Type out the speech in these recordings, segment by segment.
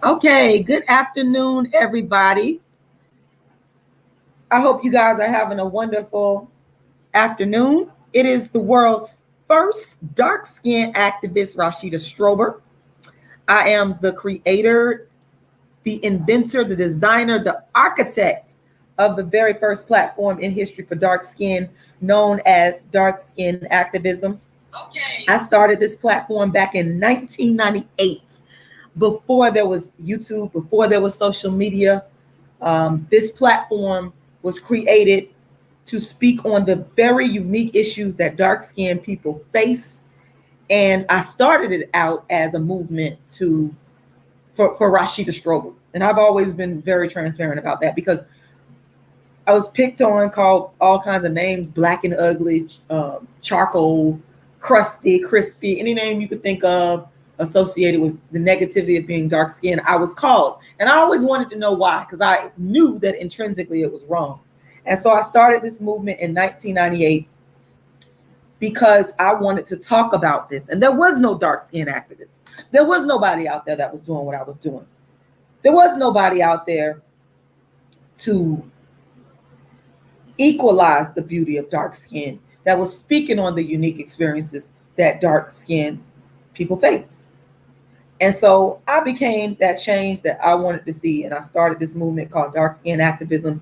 Okay, good afternoon, everybody. I hope you guys are having a wonderful afternoon. It is the world's first dark skin activist, Rashida Strober. I am the creator, the inventor, the designer, the architect of the very first platform in history for dark skin, known as Dark Skin Activism. Okay. I started this platform back in 1998, before there was YouTube, before there was social media. This platform was created to speak on the very unique issues that dark-skinned people face. And I started it out as a movement for Rashida Strober. And I've always been very transparent about that because I was picked on, called all kinds of names, black and ugly, charcoal, crusty, crispy, any name you could think of associated with the negativity of being dark skinned, I was called. And I always wanted to know why, because I knew that intrinsically it was wrong. And so I started this movement in 1998 because I wanted to talk about this. And there was no dark skin activist. There was nobody out there that was doing what I was doing. There was nobody out there to equalize the beauty of dark skin that was speaking on the unique experiences that dark skin people face. And so I became that change that I wanted to see. And I started this movement called Dark Skin Activism.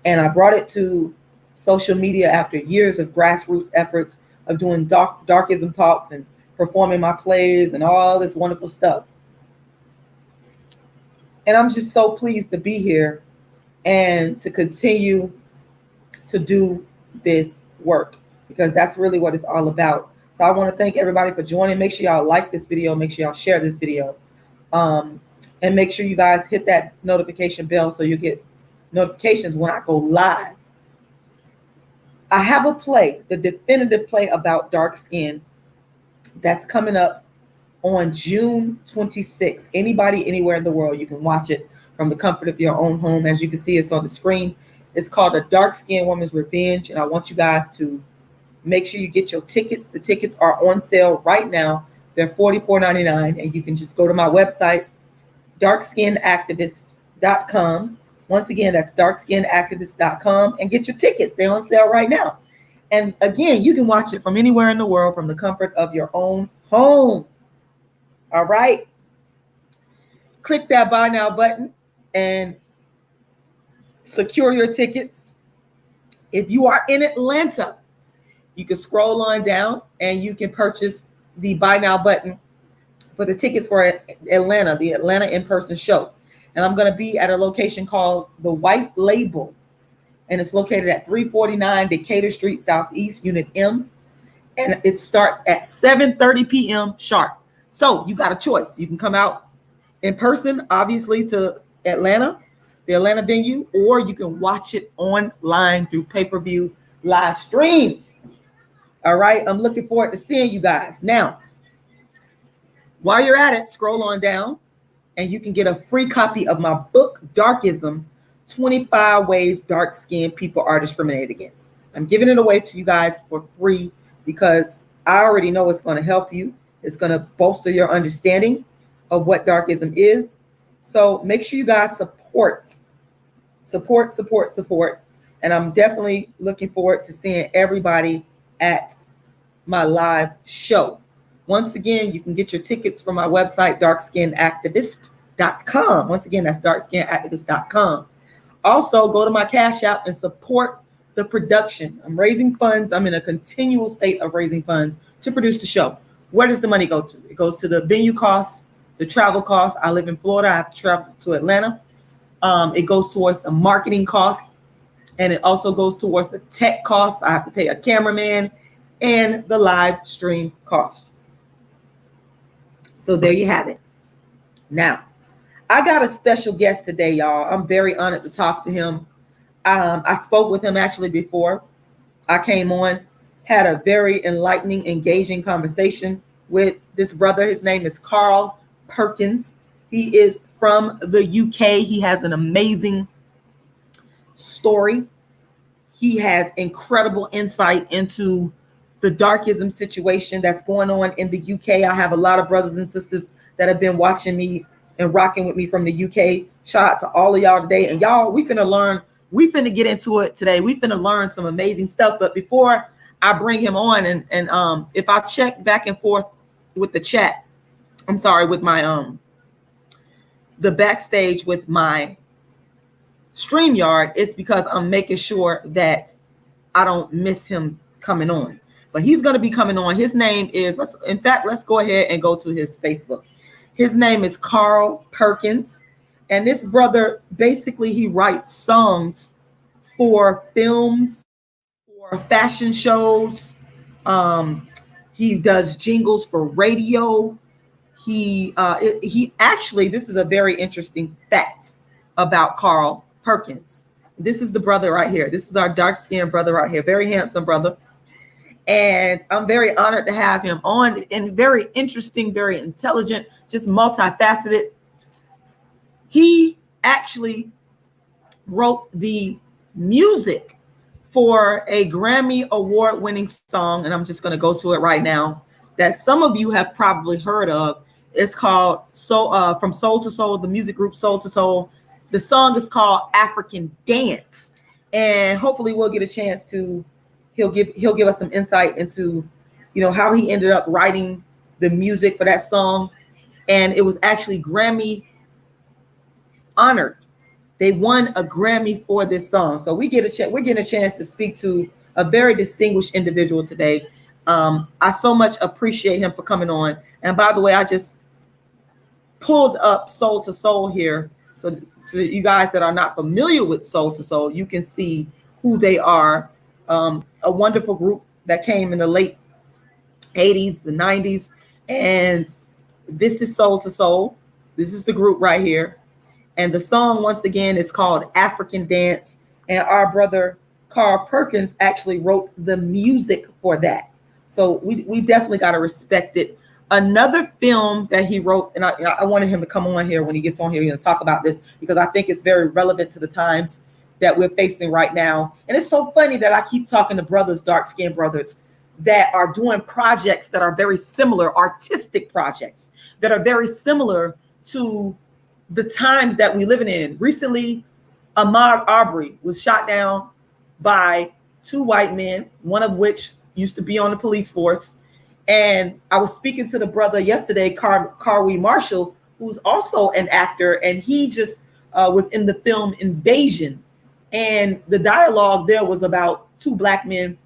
And I brought it to social media after years of grassroots efforts of doing darkism talks and performing my plays and all this wonderful stuff. And I'm just so pleased to be here and to continue to do this work, because that's really what it's all about. So I want to thank everybody for joining. Make sure y'all like this video. Make sure y'all share this video. And make sure you guys hit that notification bell so you get notifications when I go live. I have a play, the definitive play about dark skin, that's coming up on June 26th. Anybody, anywhere in the world, you can watch it from the comfort of your own home. As you can see, it's on the screen. It's called A Dark Skinned Woman's Revenge. And I want you guys to make sure you get your tickets. The tickets are on sale right now. They're $44.99. And you can just go to my website, darkskinactivist.com. Once again, that's darkskinactivist.com, and get your tickets. They're on sale right now. And again, you can watch it from anywhere in the world from the comfort of your own home. All right. Click that buy now button and secure your tickets. If you are in Atlanta, you can scroll on down and you can purchase the buy now button for the tickets for Atlanta, the Atlanta in-person show. And I'm going to be at a location called The White Label. And it's located at 349 Decatur Street, Southeast, Unit M. And it starts at 7:30 p.m. sharp. So you got a choice. You can come out in person, obviously, to Atlanta, the Atlanta venue, or you can watch it online through pay-per-view live stream. All right. I'm looking forward to seeing you guys. Now, while you're at it, scroll on down and you can get a free copy of my book, Darkism, 25 Ways Dark-Skinned People Are Discriminated Against. I'm giving it away to you guys for free because I already know it's going to help you. It's going to bolster your understanding of what darkism is. So make sure you guys support. And I'm definitely looking forward to seeing everybody at my live show. Once again, you can get your tickets from my website, darkskinactivist.com. Once again, that's darkskinactivist.com. Also, go to my Cash App and support the production. I'm raising funds. I'm in a continual state of raising funds to produce the show. Where does the money go to? It goes to the venue costs, the travel costs. I live in Florida. I have to travel to Atlanta. It goes towards the marketing costs, and it also goes towards the tech costs. I have to pay a cameraman and the live stream cost. So there you have it. Now, I got a special guest today, y'all. I'm very honored to talk to him. I spoke with him actually before I came on, had a very enlightening, engaging conversation with this brother. His name is Carl Perkins. He is from the UK. He has an amazing story. He has incredible insight into the darkism situation that's going on in the UK. I have a lot of brothers and sisters that have been watching me and rocking with me from the UK. Shout out to all of y'all today. And y'all, we finna get into it today. We finna learn some amazing stuff. But before I bring him on, and if I check back and forth with the chat, I'm sorry, with my the backstage with my StreamYard, it's because I'm making sure that I don't miss him coming on. But he's going to be coming on. His name is, let's go ahead and go to his Facebook. His name is Carl Perkins. And this brother, basically, he writes songs for films, for fashion shows. He does jingles for radio. He actually, this is a very interesting fact about Carl Perkins. This is the brother right here. This is our dark-skinned brother right here. Very handsome brother. And I'm very honored to have him on, and very interesting, very intelligent, just multifaceted. He actually wrote the music for a Grammy award-winning song, and I'm just going to go to it right now, that some of you have probably heard of. It's called From Soul to Soul, the music group Soul to Soul. The song is called African Dance, and hopefully we'll get a chance to. He'll give us some insight into, how he ended up writing the music for that song, and it was actually Grammy honored. They won a Grammy for this song, so we're getting a chance to speak to a very distinguished individual today. I so much appreciate him for coming on. And by the way, I just pulled up Soul to Soul here, so you guys that are not familiar with Soul to Soul, you can see who they are. A wonderful group that came in the late 80s, the 90s. And this is Soul to Soul. This is the group right here. And the song, once again, is called African Dance. And our brother Carl Perkins actually wrote the music for that. So we definitely got to respect it. Another film that he wrote, and I wanted him to come on here when he gets on here and talk about this, because I think it's very relevant to the times that we're facing right now. And it's so funny that I keep talking to brothers, dark-skinned brothers, that are doing projects that are very similar, artistic projects that are very similar to the times that we're living in. Recently, Ahmaud Arbery was shot down by two white men, one of which used to be on the police force. And I was speaking to the brother yesterday, Carwee Marshall, who's also an actor, and he just was in the film Invasion. And the dialogue there was about two black men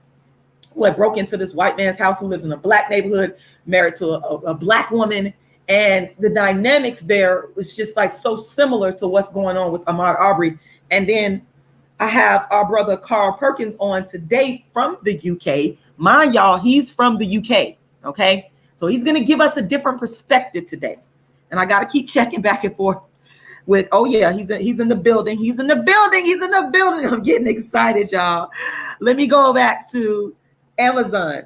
who had broke into this white man's house, who lives in a black neighborhood, married to a black woman. And the dynamics there was just like so similar to what's going on with Ahmaud Arbery. And then I have our brother Carl Perkins on today from the UK. Mind y'all, he's from the UK. Okay. So he's going to give us a different perspective today. And I got to keep checking back and forth with, oh yeah, he's in the building. He's in the building. He's in the building. I'm getting excited, y'all. Let me go back to Amazon.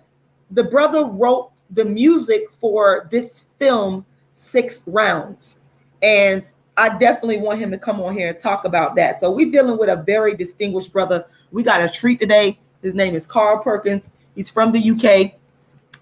The brother wrote the music for this film, 6 Rounds. And I definitely want him to come on here and talk about that. So we're dealing with a very distinguished brother. We got a treat today. His name is Carl Perkins. He's from the UK.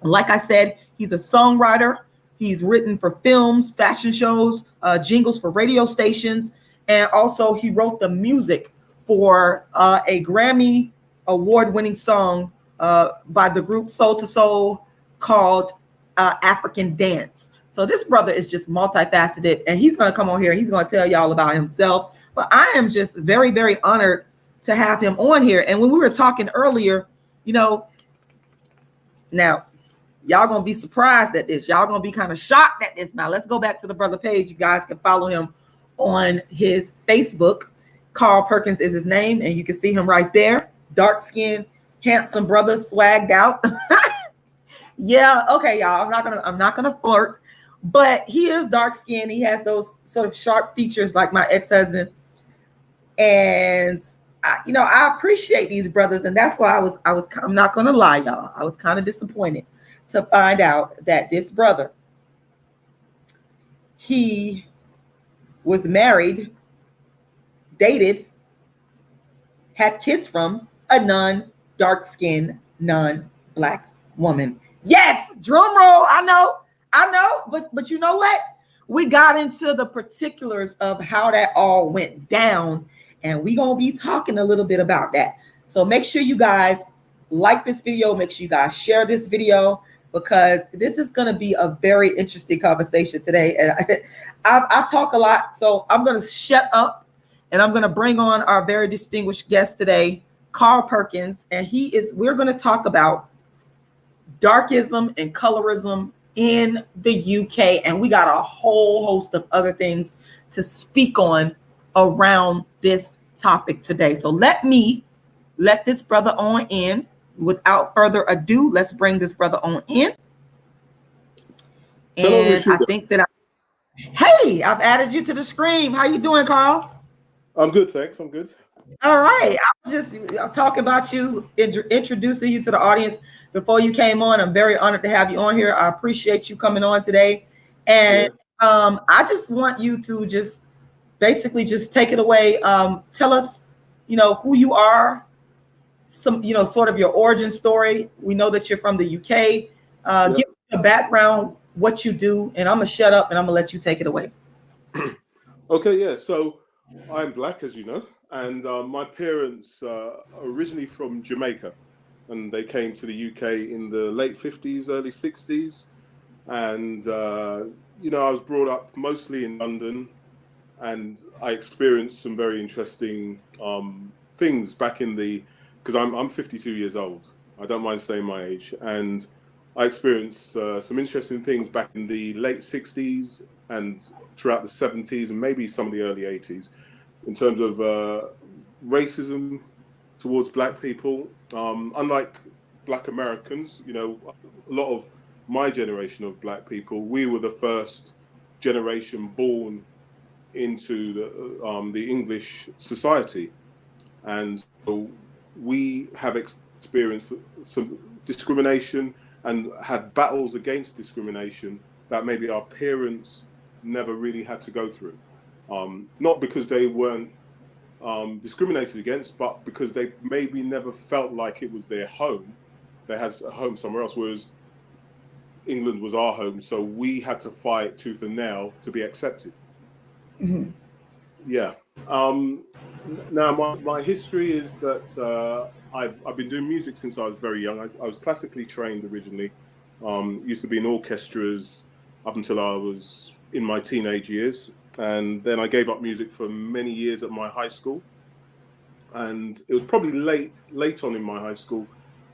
Like I said, he's a songwriter. He's written for films, fashion shows, jingles for radio stations. And also he wrote the music for a Grammy award-winning song by the group Soul to Soul called African Dance. So this brother is just multifaceted, and he's going to come on here. He's going to tell y'all about himself. But I am just very, very honored to have him on here. And when we were talking earlier, now y'all going to be surprised at this. Y'all going to be kind of shocked at this. Now let's go back to the brother page. You guys can follow him on his Facebook. Carl Perkins is his name, and you can see him right there. Dark-skinned, handsome brother, swagged out. Yeah, okay, y'all. I'm not gonna flirt, but he is dark-skinned. He has those sort of sharp features like my ex-husband, and I appreciate these brothers, and that's why I'm not gonna lie, y'all. I was kind of disappointed to find out that this brother, he was married, dated, had kids from a non-dark-skinned, non-black woman. Yes, drum roll. I know, but you know what? we got into the particulars of how that all went down, and we're going to be talking a little bit about that. So make sure you guys like this video. Make sure you guys share this video, because this is going to be a very interesting conversation today. And I talk a lot, so I'm going to shut up, and I'm going to bring on our very distinguished guest today, Carl Perkins, and we're going to talk about darkism and colorism in the UK, and we got a whole host of other things to speak on around this topic today. So let this brother on in. Without further ado, let's bring this brother on in. And hello, I think that hey, I've added you to the screen. How you doing, Carl? I'm good, thanks. I'm good. All right. I was just talking about you, introducing you to the audience before you came on. I'm very honored to have you on here. I appreciate you coming on today. And I just want you to just basically just take it away. Tell us, who you are, some, sort of your origin story. We know that you're from the UK. Give a background, what you do, and I'm going to shut up and I'm going to let you take it away. Okay, yeah. So I'm black, as you know. And my parents are originally from Jamaica, and they came to the UK in the late 50s, early 60s. And, I was brought up mostly in London, and I experienced some very interesting things back in because I'm 52 years old. I don't mind saying my age. And I experienced some interesting things back in the late 60s and throughout the 70s and maybe some of the early 80s. In terms of racism towards black people. Unlike black Americans, a lot of my generation of black people, we were the first generation born into the English society. And so we have experienced some discrimination and had battles against discrimination that maybe our parents never really had to go through. Not because they weren't discriminated against, but because they maybe never felt like it was their home. They had a home somewhere else, whereas England was our home. So we had to fight tooth and nail to be accepted. Mm-hmm. Yeah. Now, my history is that I've been doing music since I was very young. I was classically trained originally. Used to be in orchestras up until I was in my teenage years. And then I gave up music for many years at my high school. And it was probably late on in my high school.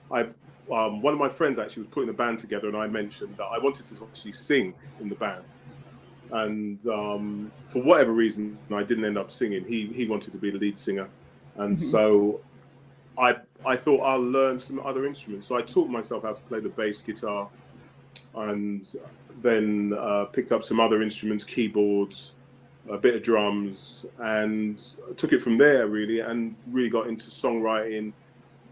One of my friends actually was putting a band together, and I mentioned that I wanted to actually sing in the band. And for whatever reason, I didn't end up singing. He wanted to be the lead singer. And so I thought I'll learn some other instruments. So I taught myself how to play the bass guitar, and then picked up some other instruments, keyboards, a bit of drums, and took it from there really, and really got into songwriting,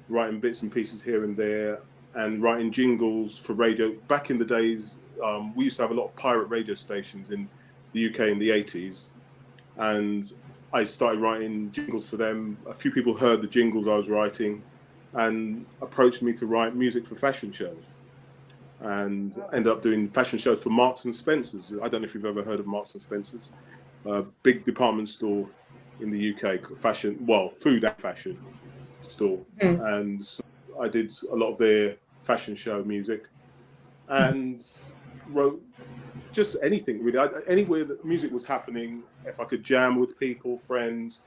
writing bits and pieces here and there, and writing jingles for radio. Back in the days, we used to have a lot of pirate radio stations in the UK in the 80s, and I started writing jingles for them. A few people heard the jingles I was writing and approached me to write music for fashion shows, and ended up doing fashion shows for Marks and Spencer's. I don't know if you've ever heard of Marks and Spencer's. A big department store in the UK, food and fashion store. And so I did a lot of their fashion show music and wrote just anything really. Anywhere that music was happening, if I could jam with people, friends.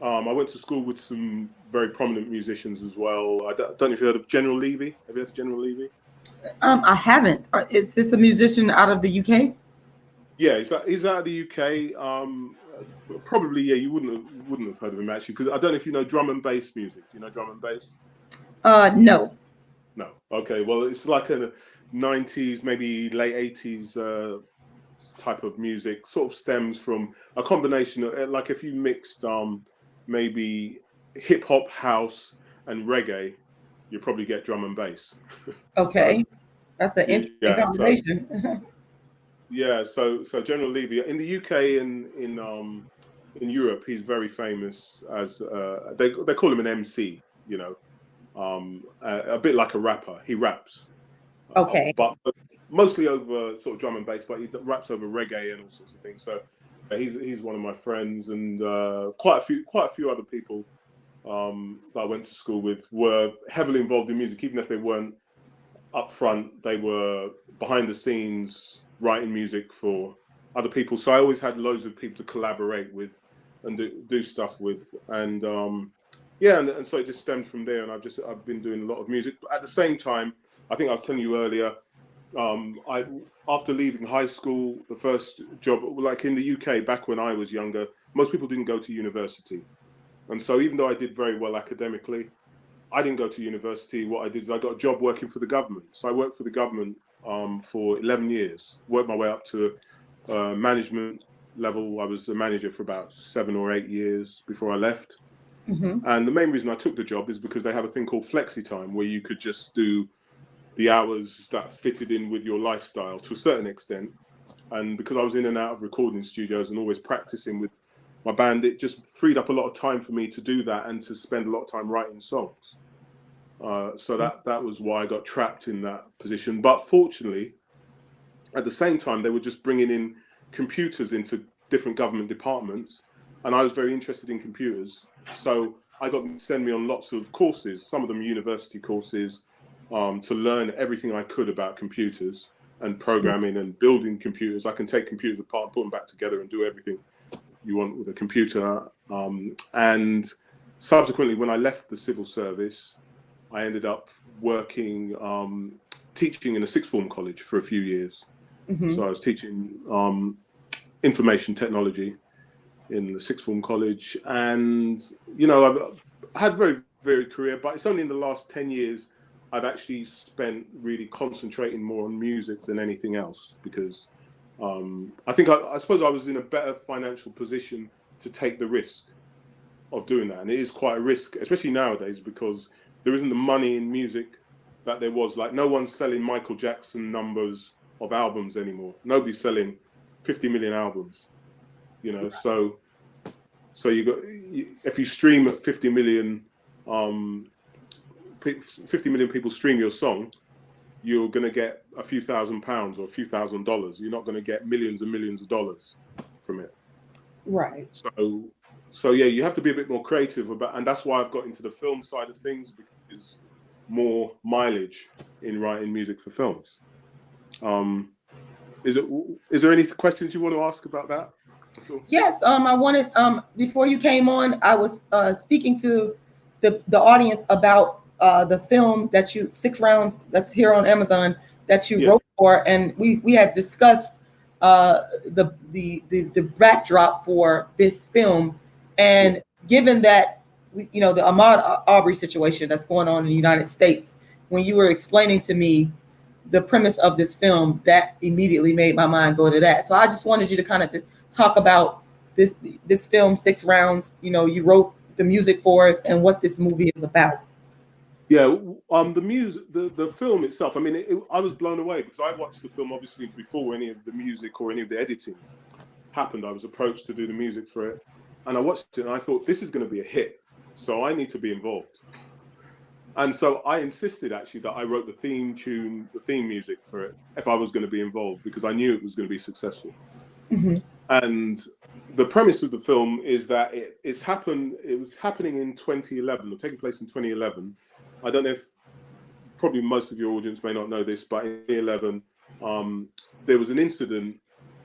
I went to school with some very prominent musicians as well. I don't know if you heard of General Levy. Have you heard of General Levy? I haven't. Is this a musician out of the UK? Yeah, he's out of the UK. Probably, yeah. You wouldn't have heard of him actually, because I don't know if you know drum and bass music. Do you know drum and bass? No. No. Okay. Well, it's like a 90s, maybe late 80s type of music. Sort of stems from a combination of, like, if you mixed maybe hip hop, house, and reggae, you probably get drum and bass. Okay, so, that's an interesting combination. So General Levy in the UK and in Europe, he's very famous as they call him an MC. A bit like a rapper. He raps. Okay. But mostly over sort of drum and bass, but he raps over reggae and all sorts of things. So he's one of my friends, and quite a few other people that I went to school with were heavily involved in music, even if they weren't up front. They were behind the scenes writing music for other people. So I always had loads of people to collaborate with and do stuff with, and yeah, and so it just stemmed from there. And I've been doing a lot of music. But at the same time, I think I was telling you earlier, after leaving high school, the first job, like in the UK back when I was younger, most people didn't go to university. And so even though I did very well academically, I didn't go to university. What I did is I got a job working for the government. So I worked for the government for 11 years, worked my way up to management level. I was a manager for about 7 or 8 years before I left. And the main reason I took the job is because they have a thing called flexi time, where you could just do the hours that fitted in with your lifestyle to a certain extent. And because I was in and out of recording studios and always practicing with my band, it just freed up a lot of time for me to do that and to spend a lot of time writing songs. So that was why I got trapped in that position. But fortunately, at the same time, they were just bringing in computers into different government departments, and I was very interested in computers. So I got them to send me on lots of courses, some of them university courses, to learn everything I could about computers and programming and building computers. I can take computers apart and put them back together and do everything you want with a computer. And subsequently, when I left the civil service, I ended up working, teaching in a sixth form college for a few years. So I was teaching information technology in the sixth form college. And, you know, I've had a very varied career, but it's only in the last 10 years I've actually spent really concentrating more on music than anything else, because I think I suppose I was in a better financial position to take the risk of doing that. And it is quite a risk, especially nowadays, because there isn't the money in music that there was. Like, no one's selling Michael Jackson numbers of albums anymore. Nobody's selling 50 million albums, you know. So if you stream at 50 million people stream your song, you're going to get a few £1,000s or a few $1,000s. You're not going to get millions and millions of dollars from it. Right. So yeah, you have to be a bit more creative about, and that's why I've got into the film side of things, because more mileage in writing music for films. Is there any questions you want to ask about that? Yes. I wanted, before you came on, I was speaking to the audience about the film that you, 6 Rounds, that's here on Amazon, that you wrote for, and we had discussed the backdrop for this film, and given that you know the Ahmaud Arbery situation that's going on in the United States, when you were explaining to me the premise of this film, that immediately made my mind go to that. So I just wanted you to kind of talk about this film, 6 Rounds. You know, you wrote the music for it, and what this movie is about. Yeah, the music, the film itself. I mean, I was blown away, because I watched the film obviously before any of the music or any of the editing happened. I was approached to do the music for it, and I watched it and I thought, this is going to be a hit, so I need to be involved. And so I insisted actually that I wrote the theme tune, the theme music for it, if I was going to be involved, because I knew it was going to be successful. And the premise of the film is that it was happening in 2011, or taking place in 2011. I don't know if, probably most of your audience may not know this, but in 2011, there was an incident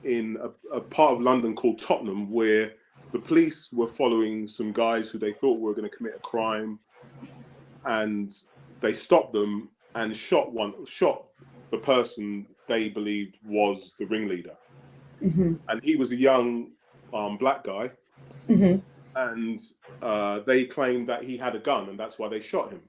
in a part of London called Tottenham, where the police were following some guys who they thought were going to commit a crime, and they stopped them and shot the person they believed was the ringleader. And he was a young black guy, and they claimed that he had a gun, and that's why they shot him.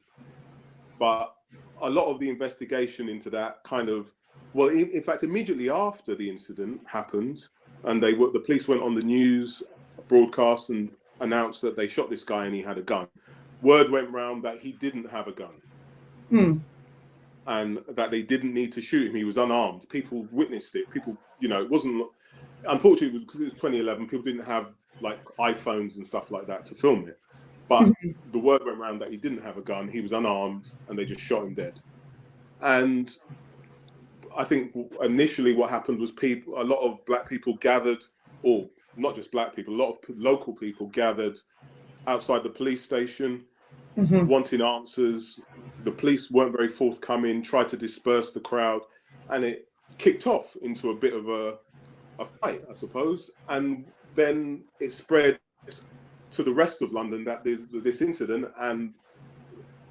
But a lot of the investigation into that kind of, well, in fact, immediately after the incident happened, and the police went on the news broadcast and announced that they shot this guy and he had a gun. Word went round that he didn't have a gun, and that they didn't need to shoot him. He was unarmed. People witnessed it. People, you know, it wasn't. Unfortunately, it was because it was 2011. People didn't have like iPhones and stuff like that to film it. But the word went around that he didn't have a gun. He was unarmed, and they just shot him dead. And I think initially what happened was a lot of black people gathered, or not just black people, a lot of local people gathered outside the police station, wanting answers. The police weren't very forthcoming, tried to disperse the crowd, and it kicked off into a bit of a fight, I suppose. And then it spread to the rest of London that there's this incident, and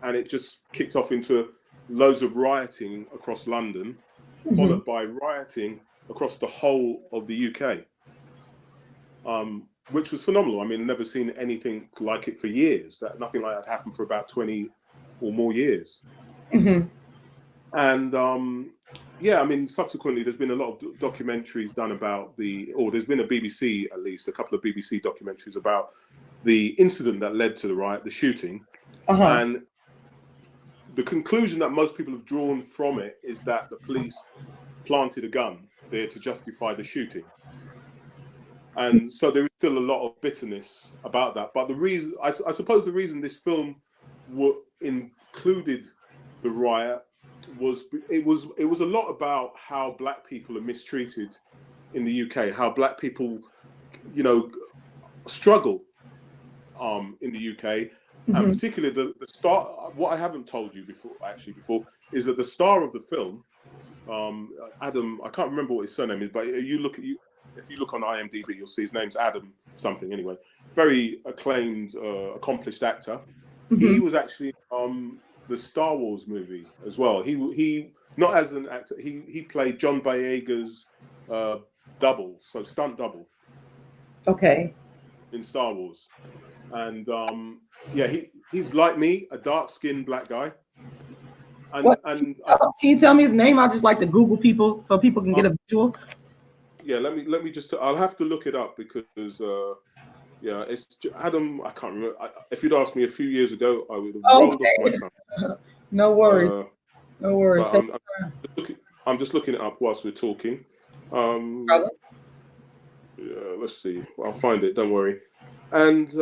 it just kicked off into loads of rioting across London, followed by rioting across the whole of the UK, which was phenomenal. I mean, I've never seen anything like it for years. Nothing like that happened for about 20 or more years. And yeah, I mean, subsequently, there's been a lot of documentaries done about there's been a BBC, at least a couple of BBC documentaries about the incident that led to the riot, the shooting. And the conclusion that most people have drawn from it is that the police planted a gun there to justify the shooting. And so there is still a lot of bitterness about that. But the reason, I suppose the reason this film included the riot was it was a lot about how black people are mistreated in the UK, how black people, struggle in the UK. And particularly the star, what I haven't told you before, is that the star of the film, Adam, I can't remember what his surname is, but if you look on IMDb, you'll see his name's Adam something anyway. Very acclaimed, accomplished actor. He was actually the Star Wars movie as well. He not as an actor, he played John Boyega's double, so stunt double. Okay. In Star Wars. And yeah, he's like me, a dark-skinned black guy. Can you tell me his name? I just like to Google people so people can get a visual. Yeah, let me just. I'll have to look it up because yeah, it's Adam. I can't remember. If you'd asked me a few years ago, I would have rolled off my tongue. No worries. No worries. I'm just looking it up whilst we're talking. Yeah, let's see. I'll find it. Don't worry. And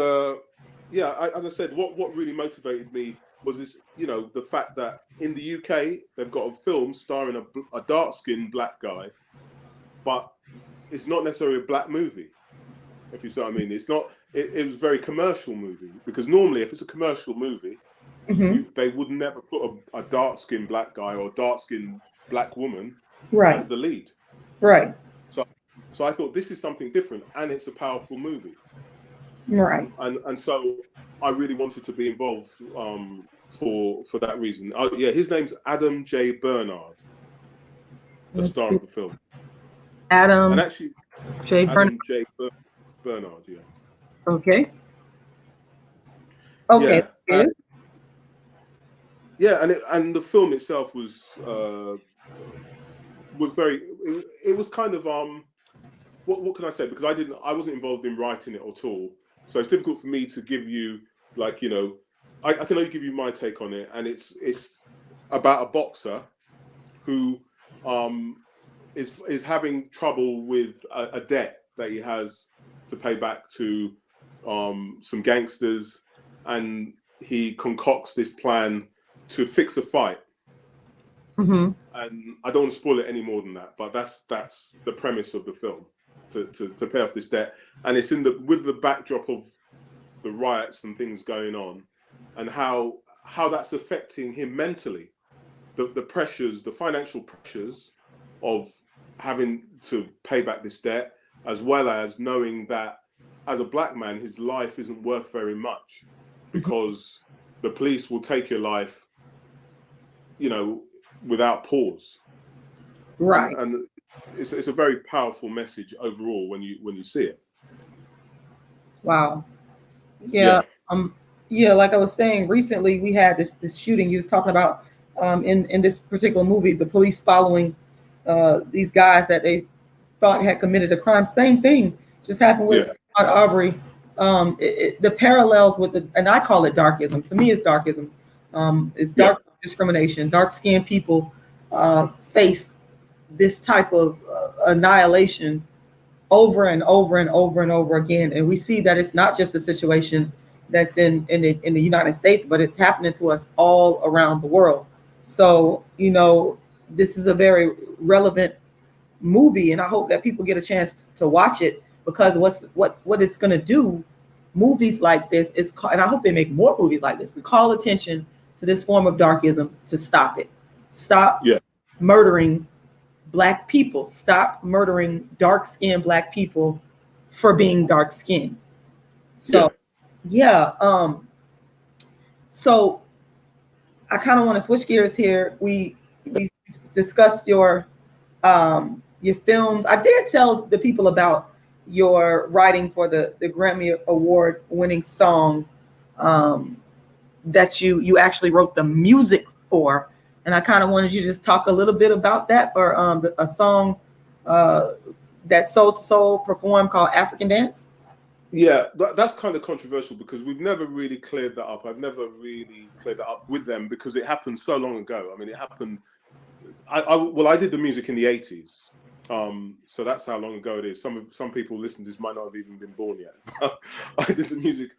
yeah, as I said, what really motivated me was this, the fact that in the UK they've got a film starring a dark-skinned black guy, but it's not necessarily a black movie. If you see what I mean, it's not. It was a very commercial movie, because normally if it's a commercial movie, they would never put a dark-skinned black guy or a dark-skinned black woman as the lead. Right. So I thought this is something different, and it's a powerful movie. Right. And so I really wanted to be involved for that reason. Yeah, his name's Adam J. Bernard, the star of the film. Adam J. Bernard, yeah. Okay. Okay. Yeah, and the film itself was very. It was kind of what can I say? Because I wasn't involved in writing it at all, so it's difficult for me to give you I can only give you my take on it, and it's about a boxer who is having trouble with a debt that he has to pay back to some gangsters, and he concocts this plan to fix a fight. And I don't want to spoil it any more than that, but that's the premise of the film, to pay off this debt. And it's with the backdrop of the riots and things going on, and how that's affecting him mentally, the pressures, the financial pressures of having to pay back this debt, as well as knowing that as a black man, his life isn't worth very much, because the police will take your life, without pause. Right. And it's a very powerful message overall when you see it. Wow. Yeah. Yeah, like I was saying, recently we had this shooting you was talking about in this particular movie, the police following these guys that they thought had committed a crime. Same thing just happened with Aubrey. The parallels with and I call it darkism. To me, it's darkism. It's dark discrimination. Dark-skinned people face this type of annihilation over and over and over and over again. And we see that it's not just a situation that's in the United States, but it's happening to us all around the world. So, this is a very relevant movie, and I hope that people get a chance to watch it, because what it's going to do, movies like this is, and I hope they make more movies like this to call attention to this form of darkism, to stop it. Stop murdering Black people. Stop murdering dark-skinned Black people for being dark-skinned. So so I kind of want to switch gears here. We discussed your films. I did tell the people about your writing for the Grammy Award winning song that you actually wrote the music for, and I kind of wanted you to just talk a little bit about that, for a song that Soul to Soul performed called African Dance. Yeah, that's kind of controversial because we've never really cleared that up. I've never really cleared that up with them because it happened so long ago. I mean, it happened. I did the music in the 80s, so that's how long ago it is. Some people listening to this might not have even been born yet. I did the music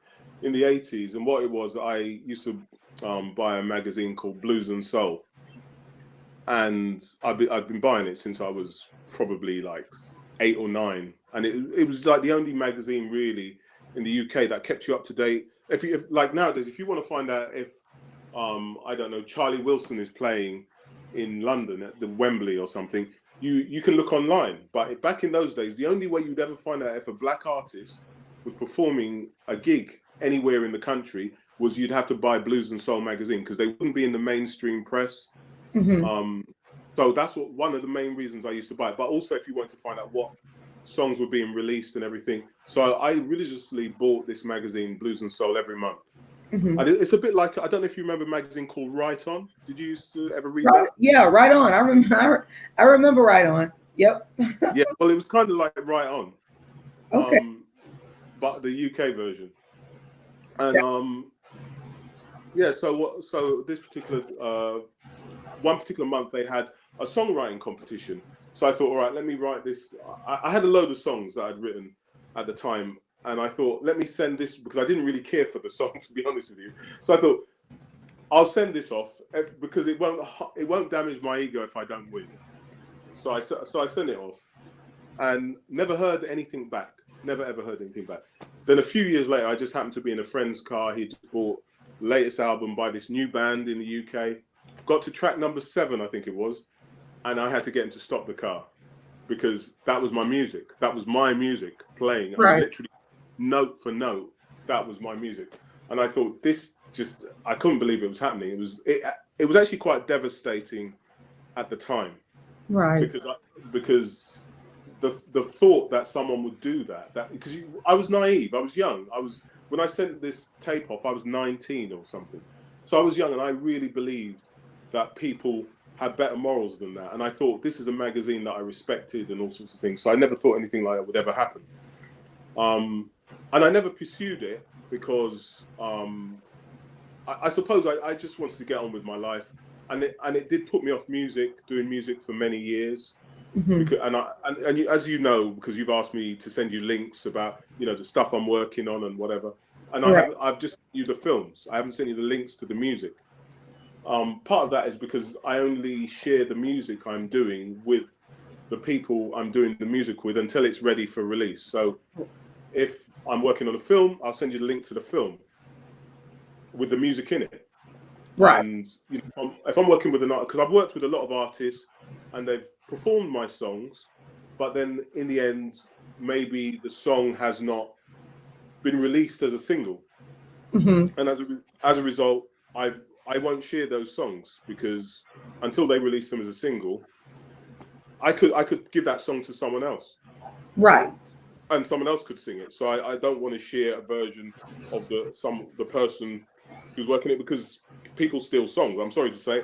in the 80s, and what it was, I used to buy a magazine called Blues and Soul, and I've been buying it since I was probably like 8 or 9, and it was like the only magazine really in the UK that kept you up to date. If like nowadays, if you want to find out if I don't know, Charlie Wilson is playing in London at the Wembley or something, you can look online. But back in those days, the only way you'd ever find out if a Black artist was performing a gig anywhere in the country was you'd have to buy Blues and Soul magazine, because they wouldn't be in the mainstream press. So that's one of the main reasons I used to buy it. But also, if you want to find out what songs were being released and everything, so I religiously bought this magazine, Blues and Soul, every month. And it's a bit like, I don't know if you remember a magazine called Right On. Did you used to ever read that? Yeah, Right On. I remember Right On. Yep. Yeah, well, it was kind of like Right On. Okay. But the UK version. And so this particular one particular month they had a songwriting competition. So I thought, all right, let me write this. I had a load of songs that I'd written at the time, and I thought, let me send this, because I didn't really care for the song, to be honest with you. So I thought, I'll send this off because it won't damage my ego if I don't win. So I sent it off, and never heard anything back. Never ever heard anything back. Then a few years later, I just happened to be in a friend's car. He just bought the latest album by this new band in the UK. Got to track number 7, I think it was, and I had to get him to stop the car because that was my music. That was my music playing. Right. Literally, note for note, that was my music. And I thought, I couldn't believe it was happening. It was actually quite devastating at the time. Right. Because the thought that someone would do that because I was naive. I was young. When I sent this tape off, I was 19 or something. So I was young, and I really believed that people had better morals than that. And I thought, this is a magazine that I respected and all sorts of things. So I never thought anything like that would ever happen. And I never pursued it because I suppose I just wanted to get on with my life. And it did put me off doing music for many years. Because, as you know, because you've asked me to send you links about, the stuff I'm working on and whatever. And I've just sent you the films. I haven't sent you the links to the music. Part of that is because I only share the music I'm doing with the people I'm doing the music with until it's ready for release. So if I'm working on a film, I'll send you the link to the film with the music in it. Right. And if I'm working with an artist, because I've worked with a lot of artists and they've performed my songs, but then in the end, maybe the song has not been released as a single. And as a result, I won't share those songs because until they release them as a single, I could give that song to someone else. Right. And someone else could sing it. So I don't want to share a version of the person who's working it, because people steal songs. I'm sorry to say.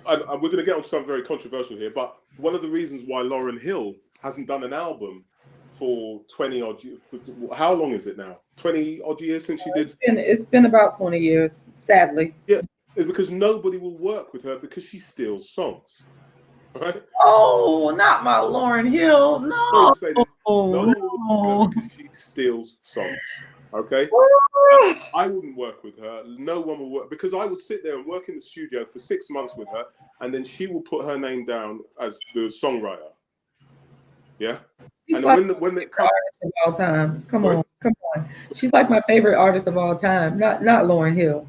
And we're going to get on something very controversial here, but one of the reasons why Lauryn Hill hasn't done an album for 20 odd years, how long is it now? 20 odd years since she did? It's been about 20 years, sadly. Yeah, it's because nobody will work with her because she steals songs. Right? Oh, not my Lauryn Hill. No. No. Because she steals songs. Okay, I wouldn't work with her. No one will work, because I would sit there and work in the studio for 6 months with her, and then she will put her name down as the songwriter. Yeah, She's and like when it comes, artist of all time. Come on. She's like my favorite artist of all time. Not Lauryn Hill.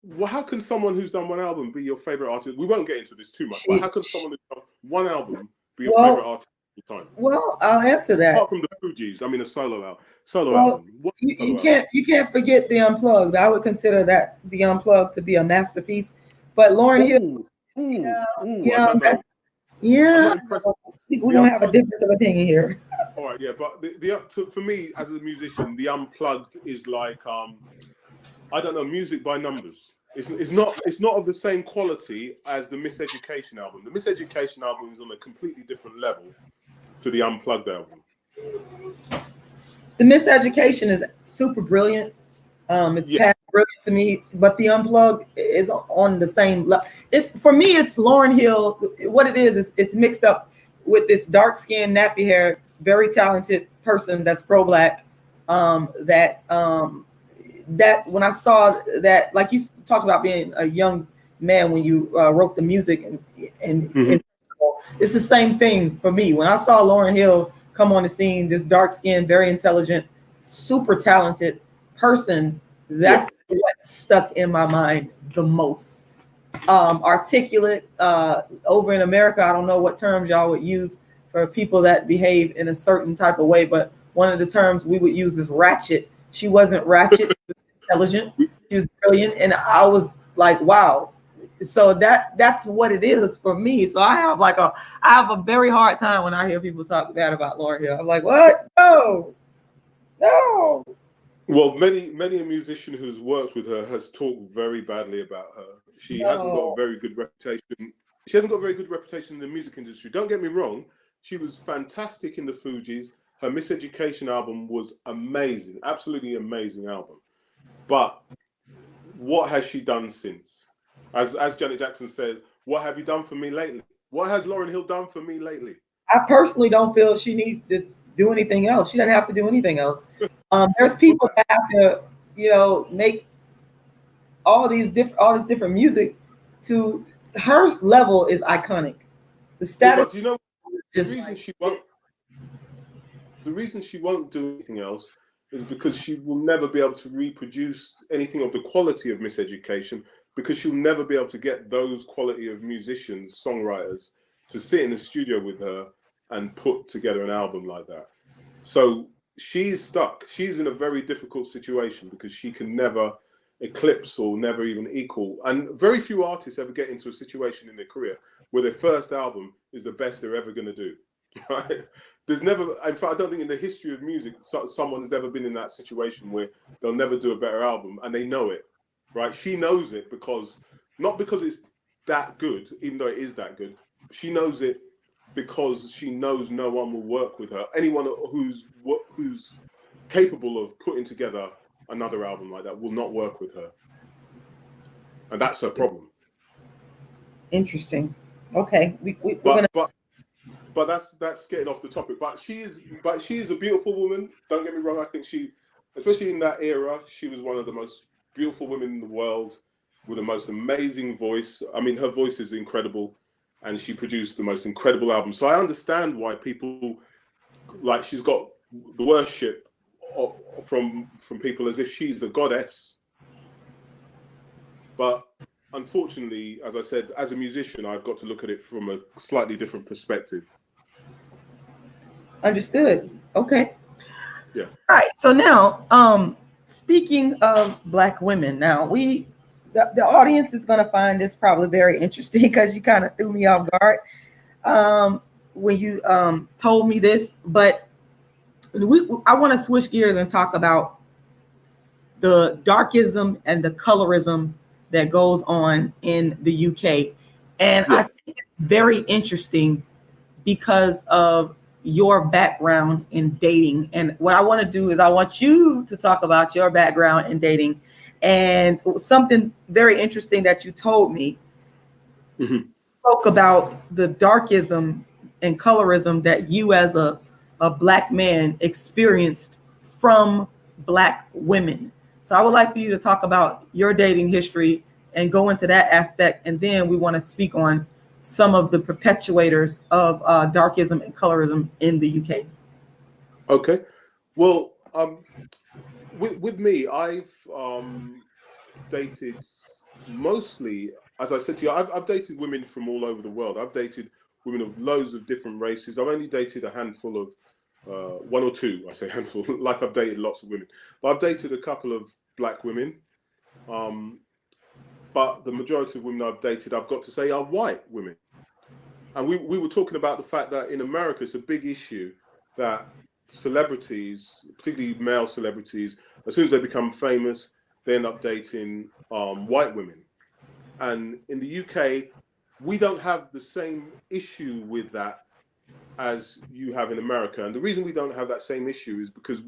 well, how can someone who's done one album be your favorite artist? We won't get into this too much, but how can someone who's done one album be your favorite artist of all time? Well, I'll answer that. Apart from the Fugees, I mean, a solo album. You can't forget the Unplugged. I would consider that the Unplugged to be a masterpiece. But Lauryn Hill, I'm not impressed. We don't have a difference of opinion here. All right, yeah, but for me as a musician, the Unplugged is like I don't know, music by numbers. It's not of the same quality as the Miseducation album. The Miseducation album is on a completely different level to the Unplugged album. The Miseducation is super brilliant. It's brilliant to me, but the Unplugged is on the same level. For me, it's Lauryn Hill. What it is it's mixed up with this dark skinned, nappy hair, very talented person that's pro-black. That when I saw that, like you talked about being a young man when you wrote the music, and it's the same thing for me. When I saw Lauryn Hill come on the scene, this dark-skinned, very intelligent, super talented person, that's what stuck in my mind the most. Articulate. Over in America, I don't know what terms y'all would use for people that behave in a certain type of way, but one of the terms we would use is ratchet. She wasn't ratchet, she was intelligent, she was brilliant, and I was like, wow. So that's what it is for me. So I have a very hard time when I hear people talk bad about Lauryn Hill. I'm like, what? No. Well, many a musician who's worked with her has talked very badly about her. She hasn't got a very good reputation. She hasn't got a very good reputation in the music industry. Don't get me wrong. She was fantastic in the Fugees. Her Miseducation album was amazing, absolutely amazing album. But what has she done since? As Janet Jackson says, what have you done for me lately? What has Lauryn Hill done for me lately? I personally don't feel she needs to do anything else. She doesn't have to do anything else. There's people that have to, make all this different music. To her level is iconic. The status. But the reason she won't do anything else is because she will never be able to reproduce anything of the quality of Miseducation, because she'll never be able to get those quality of musicians, songwriters, to sit in the studio with her and put together an album like that. So she's stuck. She's in a very difficult situation because she can never eclipse or never even equal. And very few artists ever get into a situation in their career where their first album is the best they're ever going to do. Right? There's never, in fact, I don't think in the history of music someone has ever been in that situation where they'll never do a better album, and they know it, right? She knows it not because it's that good, even though it is that good. She knows it because she knows no one will work with her. Anyone who's capable of putting together another album like that will not work with her, and that's her problem. Interesting. Okay, But that's getting off the topic. But she is a beautiful woman. Don't get me wrong. I think she, especially in that era, she was one of the most beautiful women in the world with the most amazing voice. I mean, her voice is incredible, and she produced the most incredible album. So I understand why people, like, she's got the worship from people as if she's a goddess. But unfortunately, as I said, as a musician, I've got to look at it from a slightly different perspective. Understood. Okay. Yeah. All right. So now, speaking of Black women, now the audience is going to find this probably very interesting because you kind of threw me off guard when you told me this. But I want to switch gears and talk about the darkism and the colorism that goes on in the UK. And I think it's very interesting because of your background in dating. And what I want to do is I want you to talk about your background in dating. And something very interesting that you told me spoke about the darkism and colorism that you as a Black man experienced from Black women. So I would like for you to talk about your dating history and go into that aspect. And then we want to speak on some of the perpetuators of darkism and colorism in the UK. Okay. Well, with me, I've dated mostly, as I said to you, I've dated women from all over the world. I've dated women of loads of different races. I've only dated a handful of, one or two, I say handful, like I've dated lots of women. But I've dated a couple of black women. But the majority of women I've dated, I've got to say, are white women. And we were talking about the fact that in America, it's a big issue that celebrities, particularly male celebrities, as soon as they become famous, they end up dating white women. And in the UK, we don't have the same issue with that as you have in America. And the reason we don't have that same issue is because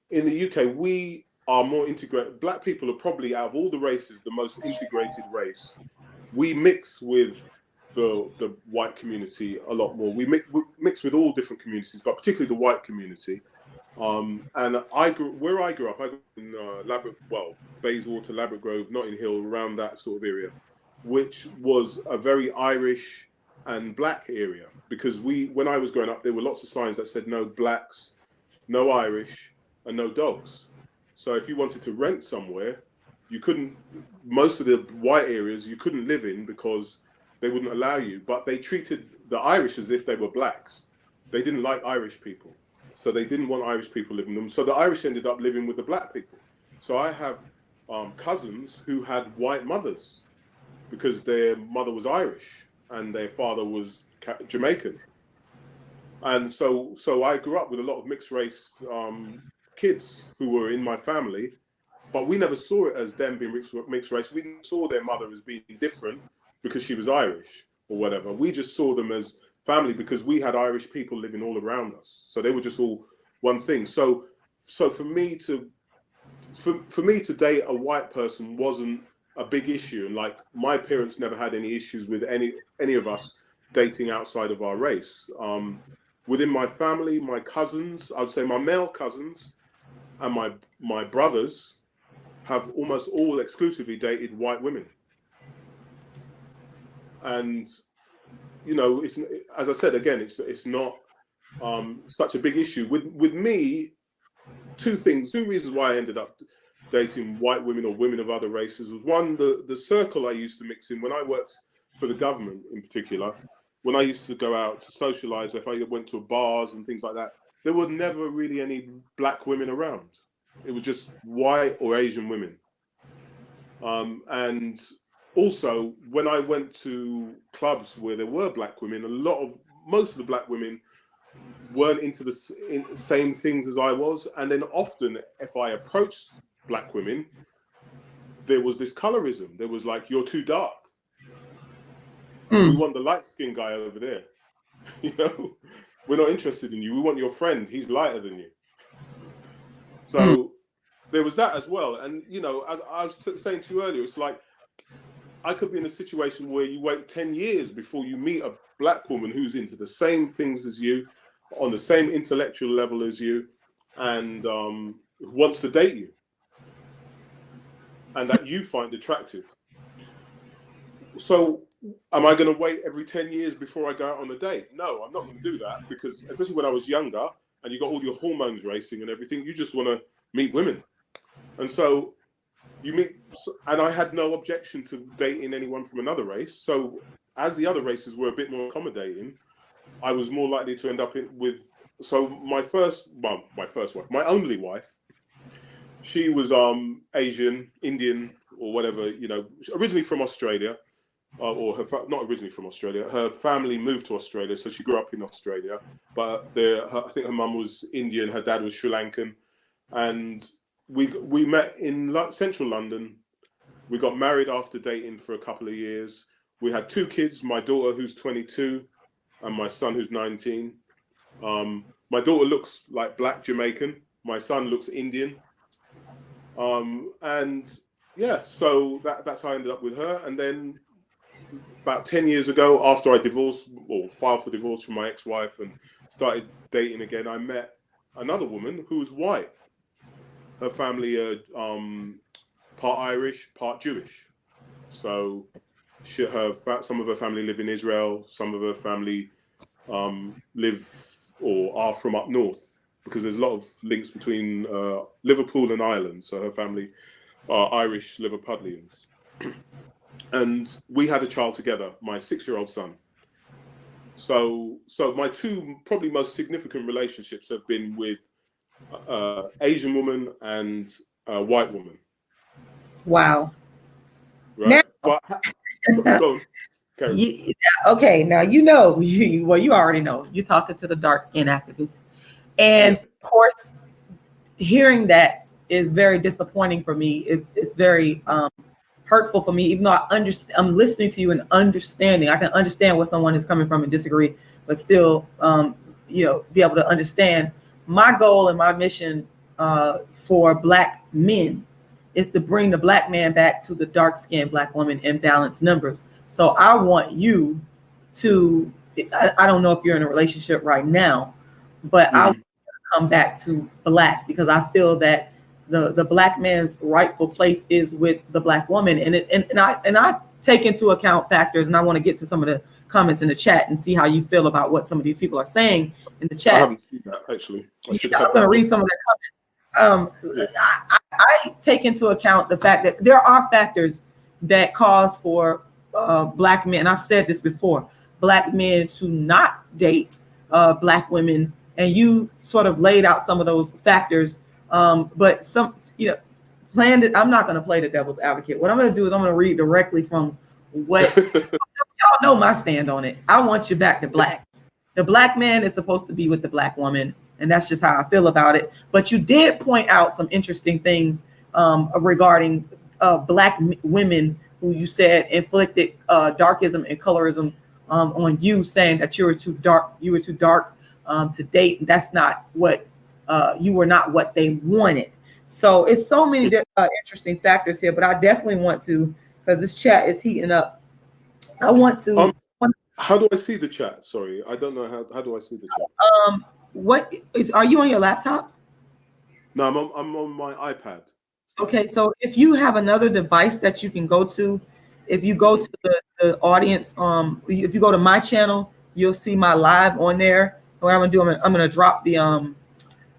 in the UK, we are more integrated. Black people are probably, out of all the races, the most integrated race. We mix with the white community a lot more. We mix with all different communities, but particularly the white community. And where I grew up in Bayswater, Ladbroke Grove, Notting Hill, around that sort of area, which was a very Irish and black area, because when I was growing up, there were lots of signs that said no blacks, no Irish, and no dogs. So if you wanted to rent somewhere, you couldn't, most of the white areas you couldn't live in because they wouldn't allow you, but they treated the Irish as if they were blacks. They didn't like Irish people. So they didn't want Irish people living in them. So the Irish ended up living with the black people. So I have cousins who had white mothers because their mother was Irish and their father was Jamaican. And so I grew up with a lot of mixed race kids who were in my family, but we never saw it as them being mixed race. We saw their mother as being different because she was Irish or whatever. We just saw them as family because we had Irish people living all around us. So they were just all one thing. So for me to date a white person wasn't a big issue. And like, my parents never had any issues with any of us dating outside of our race. Within my family, my cousins, I would say my male cousins and my brothers have almost all exclusively dated white women. And, you know, it's, as I said, again, it's not such a big issue. With me, two reasons why I ended up dating white women or women of other races was, one, the circle I used to mix in when I worked for the government in particular. When I used to go out to socialize, if I went to bars and things like that, there were never really any black women around. It was just white or Asian women. And also, when I went to clubs where there were black women, most of the black women weren't into the same things as I was. And then often, if I approached black women, there was this colorism. There was like, you're too dark. We want the light-skinned guy over there. You know, we're not interested in you. We want your friend. He's lighter than you. So there was that as well. And, you know, as I was saying to you earlier, it's like, I could be in a situation where you wait 10 years before you meet a black woman who's into the same things as you, on the same intellectual level as you, and wants to date you, and that you find attractive. So am I going to wait every 10 years before I go out on a date? No, I'm not going to do that, because especially when I was younger and you got all your hormones racing and everything, you just want to meet women. And so you meet, and I had no objection to dating anyone from another race. So as the other races were a bit more accommodating, I was more likely to end up with, so my only wife, she was Asian, Indian, or whatever, you know, originally from Australia, not originally from Australia. Her family moved to Australia, so she grew up in Australia. But I think her mum was Indian, her dad was Sri Lankan, and we met in central London. We got married after dating for a couple of years. We had 2 kids, my daughter who's 22 and my son who's 19. My daughter looks like black Jamaican. My son looks Indian. And yeah, so that's how I ended up with her. And then about 10 years ago, after I divorced or filed for divorce from my ex-wife and started dating again, I met another woman who was white. her family are part Irish, part Jewish. So some of her family live in Israel. Some of her family live or are from up north, because there's a lot of links between Liverpool and Ireland. So her family are Irish Liverpudlians. And we had a child together, my 6-year-old son. So my two probably most significant relationships have been with Asian woman and white woman. Wow. Right. Now, go on. okay, now you already know. You're talking to the dark-skinned activists. And Yeah. of course, hearing that is very disappointing for me. It's very hurtful for me, even though I'm listening to you and understanding. I can understand where someone is coming from and disagree, but still, be able to understand. My goal and my mission for Black men is to bring the Black man back to the dark-skinned Black woman in balanced numbers. So I want you to, I don't know if you're in a relationship right now, but I want you to come back to Black, because I feel that the Black man's rightful place is with the Black woman. And I take into account factors, and I want to get to some of the comments in the chat and see how you feel about what some of these people are saying in the chat. I haven't seen that, actually. I'm going to read some of the comments. I take into account the fact that there are factors that cause for Black men. I've said this before, Black men to not date Black women, and you sort of laid out some of those factors. But some, planned it. I'm not going to play the devil's advocate. What I'm going to do is I'm going to read directly from what y'all know my stand on it. I want you back to Black. The Black man is supposed to be with the Black woman, and that's just how I feel about it. But you did point out some interesting things regarding Black women who you said inflicted darkism and colorism on you, saying that you were too dark to date. That's not what you were not what they wanted. So it's so many interesting factors here, but I definitely want to, because this chat is heating up. I want to. How do I see the chat? Sorry, I don't know how do I see the chat? Are you on your laptop? No, I'm on my iPad. Okay, so if you have another device that you can go to, if you go to the audience, if you go to my channel, you'll see my live on there. What I'm gonna do, I'm gonna drop the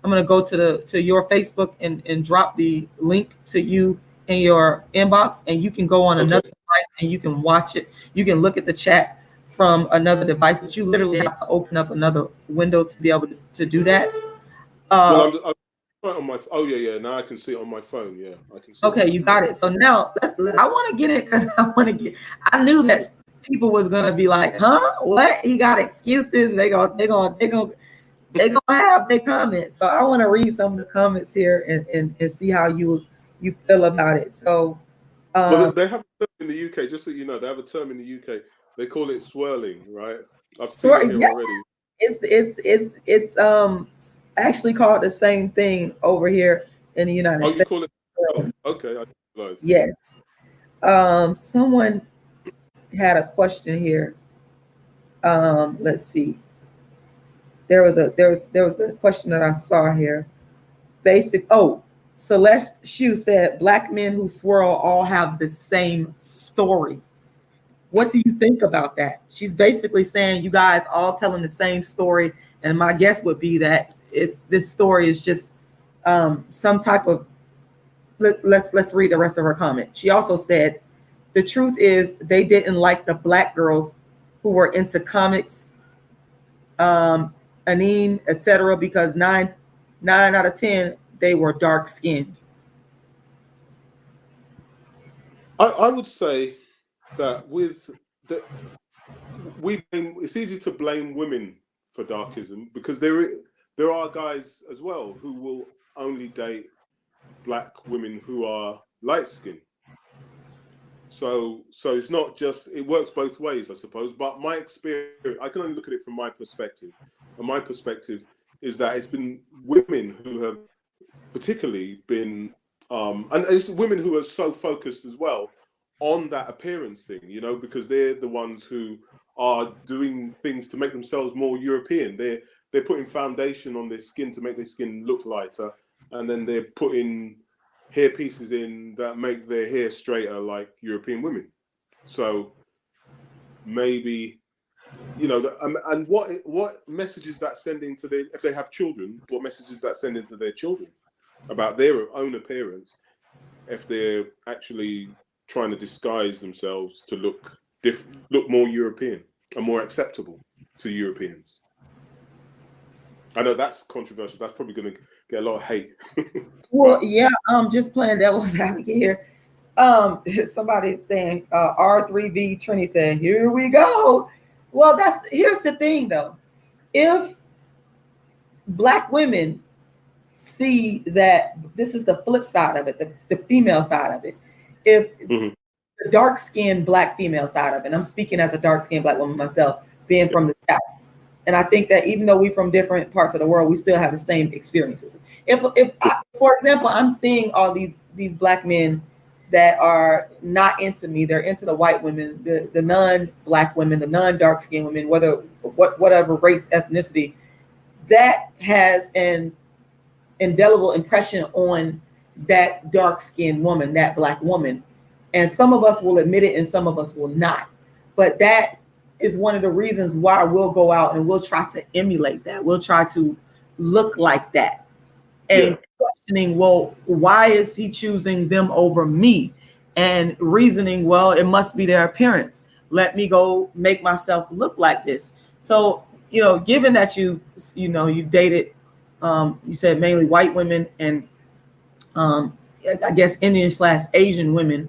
I'm gonna go to your Facebook and drop the link to you in your inbox, and you can go on another device and you can watch it. You can look at the chat from another device, but you literally have to open up another window to be able to do that. Well, I'm right on my. Oh yeah. Now I can see it on my phone. Yeah, I can see. Okay, you got it. So now I want to get it, because I knew that people was gonna be like, huh? What? He got excuses. They're gonna have their comments. So I want to read some of the comments here and see how you feel about it. So well, they have a term in the UK, just so you know, they have a term in the UK. They call it swirling, right? I've seen it here already. It's actually called the same thing over here in the United States. You call it? Oh, okay, I realize. Yes. Someone had a question here. Let's see. There was a question that I saw here. Celeste Shue said, Black men who swirl all have the same story. What do you think about that? She's basically saying you guys all telling the same story, and my guess would be that this story is just some type of. Let's read the rest of her comment. She also said, the truth is they didn't like the Black girls who were into comics, anime, etc., because nine out of 10 they were dark skinned. I would say that it's easy to blame women for darkism, because there are guys as well who will only date Black women who are light skinned. So it's not just, it works both ways, I suppose. But my experience, I can only look at it from my perspective. And my perspective is that it's been women who have particularly been, and it's women who are so focused as well on that appearance thing, because they're the ones who are doing things to make themselves more European. They're putting foundation on their skin to make their skin look lighter, and then they're putting hair pieces in that make their hair straighter like European women. So maybe, you know, and what message is that sending to their, if they have children, what message is that sending to their children about their own appearance if they're actually trying to disguise themselves to look more European and more acceptable to Europeans? I know that's controversial. That's probably going to get a lot of hate. Well, yeah, just playing devil's advocate here. Somebody saying R3V Trini said, "Here we go." Well, here's the thing though. If Black women see that, this is the flip side of it, the female side of it. If the dark-skinned Black female side of it, and I'm speaking as a dark-skinned Black woman myself, being from the South. And I think that even though we're from different parts of the world, we still have the same experiences. For example, I'm seeing all these Black men that are not into me, they're into the white women, the non-Black women, the non-dark-skinned women, whatever race, ethnicity, that has an indelible impression on that dark-skinned woman, that Black woman. And some of us will admit it and some of us will not. But that is one of the reasons why we'll go out and we'll try to emulate that. We'll try to look like that. And questioning, well, why is he choosing them over me? And reasoning, well, it must be their appearance. Let me go make myself look like this. So, you know, given that you dated, you said mainly white women and I guess Indian/Asian women,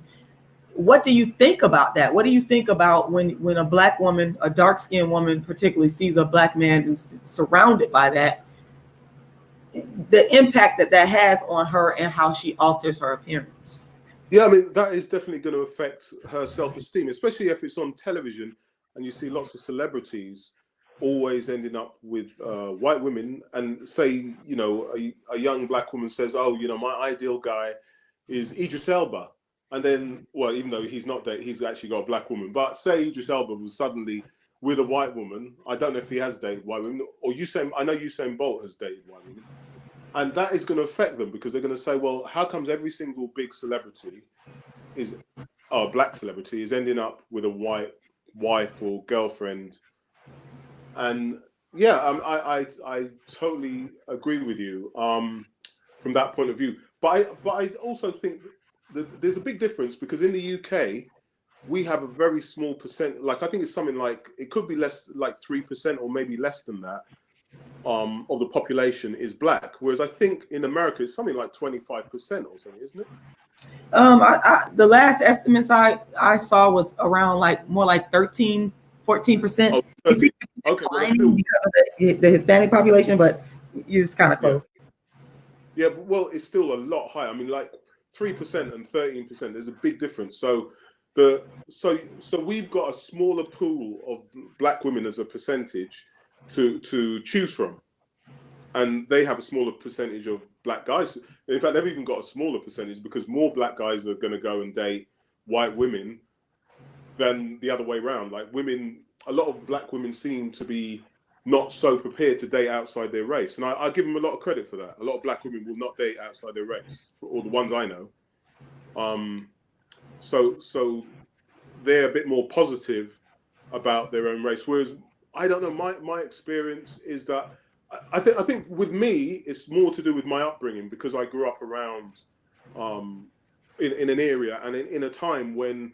what do you think about that? What do you think about when a Black woman, a dark-skinned woman particularly, sees a Black man and surrounded by that, the impact that has on her and how she alters her appearance? Yeah, I mean, that is definitely going to affect her self-esteem, especially if it's on television and you see lots of celebrities always ending up with white women, and say, you know, a young Black woman says, oh, you know, my ideal guy is Idris Elba. And then, well, even though he's not dating, he's actually got a Black woman. But say Idris Elba was suddenly with a white woman. I don't know if he has dated white women, or I know Usain Bolt has dated white women. And that is going to affect them because they're going to say, well, how comes every single big celebrity Black celebrity is ending up with a white wife or girlfriend? And yeah, I totally agree with you from that point of view. But I also think there's a big difference because in the UK, we have a very small percent, like I think it's something like, it could be less, like 3% or maybe less than that, of the population is Black. Whereas I think in America, it's something like 25% or something, isn't it? The last estimates I saw was around more like 13, 14%. Oh, okay, well, still, because of the Hispanic population, but you're just kind of close. Yeah, well, it's still a lot higher. I mean, like 3% and 13%. There's a big difference. So we've got a smaller pool of Black women as a percentage to choose from, and they have a smaller percentage of Black guys. In fact, they've even got a smaller percentage because more Black guys are going to go and date white women than the other way around. Like a lot of Black women seem to be not so prepared to date outside their race. And I give them a lot of credit for that. A lot of Black women will not date outside their race, for all the ones I know. So they're a bit more positive about their own race. Whereas, I don't know, my experience is that I think with me, it's more to do with my upbringing because I grew up around in an area and in a time when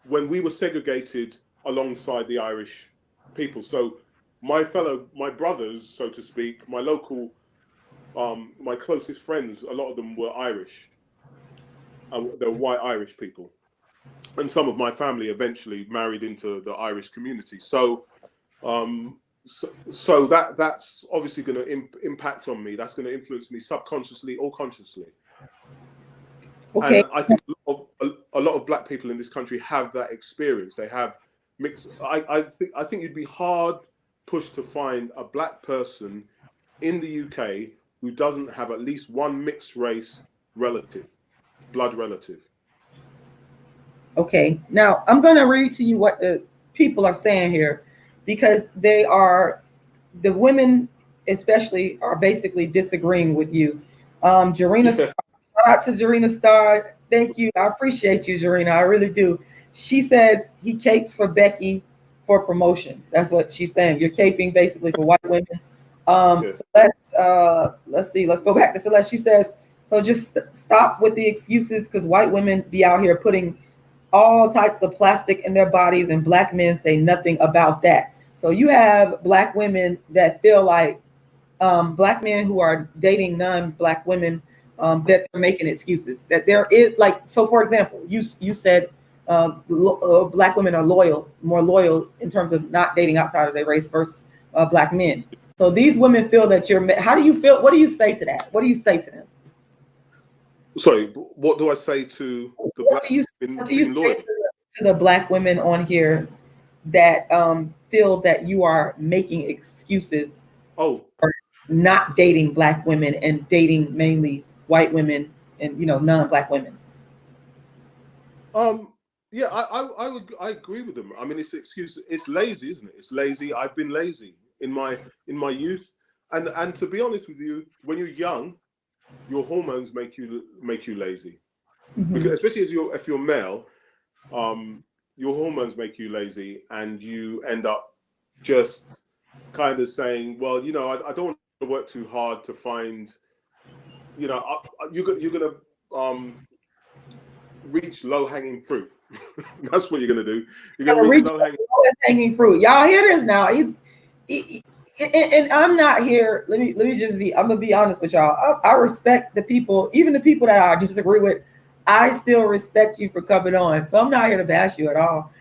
we were segregated alongside the Irish people. So my brothers, so to speak, my local, my closest friends, a lot of them were Irish. They were white Irish people. And some of my family eventually married into the Irish community. So that's obviously going to impact on me. That's going to influence me subconsciously or consciously. Okay. And I think a lot of Black people in this country have that experience. They have mixed. I think you'd be hard pushed to find a Black person in the UK who doesn't have at least one mixed race relative, blood relative. Okay, now I'm going to read to you what the people are saying here, because the women especially are basically disagreeing with you. Jarena, Yeah. shout out to Jarena Star. Thank you. I appreciate you, Jarena. I really do. She says he capes for Becky for promotion. That's what she's saying. You're caping basically for white women. Yeah. Let's see. Let's go back to Celeste. She says, so just stop with the excuses because white women be out here putting all types of plastic in their bodies, and black men say nothing about that. So you have black women that feel like black men who are dating non-black women, that they're making excuses. That there is like, so for example, you said black women are more loyal in terms of not dating outside of their race versus black men. So these women feel that you're. How do you feel? What do you say to that? What do you say to them? Sorry, what do I say to the black What do you being say loyal? to the black women on here that feel that you are making excuses Oh, for not dating black women and dating mainly white women and non-black women? yeah, I agree with them. I mean, it's an excuse. It's lazy, isn't it? It's lazy. I've been lazy in my youth, and to be honest with you, when you're young, your hormones make you lazy. Mm-hmm. Because especially if you're male, your hormones make you lazy, and you end up just kind of saying, well, I don't want to work too hard to find, you're gonna reach low hanging fruit. That's what you're gonna do. You're gonna reach low hanging fruit. Y'all hear this now? And I'm not here. Let me just be. I'm gonna be honest with y'all. I respect the people, even the people that I disagree with. I still respect you for coming on. So I'm not here to bash you at all.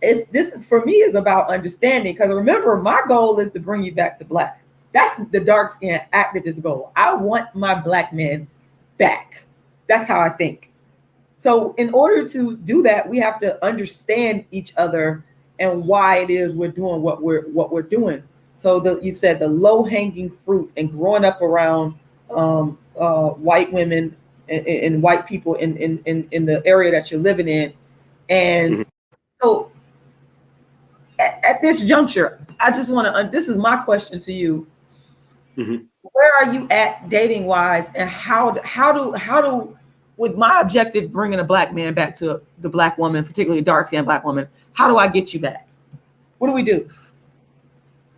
This is for me is about understanding. Because remember, my goal is to bring you back to black. That's the dark skin activist goal. I want my black men back. That's how I think. So in order to do that, we have to understand each other and why it is we're doing what we're doing. So you said the low hanging fruit and growing up around white women and white people in the area that you're living in. And Mm-hmm. so at this juncture, I just want to, this is my question to you. Mm-hmm. Where are you at dating wise, and how do with my objective bringing a black man back to the black woman, particularly dark skinned black woman, how do I get you back? What do we do?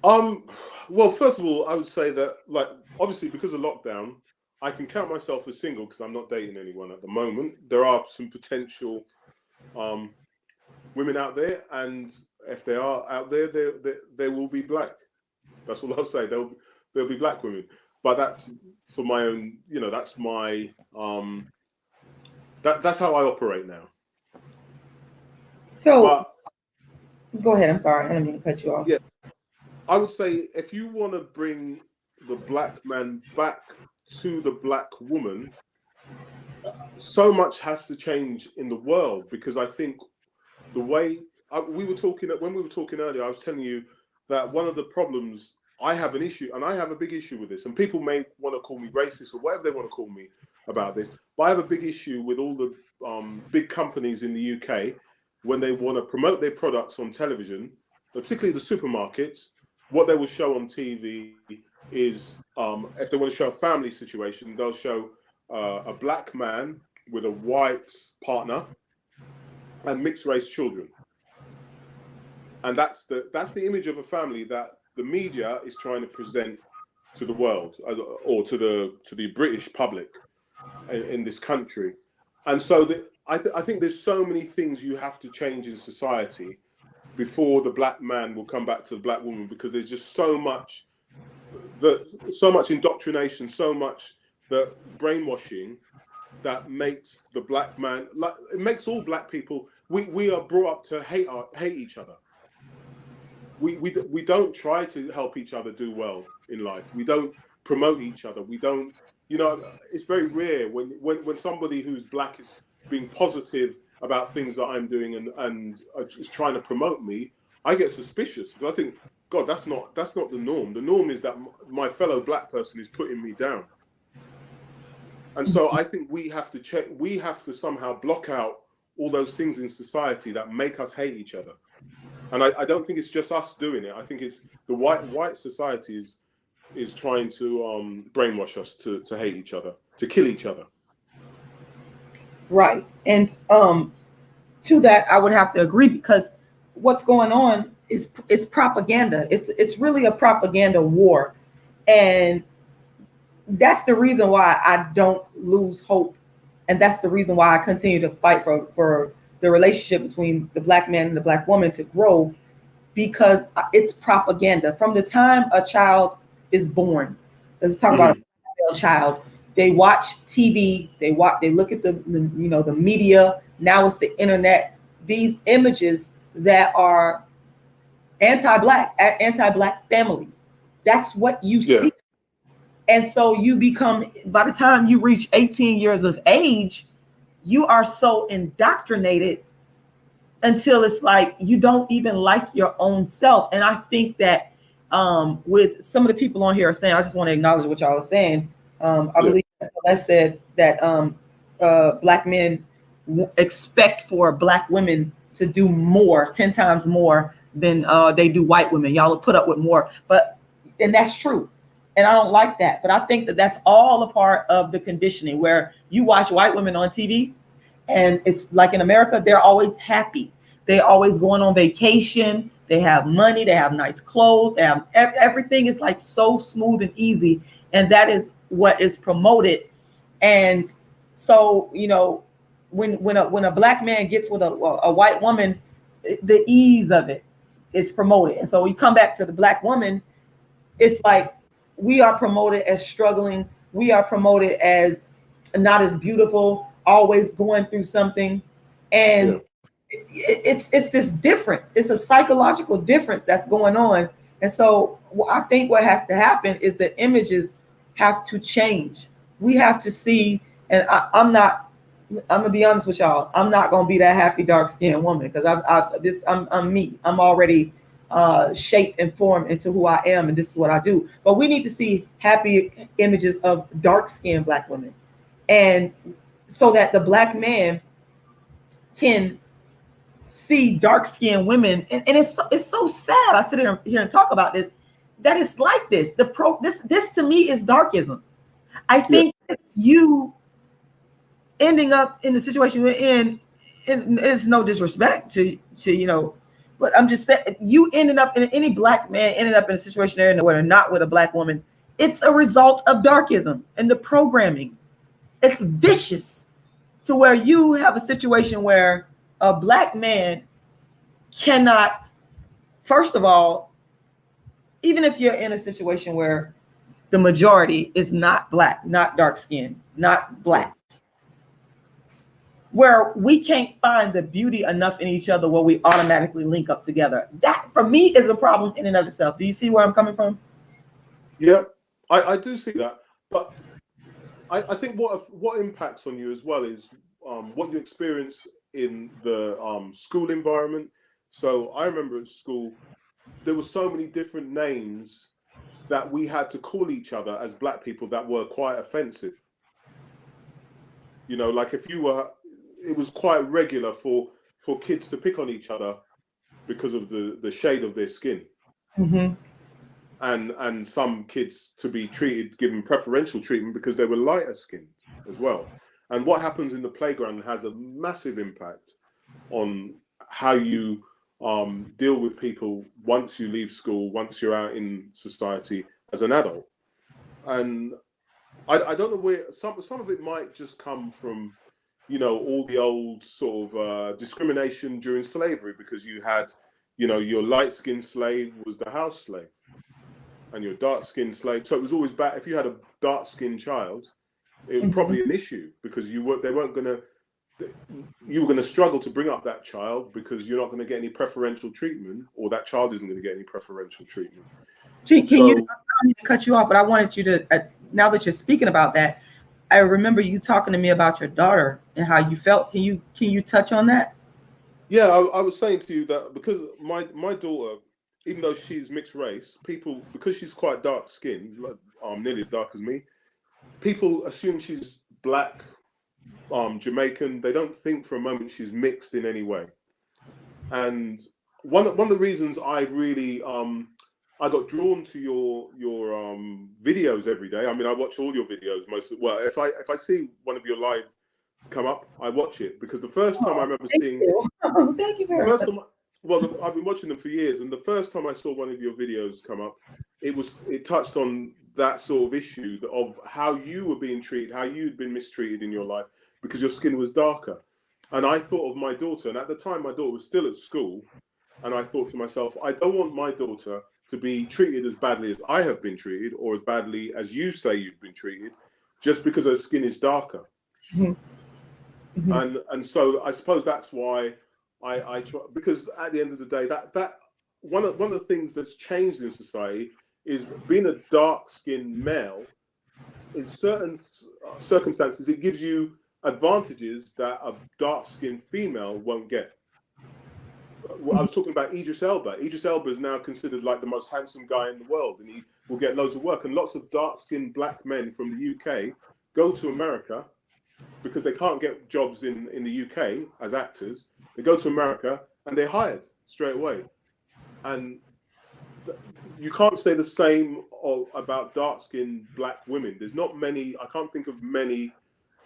Well, first of all, I would say that, like, obviously because of lockdown, I can count myself as single because I'm not dating anyone at the moment. There are some potential women out there, and if they are out there, they will be black. That's all I'll say. They'll be black women, but that's for my own. That's my that's how I operate now. So go ahead. I'm sorry, I didn't mean to cut you off. Yeah, I would say if you want to bring the black man back to the black woman, so much has to change in the world, because I think the way we were talking earlier, I was telling you that one of the problems, I have an issue, and I have a big issue with this, and people may want to call me racist or whatever they want to call me about this, but I have a big issue with all the big companies in the UK when they want to promote their products on television, particularly the supermarkets. What they will show on TV is, if they want to show a family situation, they'll show a black man with a white partner and mixed race children, and that's the image of a family that the media is trying to present to the world, or to the British public in this country. And so I think there's so many things you have to change in society before the black man will come back to the black woman, because there's just so much indoctrination, so much the brainwashing that makes the black man, like, it makes all black people, we are brought up to hate each other. We don't try to help each other do well in life. We don't promote each other. We don't, it's very rare when somebody who's black is being positive about things that I'm doing and is trying to promote me. I get suspicious, because I think, God, that's not the norm. The norm is that my fellow black person is putting me down. And so I think we have to somehow block out all those things in society that make us hate each other. And I don't think it's just us doing it. I think it's the white society is trying to brainwash us to hate each other, to kill each other. Right. And to that, I would have to agree, because what's going on is propaganda. It's really a propaganda war. And that's the reason why I don't lose hope. And that's the reason why I continue to fight for the relationship between the black man and the black woman to grow, because it's propaganda. From the time a child is born, let's talk about a child, they watch TV, they look at the the media. Now it's the internet. These images that are anti-black family. That's what you see. And so you become, by the time you reach 18 years of age, you are so indoctrinated until it's like you don't even like your own self. And I think that with some of the people on here are saying, I just want to acknowledge what y'all are saying. I believe Celeste said that black men expect for black women to do more, 10 times more than they do white women. Y'all will put up with more, and that's true. And I don't like that. But I think that that's all a part of the conditioning, where you watch white women on TV, and it's like in America, they're always happy. They're always going on vacation. They have money. They have nice clothes. They have everything is like so smooth and easy. And that is what is promoted. And so, when a black man gets with a white woman, the ease of it is promoted. And so we come back to the black woman, it's like we are promoted as struggling. We are promoted as not as beautiful, always going through something. And it's this difference. It's a psychological difference that's going on. And so I think what has to happen is the images have to change. We have to see, and I'm gonna be honest with y'all, I'm not gonna be that happy dark-skinned woman, because I'm me. I'm already shaped and formed into who I am, and this is what I do. But we need to see happy images of dark-skinned black women, and so that the black man can see dark-skinned women. And it's so sad. I sit here and talk about this, that it's like this. This to me is darkism. I think you ending up in the situation we're in, and it's no disrespect to but I'm just saying, you ended up in, any black man ended up in a situation there where they're not with a black woman. It's a result of darkism and the programming. It's vicious to where you have a situation where a black man cannot, first of all, even if you're in a situation where the majority is not black, not dark skinned, not black, where we can't find the beauty enough in each other where we automatically link up together. That for me is a problem in and of itself. Do you see where I'm coming from? Yeah, I do see that. But I think what impacts on you as well is what you experience in the school environment. So I remember at school, there were so many different names that we had to call each other as black people that were quite offensive. Like if you were, it was quite regular for kids to pick on each other because of the shade of their skin. Mm-hmm. And some kids to be given preferential treatment because they were lighter skinned as well. And what happens in the playground has a massive impact on how you deal with people once you leave school, once you're out in society as an adult. And I don't know where some of it might just come from, all the old sort of discrimination during slavery, because you had, your light-skinned slave was the house slave, and your dark-skinned slave. So it was always bad. If you had a dark-skinned child, it was probably an issue, because you were going to struggle to bring up that child, because you're not going to get any preferential treatment, or that child isn't going to get any preferential treatment. Can you? I don't mean to cut you off, but I wanted you to. Now that you're speaking about that, I remember you talking to me about your daughter and how you felt. Can you touch on that? Yeah, I was saying to you that because my daughter, even though she's mixed race, because she's quite dark skinned, nearly as dark as me, people assume she's black, Jamaican. They don't think for a moment she's mixed in any way. And one of the reasons I really I got drawn to your videos every day. I mean, I watch all your videos well, if I see one of your lives come up, I watch it, because the first time I remember seeing thank you very much. I've been watching them for years, and the first time I saw one of your videos come up, it touched on that sort of issue of how you were being treated, how you'd been mistreated in your life because your skin was darker. And I thought of my daughter, and at the time my daughter was still at school, and I thought to myself, I don't want my daughter to be treated as badly as I have been treated, or as badly as you say you've been treated, just because her skin is darker. And so I suppose that's why I try, because at the end of the day, that one of the things that's changed in society is being a dark-skinned male. In certain circumstances, it gives you advantages that a dark-skinned female won't get. I was talking about Idris Elba. Idris Elba is now considered like the most handsome guy in the world, and he will get loads of work. And lots of dark-skinned black men from the UK go to America because they can't get jobs in the UK as actors. They go to America and they're hired straight away. And you can't say the same about dark-skinned black women. There's not many, I can't think of many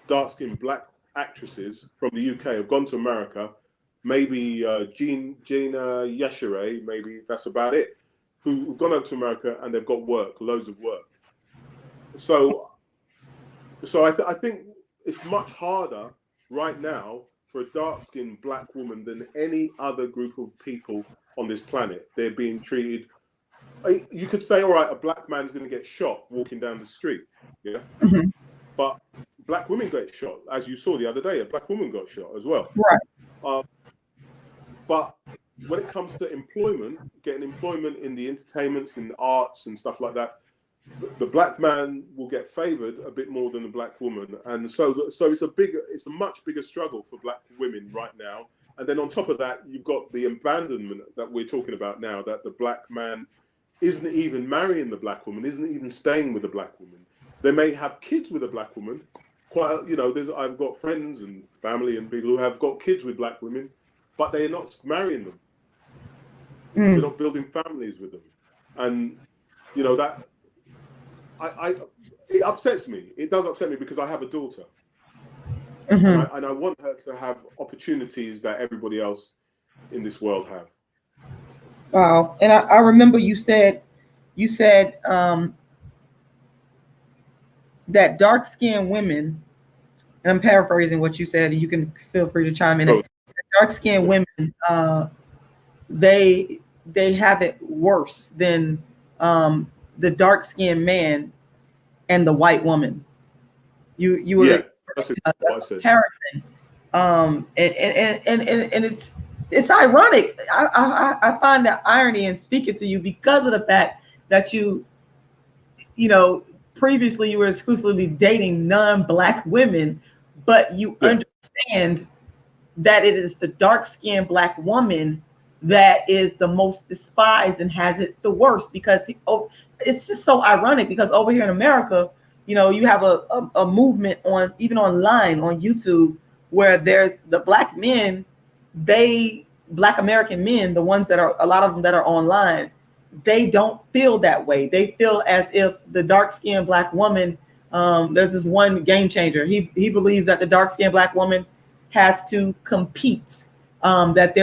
dark-skinned black actresses from the UK who've gone to America. Maybe Gina Yeshere, maybe that's about it, who've gone over to America and they've got work, loads of work. So I think it's much harder right now for a dark-skinned black woman than any other group of people on this planet. They're being treated. You could say, all right, a black man's going to get shot walking down the street, yeah. But black women get shot, as you saw the other day. A black woman got shot as well. Right. But when it comes to employment, getting employment in the entertainments, in the arts and stuff like that, the black man will get favoured a bit more than the black woman, and so it's a much bigger struggle for black women right now. And then on top of that, you've got the abandonment that we're talking about now, that the black man isn't even marrying the black woman, isn't even staying with the black woman. They may have kids with a black woman. I've got friends and family and people who have got kids with black women, but they're not marrying them. They're not building families with them, and that. It upsets me. It does upset me because I have a daughter, and I want her to have opportunities that everybody else in this world have. Wow. And I remember you said that dark-skinned women, and I'm paraphrasing what you said, and you can feel free to chime in. Dark-skinned women, they have it worse than the dark-skinned man and the white woman. You were comparison, and it's ironic. I find that irony in speaking to you because of the fact that you previously you were exclusively dating non-black women, but you understand that it is the dark-skinned black woman that is the most despised and has it the worst, because it's just so ironic, because over here in America, you have a movement even online on YouTube where there's the black men, black American men, the ones that are, a lot of them that are online, they don't feel that way. They feel as if the dark-skinned black woman, there's this one Game Changer. He believes that the dark-skinned black woman has to compete. That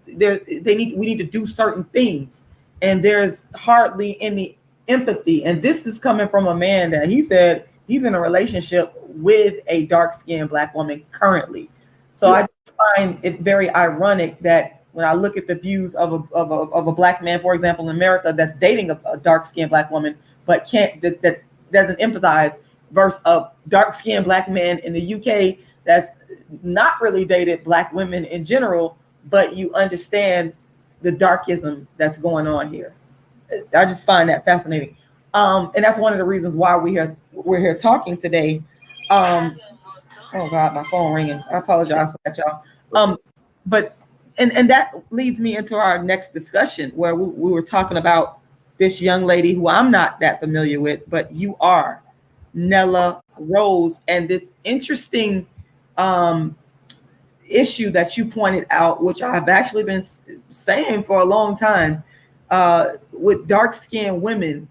we need to do certain things, and there's hardly any empathy. And this is coming from a man that he said he's in a relationship with a dark-skinned black woman currently. So I just find it very ironic that when I look at the views of a black man, for example, in America, that's dating a dark-skinned black woman, but that doesn't emphasize, versus a dark-skinned black man in the UK that's not really dated black women in general, but you understand the darkism that's going on here. I just find that fascinating. And that's one of the reasons why we're here talking today. Oh God, my phone ringing. I apologize for that, y'all. But that leads me into our next discussion, where we were talking about this young lady who I'm not that familiar with, but you are, Nella Rose, and this interesting issue that you pointed out, which I've actually been saying for a long time, with dark-skinned women,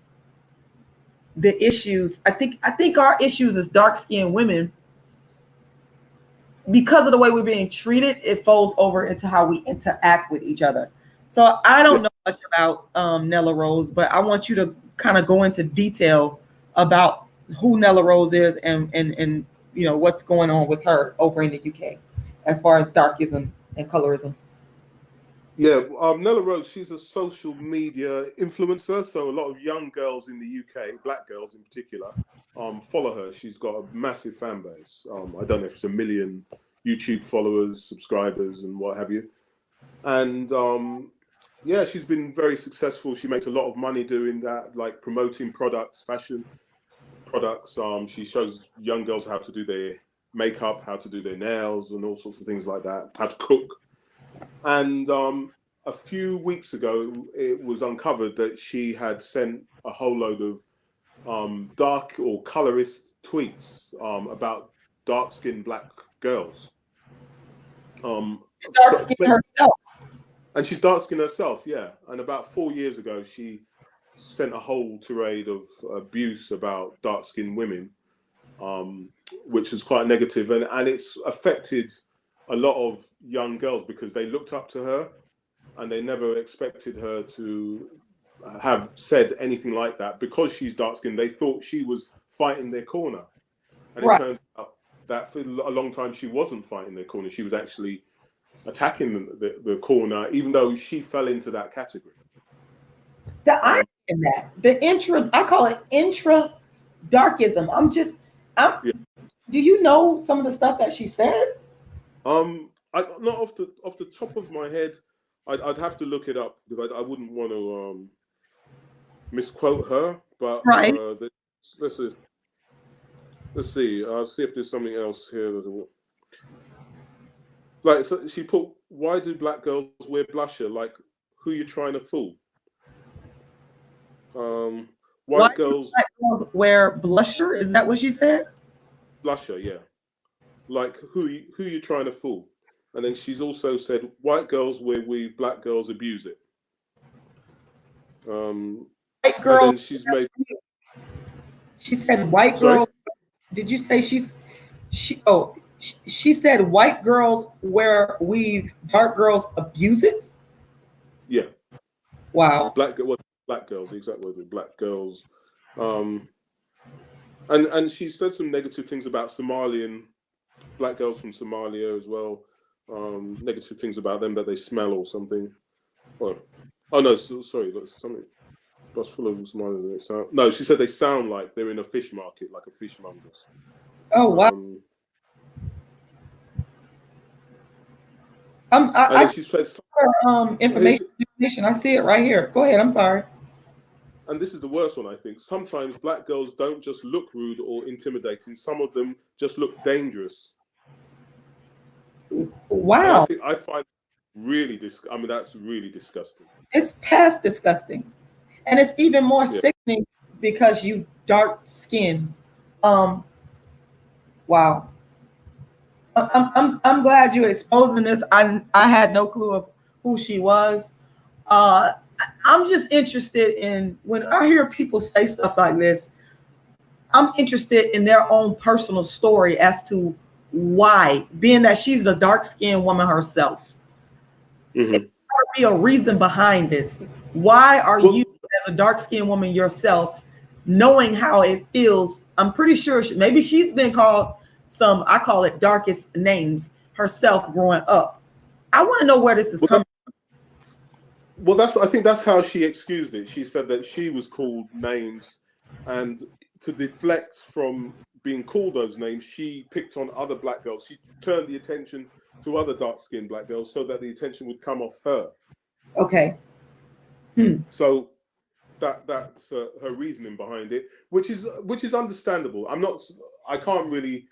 the issues, I think our issues as dark-skinned women, because of the way we're being treated, it folds over into how we interact with each other. So I don't know much about Nella Rose, but I want you to kind of go into detail about who Nella Rose is and you know what's going on with her over in the UK as far as darkism and colorism. Yeah, Nella Rose, she's a social media influencer. So a lot of young girls in the UK, black girls in particular, follow her. She's got a massive fan base. I don't know if it's 1 million YouTube followers, subscribers, and what have you. And yeah, she's been very successful. She makes a lot of money doing that, like promoting products, fashion products. She shows young girls how to do their makeup, how to do their nails, and all sorts of things like that, how to cook. And a few weeks ago, it was uncovered that she had sent a whole load of dark or colorist tweets about dark-skinned black girls. Dark-skinned herself. And she's dark-skinned herself, yeah. And about 4 years ago, she sent a whole tirade of abuse about dark-skinned women, which is quite negative. And it's affected a lot of young girls because they looked up to her and they never expected her to have said anything like that. Because she's dark-skinned, they thought she was fighting their corner. And it turns out that for a long time, she wasn't fighting their corner. She was actually attacking the corner, even though she fell into that category. The irony in that, I call it intra-darkism. Yeah. Do you know some of the stuff that she said? Not off the top of my head. I'd have to look it up because I wouldn't want to misquote her. But right. Let's see. I'll see if there's something else here. Like, so she put, "Why do black girls wear blusher? Like, who you trying to fool?" White girls wear blusher. Is that what she said? Blusher, yeah. Like, who you trying to fool? And then she's also said, "White girls wear weave, black girls abuse it." White girl. She's made. She said, "White girls." Did you say she said white girls wear weave, dark girls abuse it? Yeah. Wow. Black girls, the exact word was black girls. And she said some negative things about Somalian black girls from Somalia as well. Negative things about them, that they smell or something. Oh no, sorry, something. That's full of Somalians. No, she said they sound like they're in a fish market, like a fishmongers. Oh wow. She said information. I see it right here. Go ahead. I'm sorry. And this is the worst one, I think. Sometimes black girls don't just look rude or intimidating. Some of them just look dangerous. Wow. I find really that's really disgusting. It's past disgusting. And it's even more sickening because you dark skin. Wow. I'm glad you're exposing this. I had no clue of who she was. I'm just interested in, when I hear people say stuff like this, I'm interested in their own personal story as to why, being that she's the dark-skinned woman herself. Mm-hmm. It's got to be a reason behind this. Why are you, as a dark-skinned woman yourself, knowing how it feels? I'm pretty sure maybe she's been called some, I call it darkest names herself growing up. I want to know where this is coming from. Well, I think that's how she excused it. She said that she was called names, and to deflect from being called those names, she picked on other black girls. She turned the attention to other dark-skinned black girls so that the attention would come off her. Okay. So that's her reasoning behind it, which is understandable. I can't really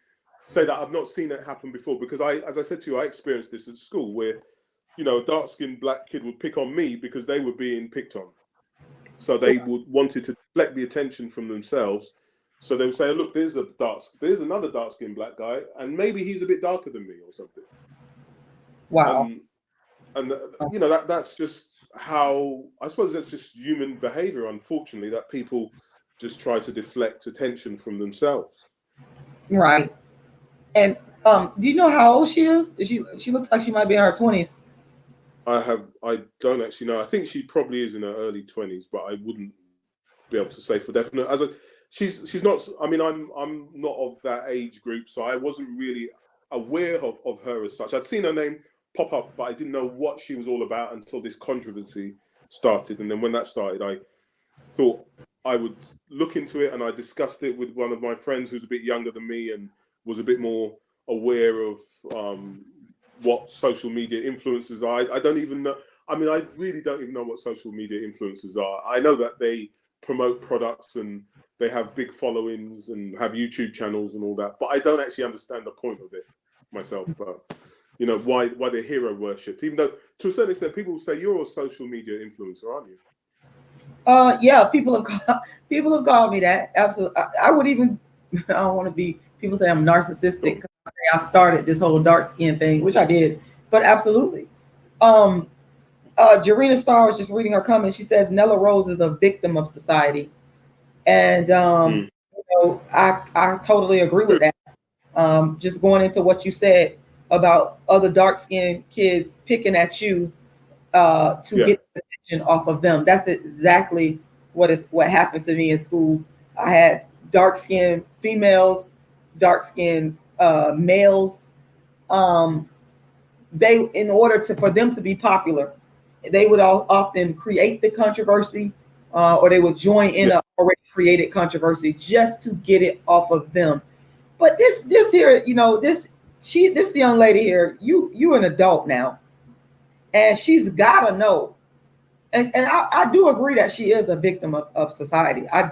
say that I've not seen it happen before, because as I said to you, I experienced this at school where, you know, a dark-skinned black kid would pick on me because they were being picked on. So they wanted to deflect the attention from themselves. So they would say, "Look, there's another dark-skinned black guy, and maybe he's a bit darker than me or something." Wow. And you know, that's just how, I suppose that's just human behavior, unfortunately, that people just try to deflect attention from themselves. Right. And do you know how old she is? She looks like she might be in her 20s. I don't actually know. I think she probably is in her early 20s, but I wouldn't be able to say for definite. She's not. I mean, I'm not of that age group, so I wasn't really aware of her as such. I'd seen her name pop up, but I didn't know what she was all about until this controversy started. And then when that started, I thought I would look into it, and I discussed it with one of my friends who's a bit younger than me and was a bit more aware of what social media influencers are. I don't even know. I mean, I really don't even know what social media influencers are. I know that they promote products and they have big followings and have YouTube channels and all that, but I don't actually understand the point of it myself. But you know, why they're hero worshipped, even though to a certain extent people will say you're a social media influencer, aren't you? Yeah, people have called me that. Absolutely. I would even, I don't want to be, people say I'm narcissistic because I started this whole dark skin thing, which I did, but absolutely. Jarena Starr was just reading her comment. She says Nella Rose is a victim of society. And you know, I totally agree with that. Just going into what you said about other dark skinned kids picking at you to get attention off of them. That's exactly what happened to me in school. I had dark skinned females, dark skinned males. They, in order for them to be popular, they would often create the controversy, or they would join in a already created controversy just to get it off of them. But this here, you know, this young lady here, you an adult now, and she's gotta know. And I do agree that she is a victim of society. I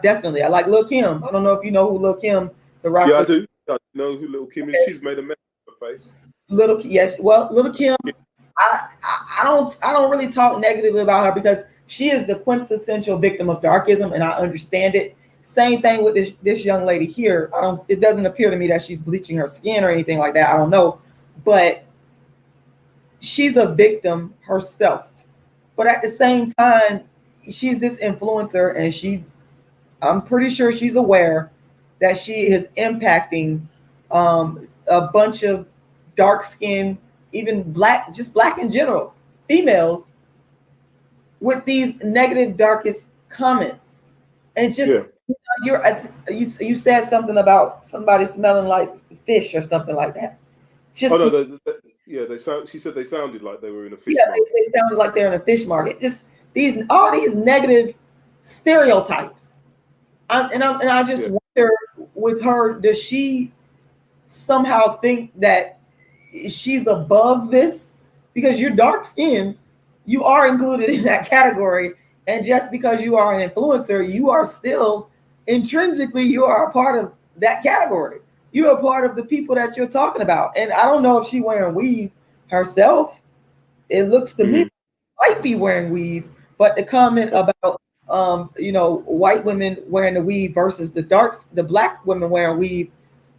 like Lil' Kim. I don't know if you know who Lil' Kim, the rapper. Yeah, I do. I know who Lil' Kim is. She's made a mess of her face. Lil' Kim. I don't really talk negatively about her because she is the quintessential victim of darkism, and I understand it. Same thing with this young lady here. It doesn't appear to me that she's bleaching her skin or anything like that. I don't know, but she's a victim herself. But at the same time, she's this influencer, and I'm pretty sure she's aware that she is impacting a bunch of dark skinned, even just black in general, females with these negative, darkest comments. And just you said something about somebody smelling like fish or something like that. Just, oh no, she said they sounded like they were in a fish market. They sounded like they're in a fish market. Just all these negative stereotypes. I just wonder with her, does she somehow think that she's above this? Because you're dark skinned, you are included in that category. And just because you are an influencer, you are still intrinsically, you are a part of that category. You're a part of the people that you're talking about. And I don't know if she's wearing weave herself. It looks to me might be wearing weave, but the comment about you know, white women wearing the weave versus the black women wearing weave,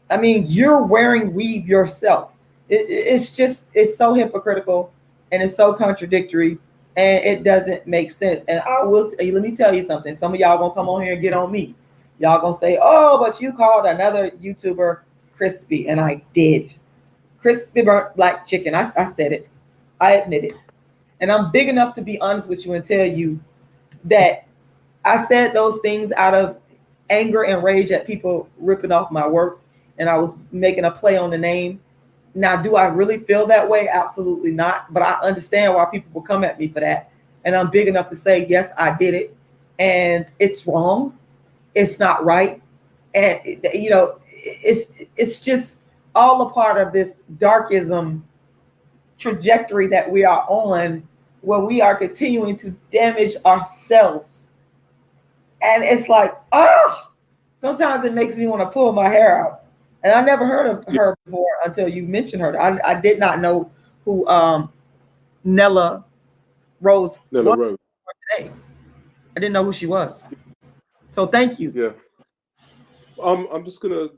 I mean, you're wearing weave yourself. It's so hypocritical and it's so contradictory, and it doesn't make sense. And let me tell you something. Some of y'all gonna come on here and get on me. Y'all gonna say, oh, but you called another YouTuber crispy, and I did. Crispy burnt black chicken. I said it. I admit it. And I'm big enough to be honest with you and tell you that I said those things out of anger and rage at people ripping off my work, and I was making a play on the name. Now, do I really feel that way? Absolutely not. But I understand why people will come at me for that. And I'm big enough to say, yes, I did it. And it's wrong. It's not right. And, you know, it's just all a part of this darkism trajectory that we are on, where we are continuing to damage ourselves. And it's like, sometimes it makes me want to pull my hair out. And I never heard of her before until you mentioned her. I did not know who Nella Rose was today. I didn't know who she was. So thank you. Yeah. I'm just gonna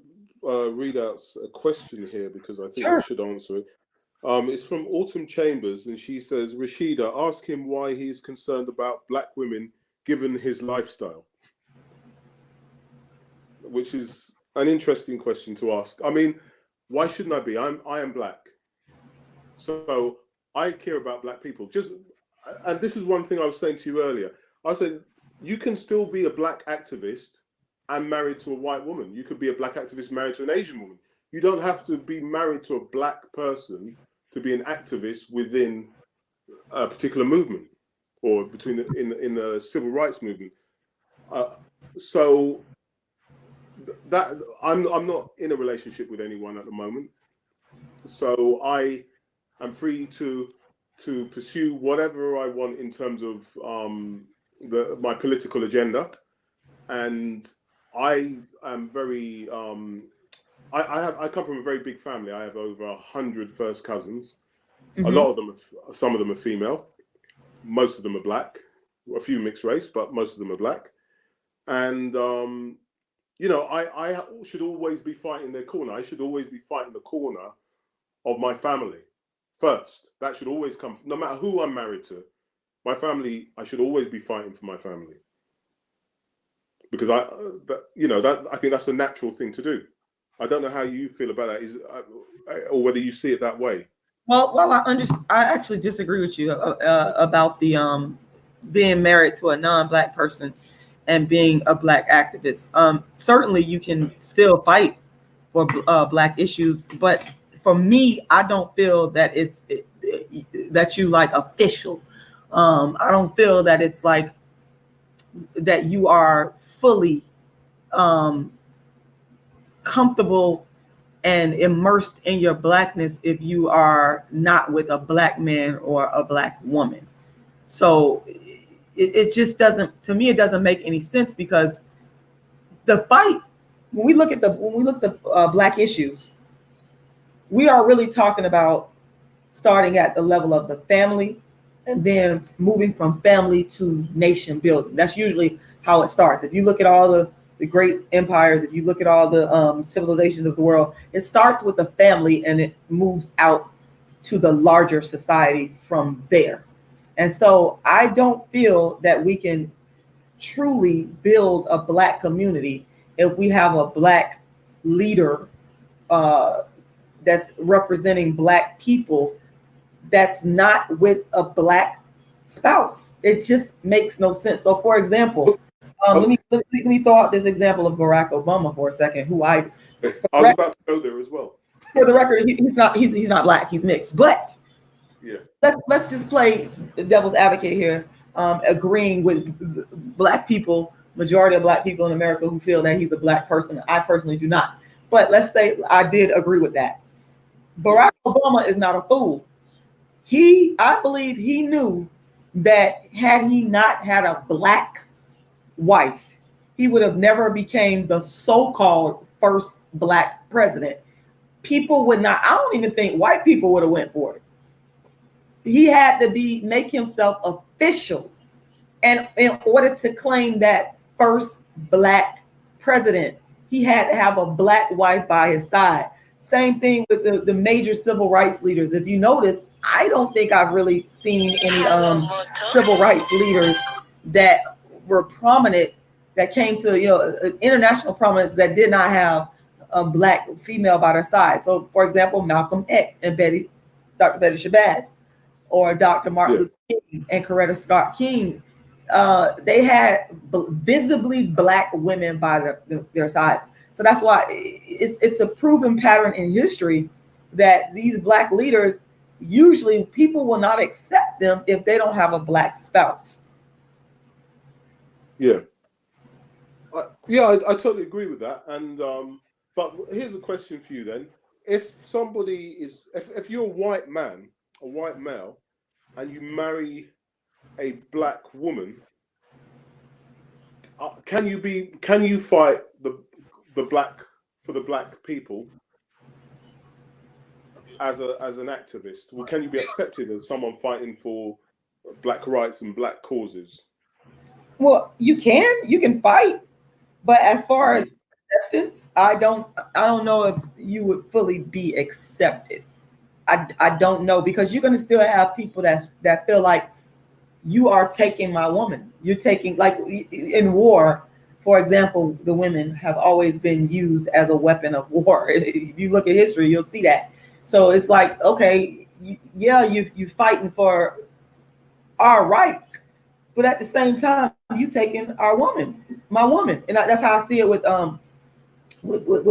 read out a question here because I think I should answer it. It's from Autumn Chambers, and she says, Rashida, ask him why he is concerned about black women given his lifestyle. Which is an interesting question to ask. I mean, why shouldn't I be? I am black. So I care about black people. And this is one thing I was saying to you earlier. I said, you can still be a black activist and married to a white woman. You could be a black activist married to an Asian woman. You don't have to be married to a black person to be an activist within a particular movement or in the civil rights movement. So that I'm not in a relationship with anyone at the moment. So I am free to pursue whatever I want in terms of my political agenda, and I am very I come from a very big family. I have over 100 first cousins. A lot of them, some of them are female. Most of them are black. A few mixed race, but most of them are black. And you know, I should always be fighting their corner. I should always be fighting the corner of my family first. That should always come, no matter who I'm married to. My family, I should always be fighting for my family. Because I think that's a natural thing to do. I don't know how you feel about that, or whether you see it that way. Well, I actually disagree with you about the being married to a non-black person and being a black activist. Certainly, you can still fight for black issues, but for me, I don't feel that that you like official. I don't feel that it's like that you are fully comfortable and immersed in your blackness if you are not with a black man or a black woman. So it just doesn't, to me, it doesn't make any sense, because the fight, when we look at black issues, we are really talking about starting at the level of the family and then moving from family to nation building. That's usually how it starts. If you look at all the great empires, if you look at all the civilizations of the world, it starts with the family and it moves out to the larger society from there. And so I don't feel that we can truly build a black community if we have a black leader that's representing black people that's not with a black spouse. It just makes no sense. So, for example, let me throw out this example of Barack Obama for a second, who I was about to go there as well. For the record, he's not black, he's mixed. But yeah, let's just play the devil's advocate here, agreeing with black people, majority of black people in America who feel that he's a black person. I personally do not. But let's say I did agree with that. Barack Obama is not a fool. I believe he knew that had he not had a black wife, he would have never became the so-called first black president. People would not, I don't even think white people would have went for it. He had to make himself official. And in order to claim that first black president, he had to have a black wife by his side. Same thing with the major civil rights leaders. If you notice, I don't think I've really seen any civil rights leaders that were prominent, that came to international prominence, that did not have a black female by their side. So, for example, Malcolm X and Dr. Betty Shabazz, or Dr. Martin Luther King and Coretta Scott King. They had visibly black women by their sides. So that's why it's a proven pattern in history that these black leaders, usually people will not accept them if they don't have a black spouse. Yeah. I totally agree with that. And but here's a question for you then. If if you're a white man, a white male, and you marry a black woman, can you fight the black people as an activist? Well, can you be accepted as someone fighting for black rights and black causes? Well, you can fight, but as far as acceptance, I don't know if you would fully be accepted. I don't know, because you're gonna still have people that feel like you are taking my woman. You're taking, like in war, for example, the women have always been used as a weapon of war. If you look at history, you'll see that. So it's like, okay, yeah, you fighting for our rights, but at the same time, you taking our woman, my woman, and that's how I see it with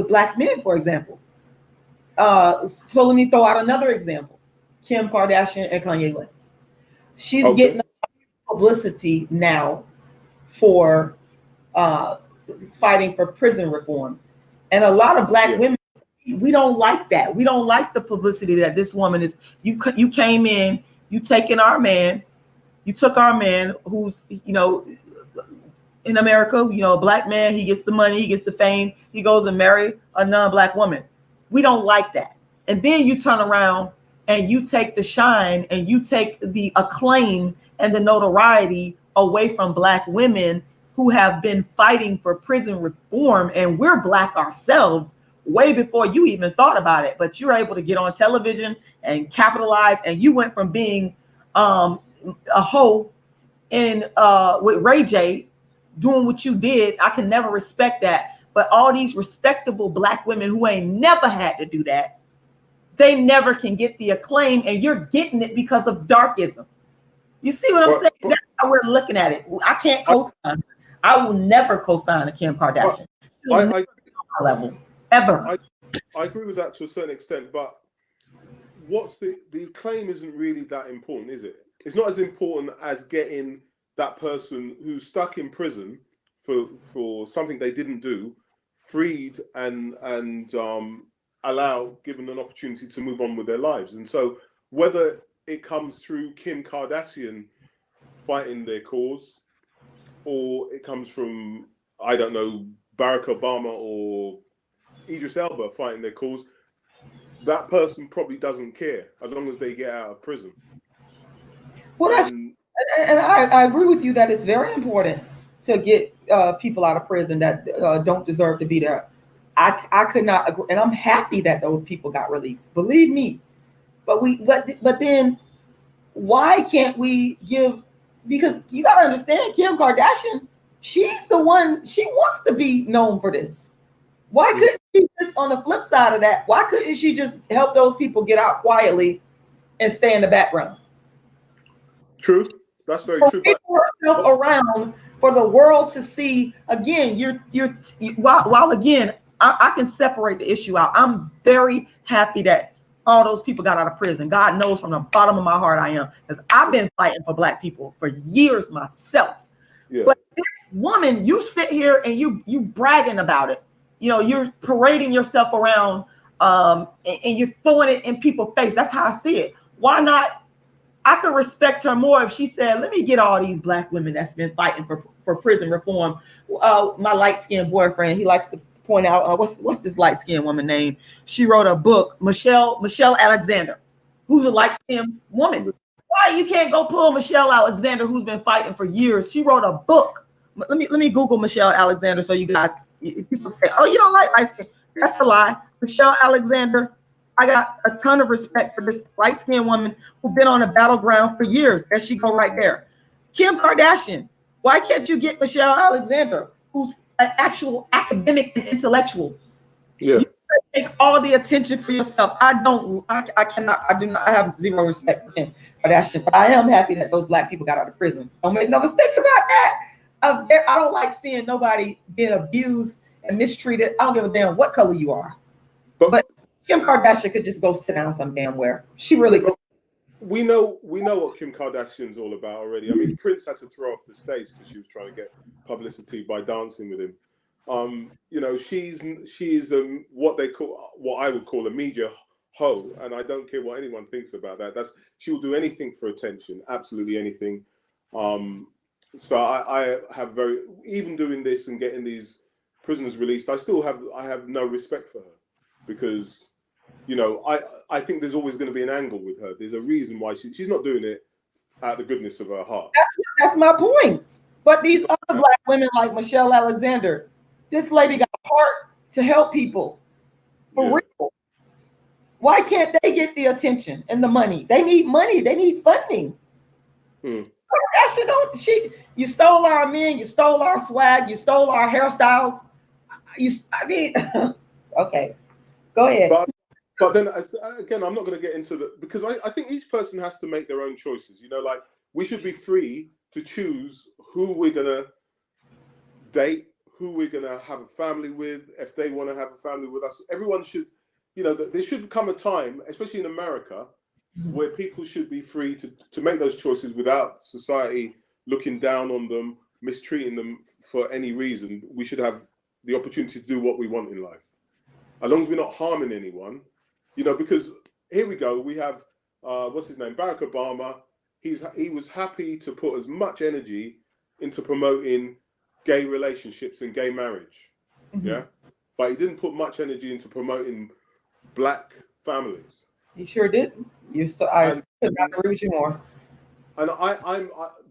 black men, for example. So let me throw out another example: Kim Kardashian and Kanye West. She's getting publicity now for fighting for prison reform, and a lot of black women, we don't like that. We don't like the publicity that this woman is. You came in, you taking our man, you took our man, who's, you know, in America, you know, a black man, he gets the money, he gets the fame, he goes and marry a non-black woman. We don't like that. And then you turn around and you take the shine and you take the acclaim and the notoriety away from black women who have been fighting for prison reform, and we're black ourselves way before you even thought about it. But you're able to get on television and capitalize, and you went from being a hoe in with Ray J, doing what you did. I can never respect that. But all these respectable black women who ain't never had to do that, they never can get the acclaim, and you're getting it because of darkism. You see what I'm saying? That's how we're looking at it. I can't co-sign. I will never co-sign a Kim Kardashian. I level ever. I agree with that to a certain extent, but what's the claim isn't really that important, is it? It's not as important as getting that person who's stuck in prison for something they didn't do freed and given an opportunity to move on with their lives. And so whether it comes through Kim Kardashian fighting their cause, or it comes from, I don't know, Barack Obama or Idris Elba fighting their cause, that person probably doesn't care as long as they get out of prison. Well, and I agree with you that it's very important to get people out of prison that don't deserve to be there. I could not agree, and I'm happy that those people got released. Believe me. But then why can't we give? Because you got to understand, Kim Kardashian, she's the one, she wants to be known for this. Why couldn't she just, on the flip side of that, why couldn't she just help those people get out quietly and stay in the background? True. That's very true. Herself around for the world to see. Again, while again, I can separate the issue out. I'm very happy that all those people got out of prison. God knows from the bottom of my heart I am, because I've been fighting for black people for years myself. Yeah. But this woman, you sit here and you bragging about it. You know, you're parading yourself around and you're throwing it in people's face. That's how I see it. Why not? I could respect her more if she said, let me get all these black women that's been fighting for prison reform. My light-skinned boyfriend, he likes to point out, what's this light-skinned woman name? She wrote a book, Michelle Alexander, who's a light-skinned woman. Why you can't go pull Michelle Alexander, who's been fighting for years? She wrote a book. Let me Google Michelle Alexander so you guys, people say, oh, you don't like light skin. That's a lie. Michelle Alexander, I got a ton of respect for this light-skinned woman who's been on the battleground for years. There she go right there. Kim Kardashian, why can't you get Michelle Alexander, who's an actual academic and intellectual? Yeah. You take all the attention for yourself. I have zero respect for Kim Kardashian, but I am happy that those black people got out of prison. Don't make no mistake about that. I don't like seeing nobody being abused and mistreated. I don't give a damn what color you are. But Kim Kardashian could just go sit down some damn where. She really could. We know what Kim Kardashian's all about already. I mean, Prince had to throw off the stage because she was trying to get publicity by dancing with him. You know, she's what I would call a media hoe, and I don't care what anyone thinks about that. She'll do anything for attention, absolutely anything. So I have even doing this and getting these prisoners released, I have no respect for her, because, you know, I think there's always going to be an angle with her. There's a reason why she's not doing it out of the goodness of her heart. That's my point. But these other black women like Michelle Alexander, this lady got a heart to help people for real. Why can't they get the attention and the money? They need money. They need funding. You stole our men, you stole our swag, you stole our hairstyles. Okay, go ahead. But then again, I'm not going to get into because I think each person has to make their own choices. You know, like we should be free to choose who we're going to date, who we're going to have a family with, if they want to have a family with us. Everyone should, you know, there should come a time, especially in America, where people should be free to make those choices without society looking down on them, mistreating them for any reason. We should have the opportunity to do what we want in life, as long as we're not harming anyone, you know. Because here we go, we have what's his name, Barack Obama. He was happy to put as much energy into promoting gay relationships and gay marriage, yeah, but he didn't put much energy into promoting black families. He sure didn't. I could not agree with you more. And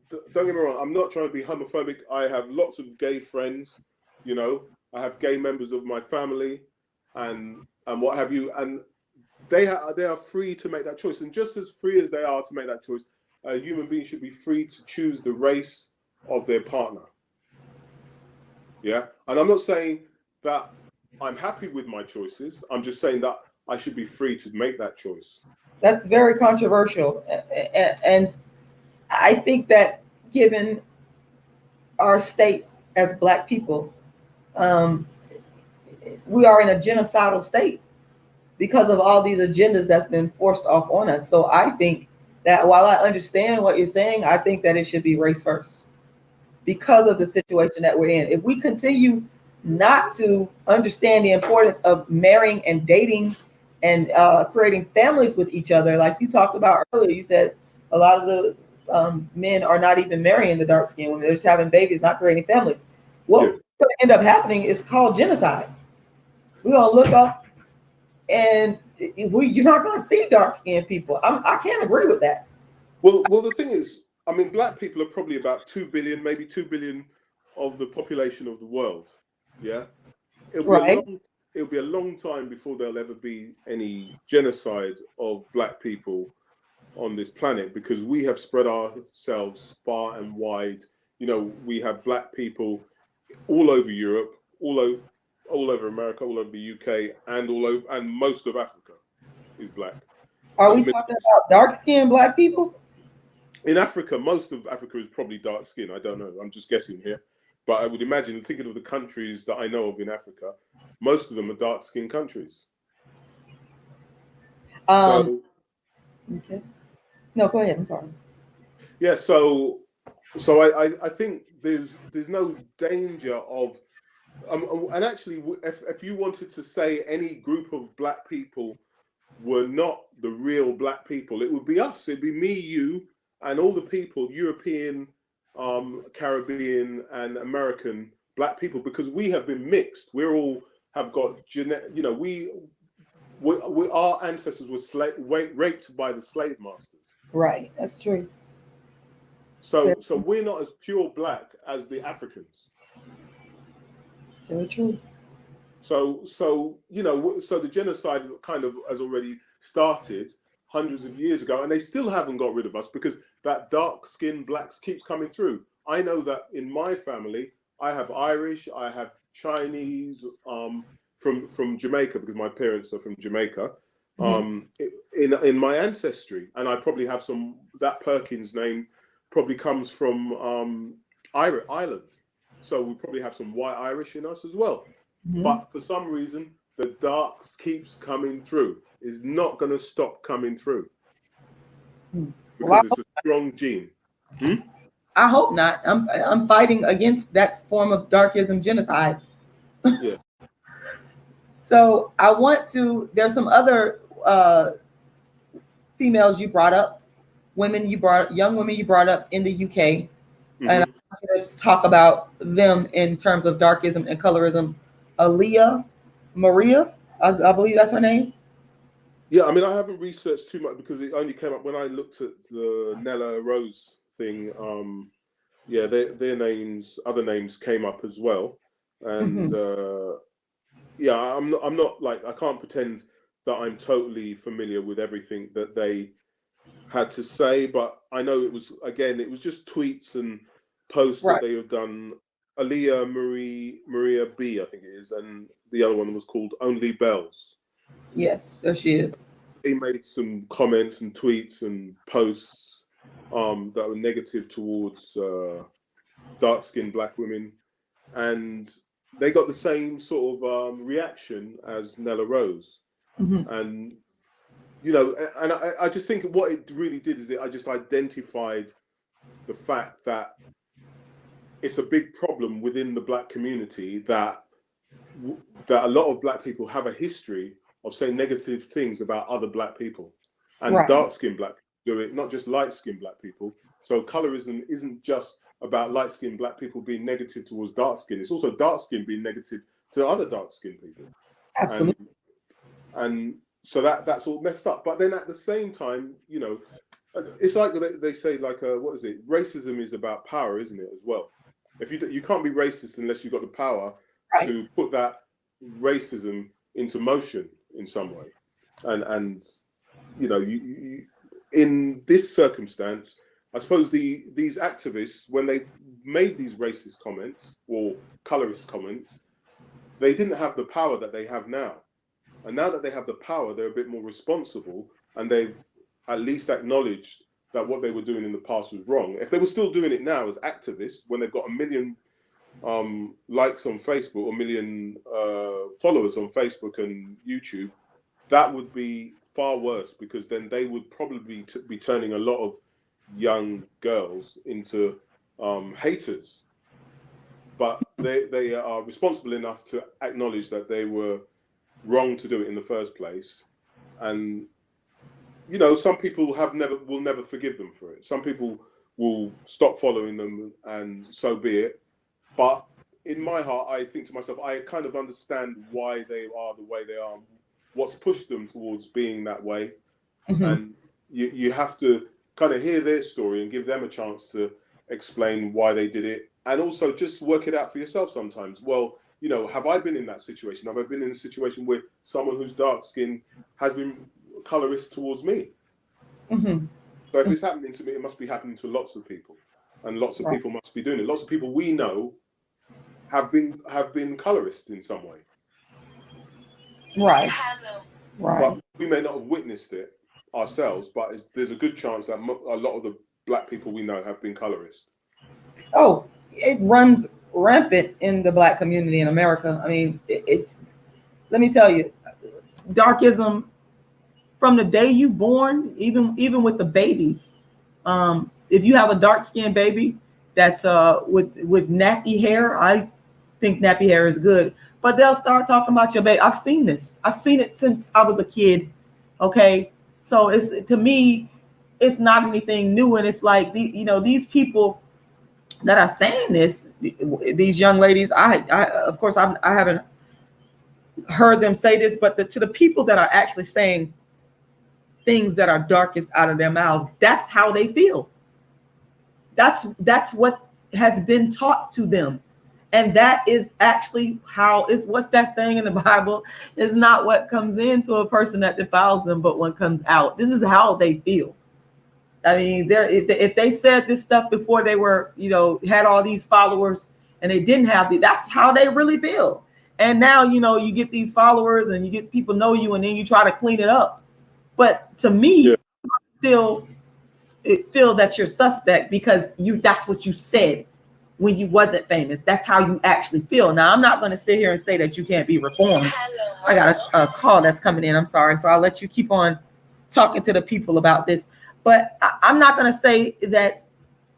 don't get me wrong, I'm not trying to be homophobic. I have lots of gay friends, you know. I have gay members of my family, and what have you, and they are free to make that choice. And just as free as they are to make that choice, a human being should be free to choose the race of their partner. Yeah, and I'm not saying that I'm happy with my choices. I'm just saying that I should be free to make that choice. That's very controversial, and I think that given our state as Black people, we are in a genocidal state because of all these agendas that's been forced off on us. So I think that while I understand what you're saying, I think that it should be race first because of the situation that we're in. If we continue not to understand the importance of marrying and dating and creating families with each other, like you talked about earlier, you said a lot of the men are not even marrying the dark-skinned women. They're just having babies, not creating families. What's going to end up happening is called genocide. We're going to look up and you're not going to see dark-skinned people. I can't agree with that. Well, the thing is, I mean, Black people are probably about 2 billion, maybe 2 billion of the population of the world. Yeah. It'll be a long time before there'll ever be any genocide of Black people on this planet, because we have spread ourselves far and wide. You know, we have Black people all over Europe, all over America, all over the UK, and most of Africa is Black. Are we talking about dark-skinned Black people? In Africa, most of Africa is probably dark skin. I don't know. I'm just guessing here. But I would imagine, thinking of the countries that I know of in Africa, most of them are dark skinned countries. Okay. No, go ahead. I'm sorry. Yeah. So I think there's no danger of, and actually, if you wanted to say any group of Black people were not the real Black people, it would be us. It'd be me, you, and all the people, European, Caribbean, and American Black people, because we have been mixed. We all have got you know, we our ancestors were raped by the slave masters. Right, that's true. So we're not as pure Black as the Africans. So true. So you know, so the genocide kind of has already started hundreds of years ago, and they still haven't got rid of us because that dark-skinned Blacks keeps coming through. I know that in my family, I have Irish, I have Chinese, from Jamaica, because my parents are from Jamaica, in my ancestry, and I probably have some. That Perkins name probably comes from Ireland, so we probably have some white Irish in us as well. But for some reason, the darks keeps coming through. Is not going to stop coming through because it's a strong gene. I hope not. I'm fighting against that form of darkism genocide. Yeah. So I want to. There's some other females you brought up, young women you brought up in the UK, and I want to talk about them in terms of darkism and colorism. Aaliyah Maria, I believe that's her name. Yeah, I mean, I haven't researched too much because it only came up when I looked at the Nella Rose thing. Yeah, their names, other names came up as well, and yeah, I'm not like, I can't pretend that I'm totally familiar with everything that they had to say, but I know it was just tweets and posts that they have done. Aaliyah Maria B, I think it is, and the other one was called Only Bells. Yes, there she is. They made some comments and tweets and posts that were negative towards dark-skinned Black women, and they got the same sort of reaction as Nella Rose. And you know, and I just think what it really did is I just identified the fact that it's a big problem within the Black community that a lot of Black people have a history of saying negative things about other Black people, and dark-skinned Black people do it, not just light-skinned Black people. So colorism isn't just about light-skinned Black people being negative towards dark-skinned. It's also dark-skinned being negative to other dark-skinned people. Absolutely. And so that's all messed up. But then at the same time, you know, it's like they say, like, what is it? Racism is about power, isn't it, as well? If you can't be racist unless you've got the power to put that racism into motion in some way. And you know, you in this circumstance, I suppose these activists, when they made these racist comments or colorist comments, they didn't have the power that they have now. And now that they have the power, they're a bit more responsible, and they've at least acknowledged that what they were doing in the past was wrong. If they were still doing it now as activists, when they've got 1 million likes on Facebook, or 1 million followers on Facebook and YouTube, that would be far worse, because then they would probably be turning a lot of young girls into haters. But they are responsible enough to acknowledge that they were wrong to do it in the first place. And you know, some people will never forgive them for it. Some people will stop following them, and so be it. But in my heart, I think to myself, I kind of understand why they are the way they are, what's pushed them towards being that way. And you have to kind of hear their story and give them a chance to explain why they did it, and also just work it out for yourself sometimes. Well, you know, have I been in that situation? Have I been in a situation where someone who's dark skinned has been colorist towards me? So if it's happening to me, it must be happening to lots of people, and lots of people must be doing it. Lots of people we know have been colorist in some way. Right. But we may not have witnessed it ourselves, but there's a good chance that a lot of the Black people we know have been colorist. Oh, it runs rampant in the Black community in America. I mean, let me tell you, darkism, from the day you born, even with the babies, if you have a dark-skinned baby that's with nappy hair, I think nappy hair is good, but they'll start talking about your baby. I've seen this. I've seen it since I was a kid. Okay, so to me, it's not anything new, and it's like these people that are saying this, these young ladies. I of course I haven't heard them say this, but to the people that are actually saying things that are darkest out of their mouths, that's how they feel. That's what has been taught to them. And that is actually how is what's that saying in the Bible? Is not what comes into a person that defiles them, but what comes out. This is how they feel. I mean, if they said this stuff before they were, had all these followers, and they didn't have that's how they really feel. And now, you get these followers and you get people know you, and then you try to clean it up. But to me, still feel that you're suspect because that's what you said when you wasn't famous. That's how you actually feel. Now, I'm not going to sit here and say that you can't be reformed. I got a call that's coming in. I'm sorry. So I'll let you keep on talking to the people about this. But I'm not going to say that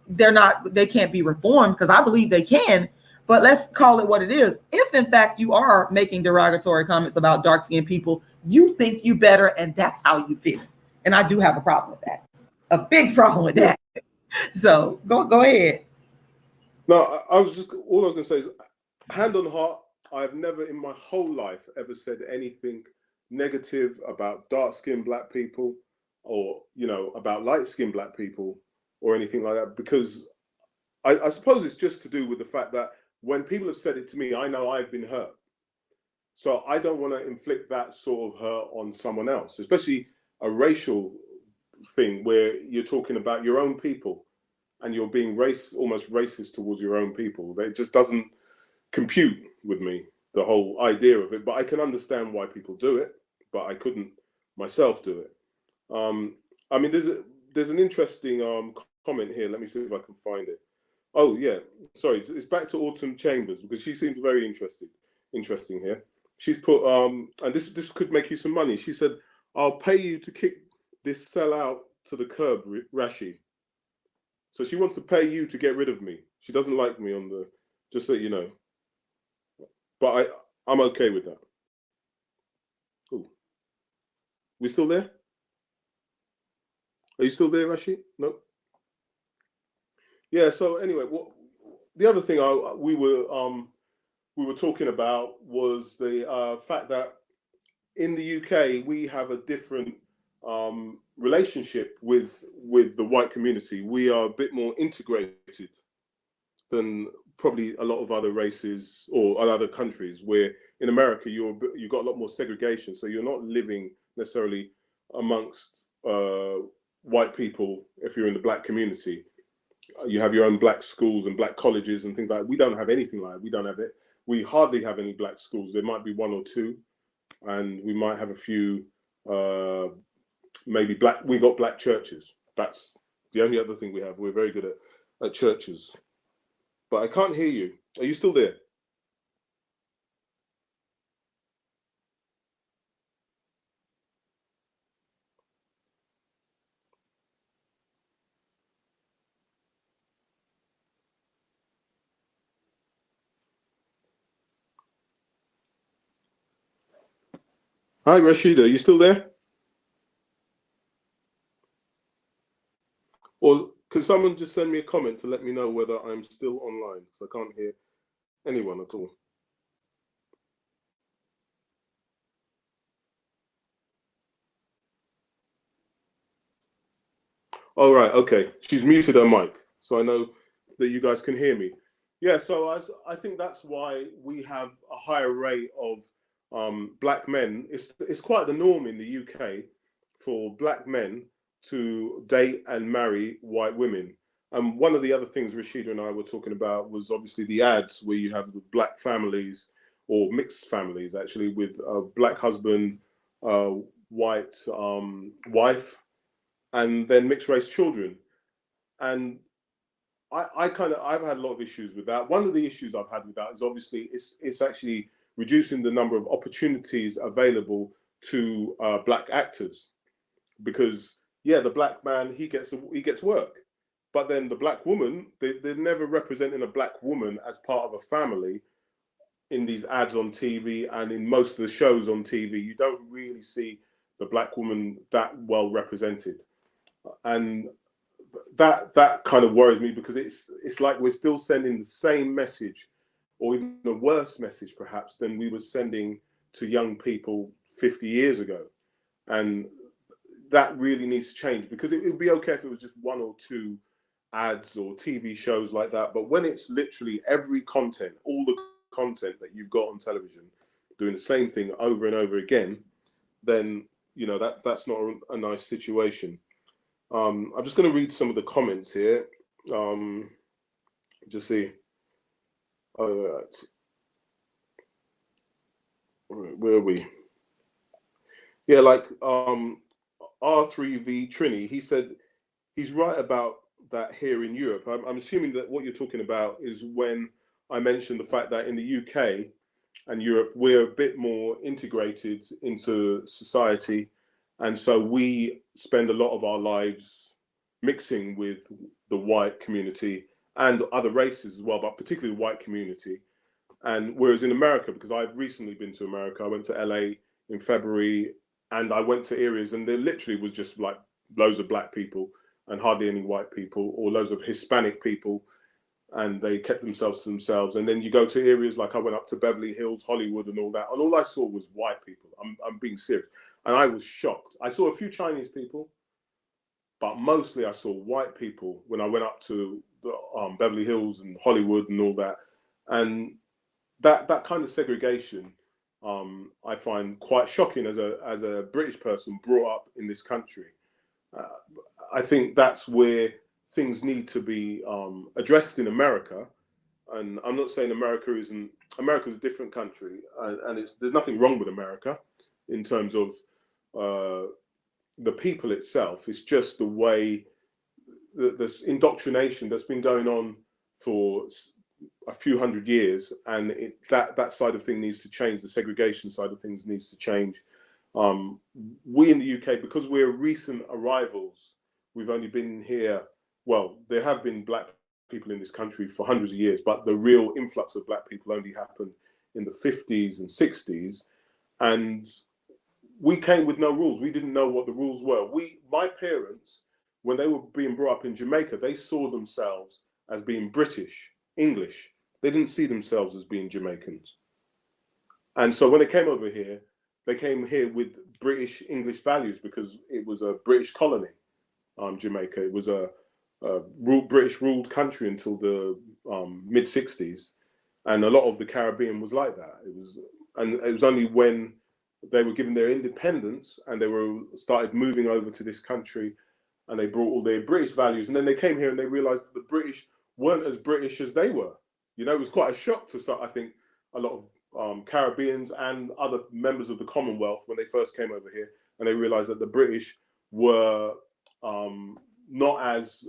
they can't be reformed, because I believe they can. But let's call it what it is. If in fact you are making derogatory comments about dark-skinned people, you think you better, and that's how you feel. And I do have a problem with that. A big problem with that. So go ahead. No, all I was gonna say is, hand on heart, I've never in my whole life ever said anything negative about dark-skinned Black people, or about light-skinned Black people, or anything like that, because I suppose it's just to do with the fact that when people have said it to me, I know I've been hurt. So I don't want to inflict that sort of hurt on someone else, especially a racial thing where you're talking about your own people and you're being almost racist towards your own people. It just doesn't compute with me, the whole idea of it. But I can understand why people do it, but I couldn't myself do it. I mean, there's an interesting comment here. Let me see if I can find it. Oh yeah, sorry, it's back to Autumn Chambers because she seems very interesting here. She's put and this could make you some money. She said, "I'll pay you to kick this sellout to the curb, Rashi." So she wants to pay you to get rid of me. She doesn't like me on the, just so you know. But I'm okay with that. Ooh. We still there? Are you still there, Rashi? No. Yeah. So anyway, the other thing we were talking about was the fact that in the UK we have a different relationship with the white community. We are a bit more integrated than probably a lot of other races or other countries. Where in America you've got a lot more segregation, so you're not living necessarily amongst white people. If you're in the black community, you have your own black schools and black colleges and things like that. We don't have anything like that. We don't have it. We hardly have any black schools. There might be one or two, and we might have a few maybe black. We got black churches. That's the only other thing we have. We're very good at churches. But I can't hear you. Are you still there? Hi, Rashida. Are you still there? Or can someone just send me a comment to let me know whether I'm still online? Because I can't hear anyone at all. All right, okay. She's muted her mic, so I know that you guys can hear me. Yeah, so I think that's why we have a higher rate of black men. It's quite the norm in the UK for black men to date and marry white women. And one of the other things Rashida and I were talking about was obviously the ads where you have the black families or mixed families actually with a black husband, white wife, and then mixed race children. And I've had a lot of issues with that. One of the issues I've had with that is obviously it's actually reducing the number of opportunities available to black actors, because yeah, the black man he gets work, but then the black woman they're never representing a black woman as part of a family in these ads on TV and in most of the shows on TV. You don't really see the black woman that well represented, and that kind of worries me because it's like we're still sending the same message or even a worse message perhaps than we were sending to young people 50 years ago. And that really needs to change, because it would be okay if it was just one or two ads or TV shows like that, but when it's literally every content, all the content that you've got on television doing the same thing over and over again, then that's not a nice situation. I'm just going to read some of the comments here. Just see. All right. Where are we? Yeah, like R3V Trini, he said he's right about that here in Europe. I'm assuming that what you're talking about is when I mentioned the fact that in the UK and Europe, we're a bit more integrated into society. And so we spend a lot of our lives mixing with the white community and other races as well, but particularly the white community. And whereas in America, because I've recently been to America, I went to LA in February, and I went to areas and there literally was just like loads of black people and hardly any white people, or loads of Hispanic people, and they kept themselves to themselves. And then you go to areas like I went up to Beverly Hills, Hollywood and all that, and all I saw was white people. I'm being serious. And I was shocked. I saw a few Chinese people, but mostly I saw white people when I went up to Beverly Hills and Hollywood and all that. And that kind of segregation I find quite shocking as a British person brought up in this country. I think that's where things need to be addressed in America. And I'm not saying America's a different country, and there's nothing wrong with America in terms of the people itself. It's just the way this indoctrination that's been going on for a few hundred years, and that side of things needs to change. The segregation side of things needs to change. We in the UK, because we're recent arrivals, we've only been here, well, there have been black people in this country for hundreds of years, but the real influx of black people only happened in the 50s and 60s. And we came with no rules. We didn't know what the rules were. My parents, when they were being brought up in Jamaica, they saw themselves as being British, English. They didn't see themselves as being Jamaicans. And so when they came over here, they came here with British English values because it was a British colony, Jamaica. It was a British ruled country until the mid 60s. And a lot of the Caribbean was like that. It was only when they were given their independence and they started moving over to this country and they brought all their British values. And then they came here and they realized that the British weren't as British as they were. You know, it was quite a shock to, I think, a lot of Caribbeans and other members of the Commonwealth when they first came over here, and they realized that the British were not as,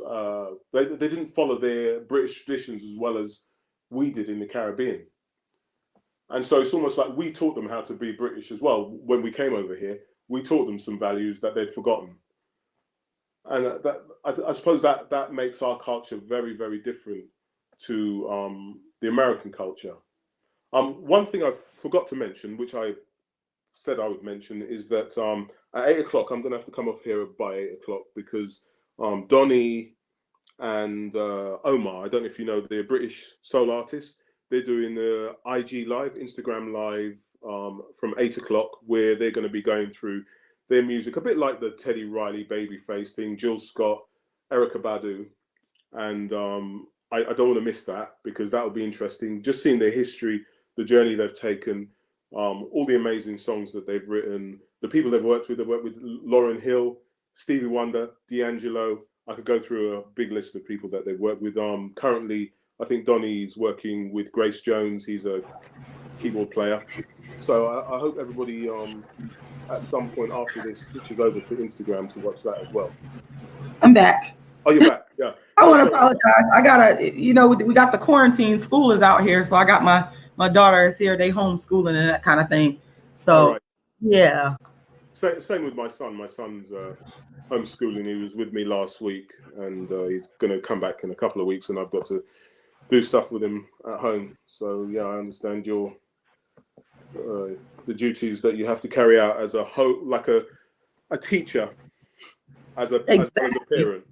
they didn't follow their British traditions as well as we did in the Caribbean. And so it's almost like we taught them how to be British as well. When we came over here, we taught them some values that they'd forgotten. And I suppose that makes our culture very, very different to the American culture. One thing I forgot to mention, which I said I would mention, is that at 8 o'clock, I'm going to have to come off here by 8 o'clock because Donny and Omar, I don't know if you know, they're British soul artists. They're doing the IG Live, Instagram Live from 8 o'clock, where they're going to be going through their music, a bit like the Teddy Riley Babyface thing, Jill Scott, Erykah Badu. And I don't want to miss that because that will be interesting. Just seeing their history, the journey they've taken, all the amazing songs that they've written, the people they've worked with Lauryn Hill, Stevie Wonder, D'Angelo. I could go through a big list of people that they've worked with. Currently, I think Donny's working with Grace Jones. He's a keyboard player. So I hope everybody at some point after this switches over to Instagram to watch that as well. I'm back. Oh, you're back. Yeah. I want to apologize. I gotta, we got the quarantine. School is out here, so I got my daughter is here. They homeschooling and that kind of thing. So right. Yeah. Same with my son. My son's homeschooling. He was with me last week, and he's going to come back in a couple of weeks, and I've got to do stuff with him at home. So yeah, I understand your the duties that you have to carry out as a teacher, as a parent.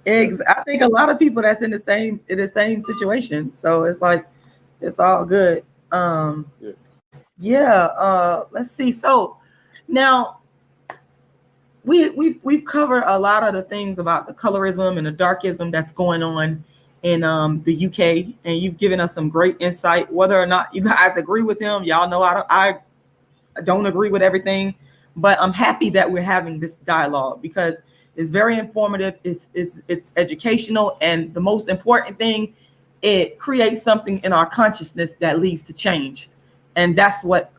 I think a lot of people that's in the same situation. So it's like it's all good. Let's see. So now we've covered a lot of the things about the colorism and the darkism that's going on in the UK, and you've given us some great insight. Whether or not you guys agree with him, y'all know I don't agree with everything, but I'm happy that we're having this dialogue because it's very informative. It's educational, and the most important thing, it creates something in our consciousness that leads to change, and that's what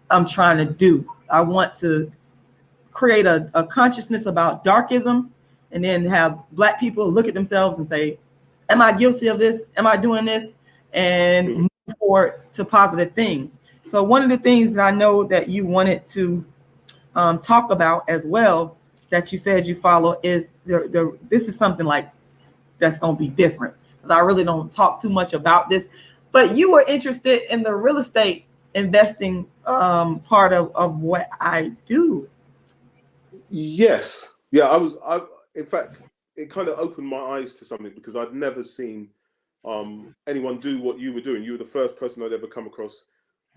I'm trying to do. I want to create a consciousness about darkism, and then have Black people look at themselves and say, am I guilty of this? Am I doing this? And move forward to positive things. So one of the things that I know that you wanted to talk about as well, that you said you follow, is this is something like that's going to be different, because I really don't talk too much about this, but you were interested in the real estate investing part of what I do. Yes. Yeah, in fact, it kind of opened my eyes to something, because I'd never seen anyone do what you were doing. You were the first person I'd ever come across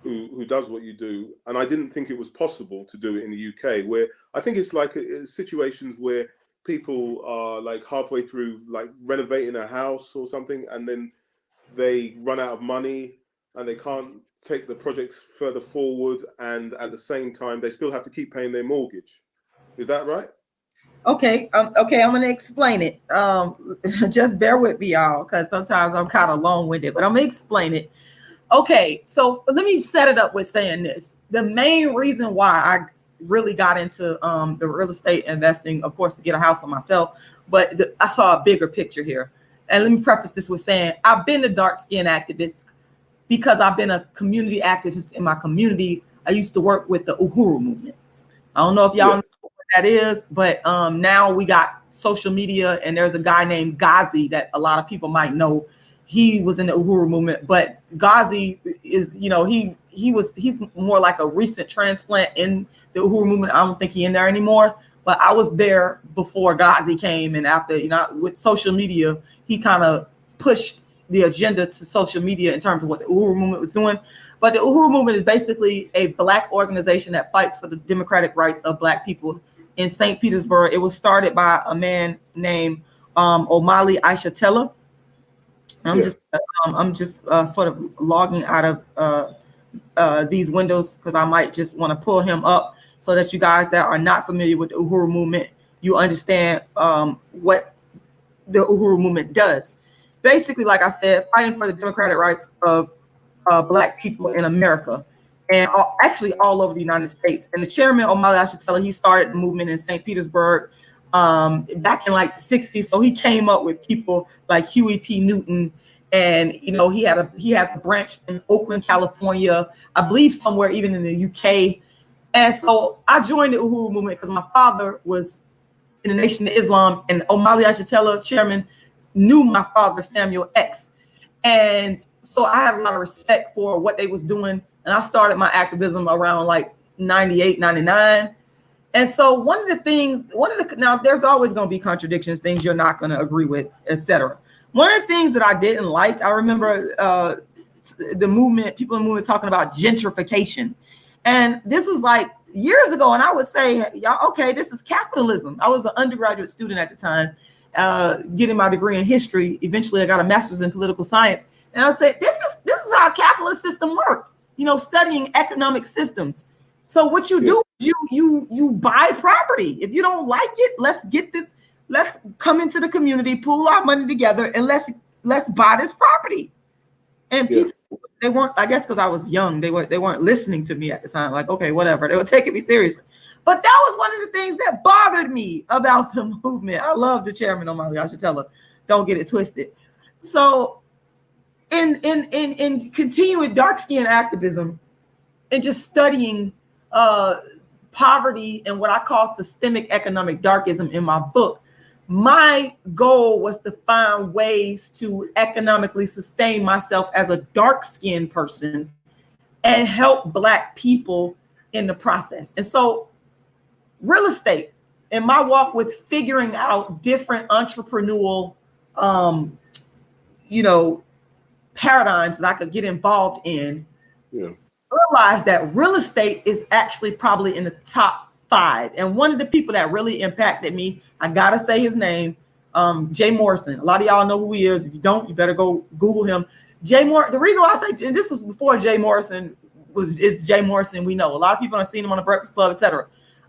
who does what you do, and I didn't think it was possible to do it in the UK, where I think it's like situations where people are like halfway through like renovating a house or something, and then they run out of money, and they can't take the projects further forward, and at the same time they still have to keep paying their mortgage. Is that right? Okay, okay, I'm gonna explain it. Just bear with me, y'all, because sometimes I'm kind of long-winded, but I'm gonna explain it. Okay, so let me set it up with saying this. The main reason why I really got into the real estate investing, of course, to get a house for myself, but I saw a bigger picture here. And let me preface this with saying I've been a dark-skinned activist because I've been a community activist in my community. I used to work with the Uhuru movement. I don't know if y'all know what that is, but now we got social media, and there's a guy named Ghazi that a lot of people might know. He was in the Uhuru movement, but Ghazi is, you know, he's more like a recent transplant in the Uhuru movement. I don't think he's in there anymore, but I was there before Ghazi came, and after, you know, with social media, he kind of pushed the agenda to social media in terms of what the Uhuru movement was doing. But the Uhuru movement is basically a Black organization that fights for the democratic rights of Black people in St. Petersburg. It was started by a man named Omali Aishatella. I'm just sort of logging out of these windows because I might just want to pull him up so that you guys that are not familiar with the Uhuru movement, you understand what the Uhuru movement does. Basically, like I said, fighting for the democratic rights of Black people in America, and actually all over the United States. And the chairman, Omali Aishatella, he started the movement in St. Petersburg back in like the 60s. So he came up with people like Huey P. Newton, and you know, he has a branch in Oakland, California, I believe somewhere even in the UK. And so I joined the Uhuru movement because my father was in the Nation of Islam, and Omali Aishatella, chairman, knew my father, Samuel X. And so I had a lot of respect for what they was doing. And I started my activism around like 98, 99. And so one of the things, now there's always going to be contradictions, things you're not going to agree with, etc. One of the things that I didn't like, I remember the movement, people in the movement talking about gentrification. And this was like years ago. And I would say, y'all, okay, this is capitalism. I was an undergraduate student at the time, getting my degree in history. Eventually I got a master's in political science. And I said, this is how capitalist system work, you know, studying economic systems. So what you do is you buy property. If you don't like it, let's come into the community, pool our money together, and let's buy this property. And people, they weren't, I guess because I was young, they weren't listening to me at the time. Like, okay, whatever. They were taking me seriously. But that was one of the things that bothered me about the movement. I love the chairman, Omali Aishatella. Don't get it twisted. So in continuing dark skin activism and just studying poverty and what I call systemic economic darkism in my book, my goal was to find ways to economically sustain myself as a dark-skinned person and help Black people in the process. And so real estate, in my walk with figuring out different entrepreneurial paradigms that I could get involved in, realized that real estate is actually probably in the top 5. And one of the people that really impacted me, I gotta say his name, Jay Morrison. A lot of y'all know who he is. If you don't, you better go Google him. Jay Morrison. The reason why I say, and this was before Jay Morrison is Jay Morrison we know. A lot of people have seen him on the Breakfast Club, etc.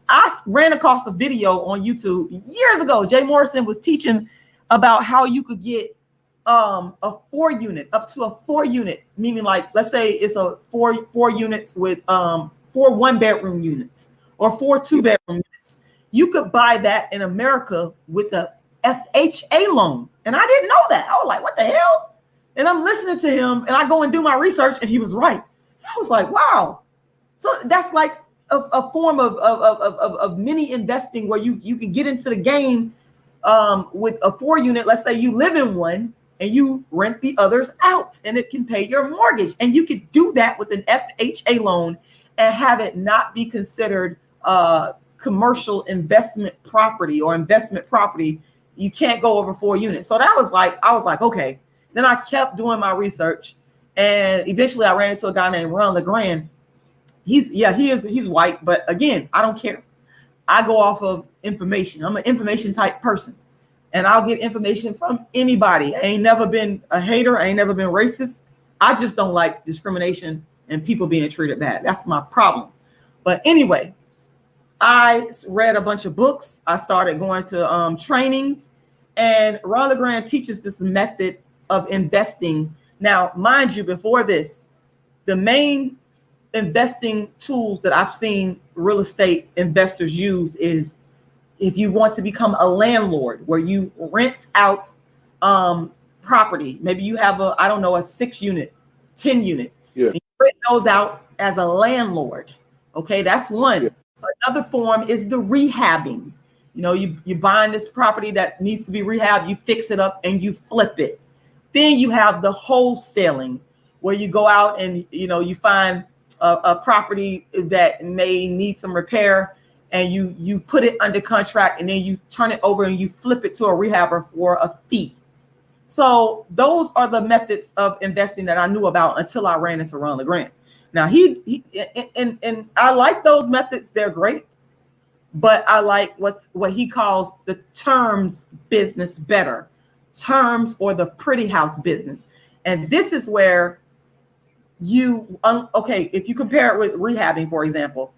I ran across a video on YouTube years ago. Jay Morrison was teaching about how you could get a 4 unit, up to a 4 unit, meaning like, let's say it's a four units with 4 1-bedroom units or 4 2-bedroom units. You could buy that in America with a FHA loan. And I didn't know that. I was like, what the hell? And I'm listening to him and I go and do my research and he was right. I was like, wow. So that's like a form of mini investing where you can get into the game with a 4 unit. Let's say you live in one and you rent the others out and it can pay your mortgage. And you could do that with an FHA loan and have it not be considered commercial investment property or investment property. You can't go over 4 units. So that was like, I was like, okay. Then I kept doing my research and eventually I ran into a guy named Ron LeGrand. He's white, but again, I don't care. I go off of information. I'm an information type person. And I'll get information from anybody. I ain't never been a hater. I ain't never been racist. I just don't like discrimination and people being treated bad. That's my problem. But anyway, I read a bunch of books. I started going to trainings, and Ron LeGrand teaches this method of investing. Now, mind you, before this, the main investing tools that I've seen real estate investors use is if you want to become a landlord, where you rent out property. Maybe you have a, I don't know, a 6-unit, 10-unit. Yeah. And you rent those out as a landlord. Okay, that's one. Yeah. Another form is the rehabbing. You know, you're buying this property that needs to be rehabbed, you fix it up and you flip it. Then you have the wholesaling, where you go out and, you know, you find a property that may need some repair, and you put it under contract, and then you turn it over and you flip it to a rehabber for a fee. So those are the methods of investing that I knew about until I ran into Ron LeGrand. Now he and I like those methods. They're great, but I like what he calls the terms business better. Terms, or the pretty house business. And this is where you, okay, if you compare it with rehabbing, for example,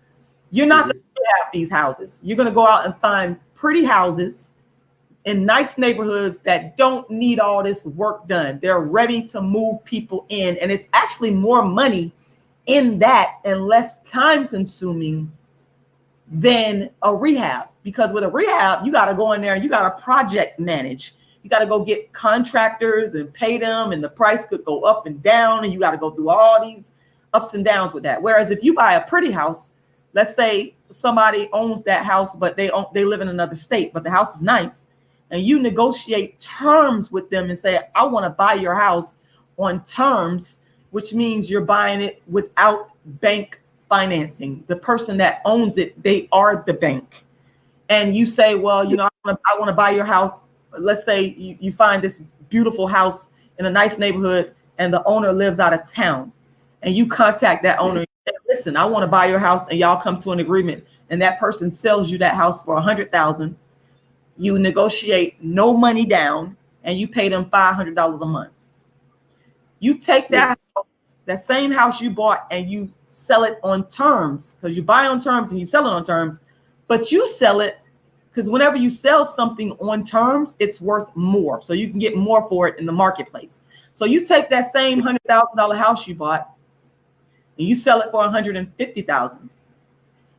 you're not going to rehab these houses. You're going to go out and find pretty houses in nice neighborhoods that don't need all this work done. They're ready to move people in. And it's actually more money in that and less time consuming than a rehab. Because with a rehab, you got to go in there and you got to project manage. You got to go get contractors and pay them, and the price could go up and down, and you got to go through all these ups and downs with that. Whereas if you buy a pretty house, let's say somebody owns that house, but they live in another state, but the house is nice, and you negotiate terms with them and say, I want to buy your house on terms, which means you're buying it without bank financing. The person that owns it, they are the bank. And you say, well, you know, I want to buy your house. Let's say you find this beautiful house in a nice neighborhood and the owner lives out of town, and you contact that owner and say, listen, I want to buy your house, and y'all come to an agreement, and that person sells you that house for $100,000. You negotiate no money down, and you pay them $500 a month. You take that house, that same house you bought, and you sell it on terms, because you buy on terms and you sell it on terms, but you sell it because whenever you sell something on terms, it's worth more. So you can get more for it in the marketplace. So you take that same $100,000 house you bought and you sell it for $150,000.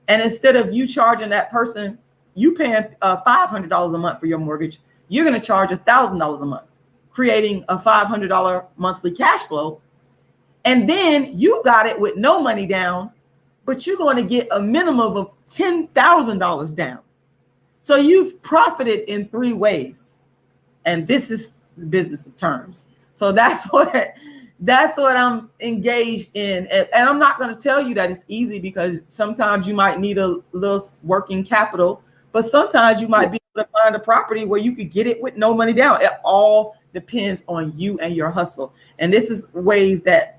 And instead of you charging that person, you paying $500 a month for your mortgage, you're going to charge $1,000 a month, creating a $500 monthly cash flow. And then you got it with no money down, but you're going to get a minimum of $10,000 down. So you've profited in 3 ways, and this is the business of terms. So that's what I'm engaged in. And I'm not going to tell you that it's easy, because sometimes you might need a little working capital, but sometimes you might be able to find a property where you could get it with no money down. It all depends on you and your hustle. And this is ways that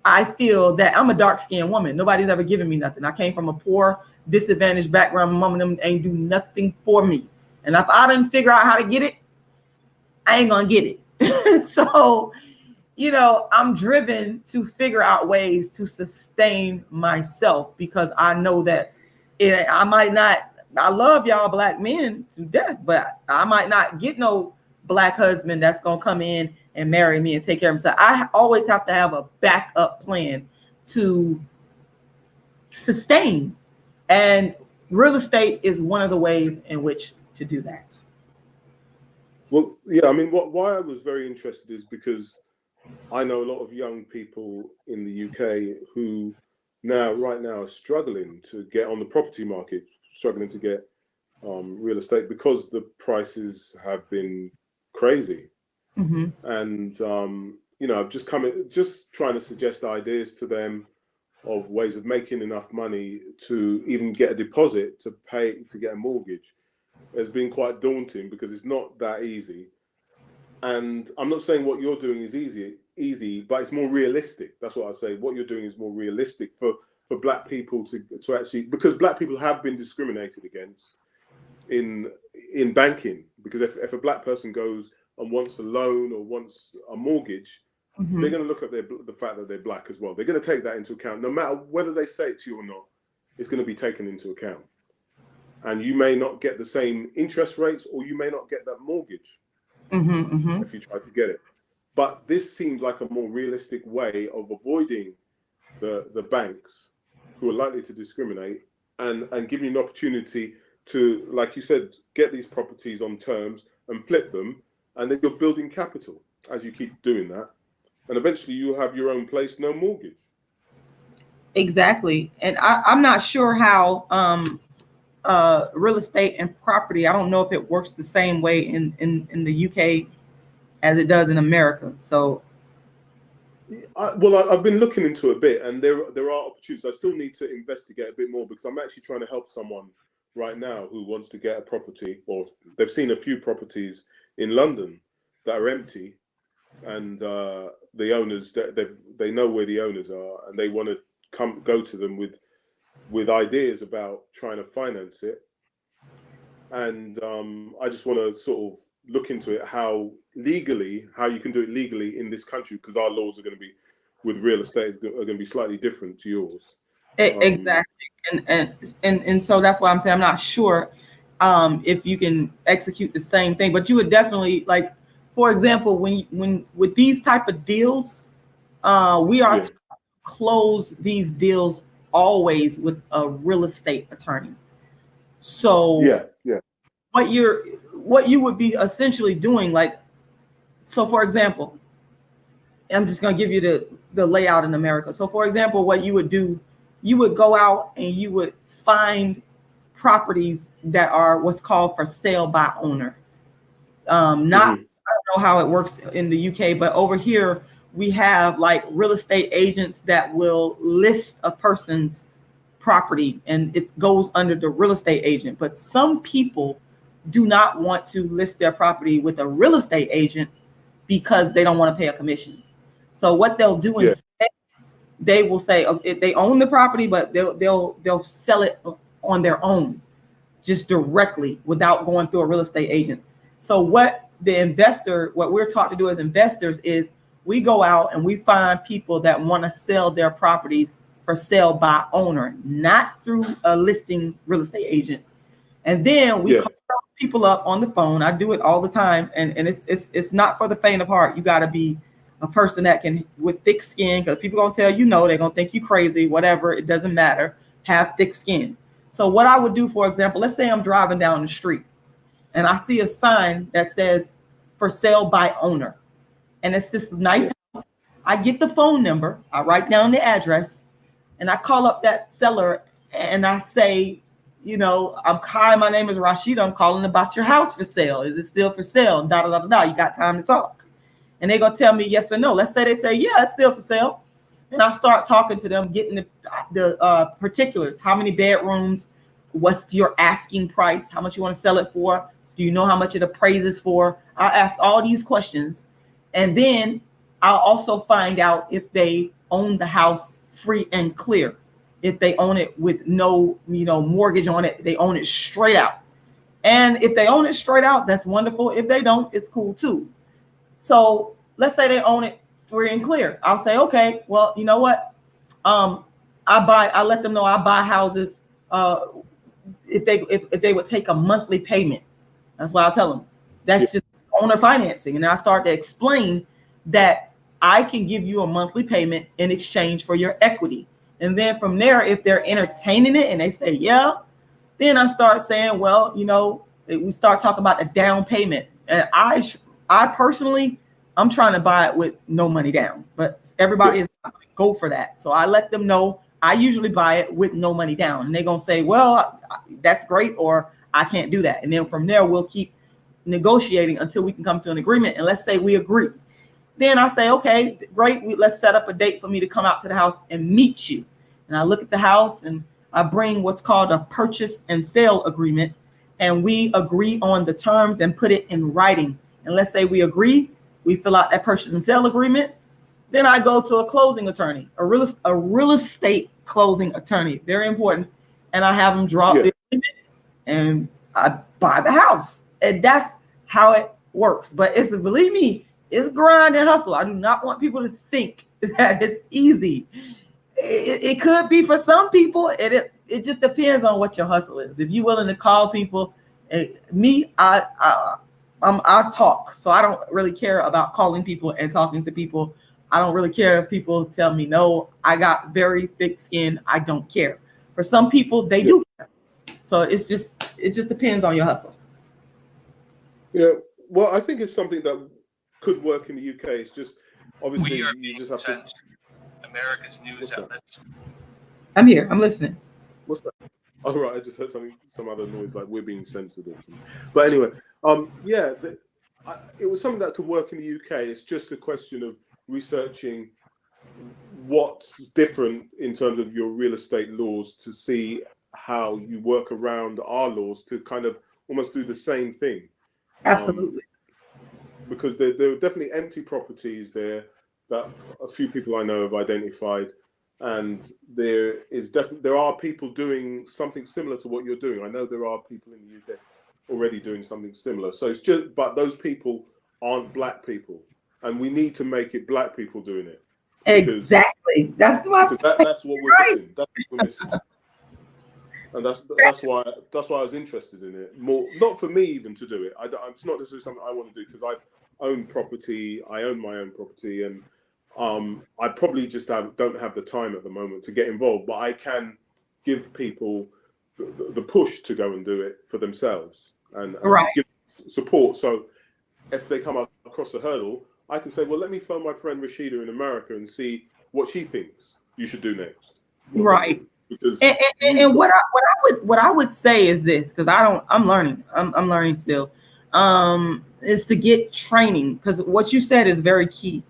I feel that I'm a dark-skinned woman. Nobody's ever given me nothing. I came from a poor, disadvantaged background. My mom and them ain't do nothing for me. And if I didn't figure out how to get it, I ain't gonna get it. So, you know, I'm driven to figure out ways to sustain myself, because I know that I might not, I love y'all black men to death, but I might not get no black husband that's gonna come in and marry me and take care of himself. I always have to have a backup plan to sustain. And real estate is one of the ways in which to do that. Well, yeah, I mean, why I was very interested is because I know a lot of young people in the UK who right now are struggling to get on the property market, struggling to get real estate, because the prices have been crazy. Mm-hmm. And you know, I've just trying to suggest ideas to them of ways of making enough money to even get a deposit to get a mortgage. Has been quite daunting, because it's not that easy. And I'm not saying what you're doing is easy, but it's more realistic. That's what I say. What you're doing is more realistic for black people to actually, because black people have been discriminated against in banking. Because if a black person goes and wants a loan or wants a mortgage, they're going to look at the fact that they're black as well. They're going to take that into account. No matter whether they say it to you or not, it's going to be taken into account. And you may not get the same interest rates, or you may not get that mortgage if you try to get it. But this seems like a more realistic way of avoiding the banks who are likely to discriminate, and giving you an opportunity to, like you said, get these properties on terms and flip them, and then you're building capital as you keep doing that. And eventually you'll have your own place, no mortgage. Exactly. And I'm not sure how real estate and property, I don't know if it works the same way in the UK as it does in America. So I've been looking into it a bit, and there are opportunities. I still need to investigate a bit more, because I'm actually trying to help someone right now who wants to get a property, or they've seen a few properties in London that are empty, and the owners, they know where the owners are, and they want to go to them with ideas about trying to finance it. And I just want to sort of look into it, how you can do it legally in this country, because our laws are going to be, with real estate, are going to be slightly different to yours. Exactly. And so that's why I'm saying I'm not sure if you can execute the same thing, but you would definitely, like, for example, when with these type of deals, we are to close these deals always with a real estate attorney. So what you would be essentially doing, like, so for example, I'm just going to give you the layout in America. So for example, what you would do, you would go out and you would find properties that are what's called for sale by owner. I don't know how it works in the UK, but over here we have like real estate agents that will list a person's property, and it goes under the real estate agent. But some people do not want to list their property with a real estate agent because they don't want to pay a commission. So what they'll do instead, they will say they own the property, but they'll sell it on their own, just directly, without going through a real estate agent. So what we're taught to do as investors is we go out and we find people that want to sell their properties for sale by owner, not through a listing real estate agent. And then we call people up on the phone. I do it all the time, and it's not for the faint of heart. You got to be a person that can, with thick skin, because people gonna tell you no, they're gonna think you crazy, whatever, it doesn't matter. Have thick skin. So what I would do, for example, let's say I'm driving down the street and I see a sign that says for sale by owner, and it's this nice house. I get the phone number, I write down the address, and I call up that seller and I say, you know, hi, my name is Rashida. I'm calling about your house for sale. Is it still for sale? Da da da da. You got time to talk? And they're gonna tell me yes or no. Let's say they say, yeah, it's still for sale. And I'll start talking to them, getting the particulars. How many bedrooms? What's your asking price? How much you want to sell it for? Do you know how much it appraises for? I'll ask all these questions. And then I'll also find out if they own the house free and clear. If they own it with no, mortgage on it, they own it straight out. And if they own it straight out, that's wonderful. If they don't, it's cool too. So let's say they own it free and clear. I'll say, okay, well, you know what? I let them know I buy houses if they would take a monthly payment. That's what I'll tell them. That's just owner financing. And I start to explain that I can give you a monthly payment in exchange for your equity. And then from there, if they're entertaining it and they say, yeah, then I start saying, well, we start talking about a down payment. And I personally, I'm trying to buy it with no money down, but everybody is not going to go for that. So I let them know I usually buy it with no money down. And they're going to say, well, that's great, or I can't do that. And then from there, we'll keep negotiating until we can come to an agreement. And let's say we agree. Then I say, okay, great. Let's set up a date for me to come out to the house and meet you. And I look at the house and I bring what's called a purchase and sale agreement. And we agree on the terms and put it in writing. And let's say we agree, we fill out that purchase and sale agreement. Then I go to a closing attorney, a real estate closing attorney, very important. And I have them draw the agreement and I buy the house. And that's how it works. But believe me, It's grind and hustle. I do not want people to think that it's easy. It could be for some people. It just depends on what your hustle is. If you're willing to call people, I talk, so I don't really care about calling people and talking to people. I don't really care if people tell me no. I got very thick skin. I don't care. For some people, they do care. So it just depends on your hustle. Yeah, well, I think it's something that could work in the UK. It's just obviously you just have to. America's news outlets. I'm here. I'm listening. What's that? Oh, right. I just heard some other noise, like we're being censored. But anyway, yeah, it was something that could work in the UK. It's just a question of researching what's different in terms of your real estate laws to see how you work around our laws to kind of almost do the same thing. Absolutely. Because there are definitely empty properties there that a few people I know have identified, and there are people doing something similar to what you're doing. I know there are people in the UK already doing something similar. So it's just, but those people aren't black people, and we need to make it black people doing it. Exactly. That's what we're missing. That's what we're missing. And that's why I was interested in it more. Not for me even to do it. It's not necessarily something I want to do because I own property. I own my own property, and I probably just don't have the time at the moment to get involved. But I can give people the push to go and do it for themselves and give support. So if they come across a hurdle, I can say, well, let me phone my friend Rashida in America and see what she thinks you should do next. Right. Because and what I would say is this, because I'm learning still, is to get training, because what you said is very key.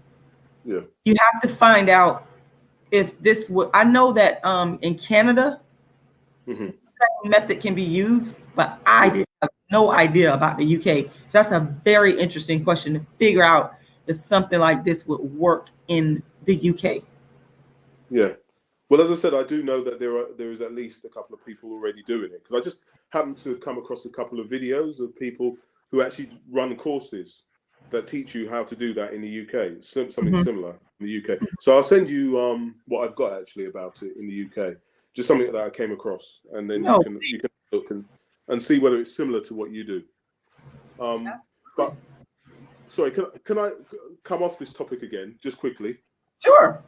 Yeah, you have to find out if this would. I know that in Canada, method can be used, but I did have no idea about the UK. So that's a very interesting question to figure out if something like this would work in the UK. Yeah. Well, as I said, I do know that there is at least a couple of people already doing it, because I just happened to come across a couple of videos of people who actually run courses that teach you how to do that in the UK, something similar in the UK. So I'll send you what I've got actually about it in the UK, just something that I came across, and then you can look and see whether it's similar to what you do. But sorry, can I come off this topic again just quickly? Sure.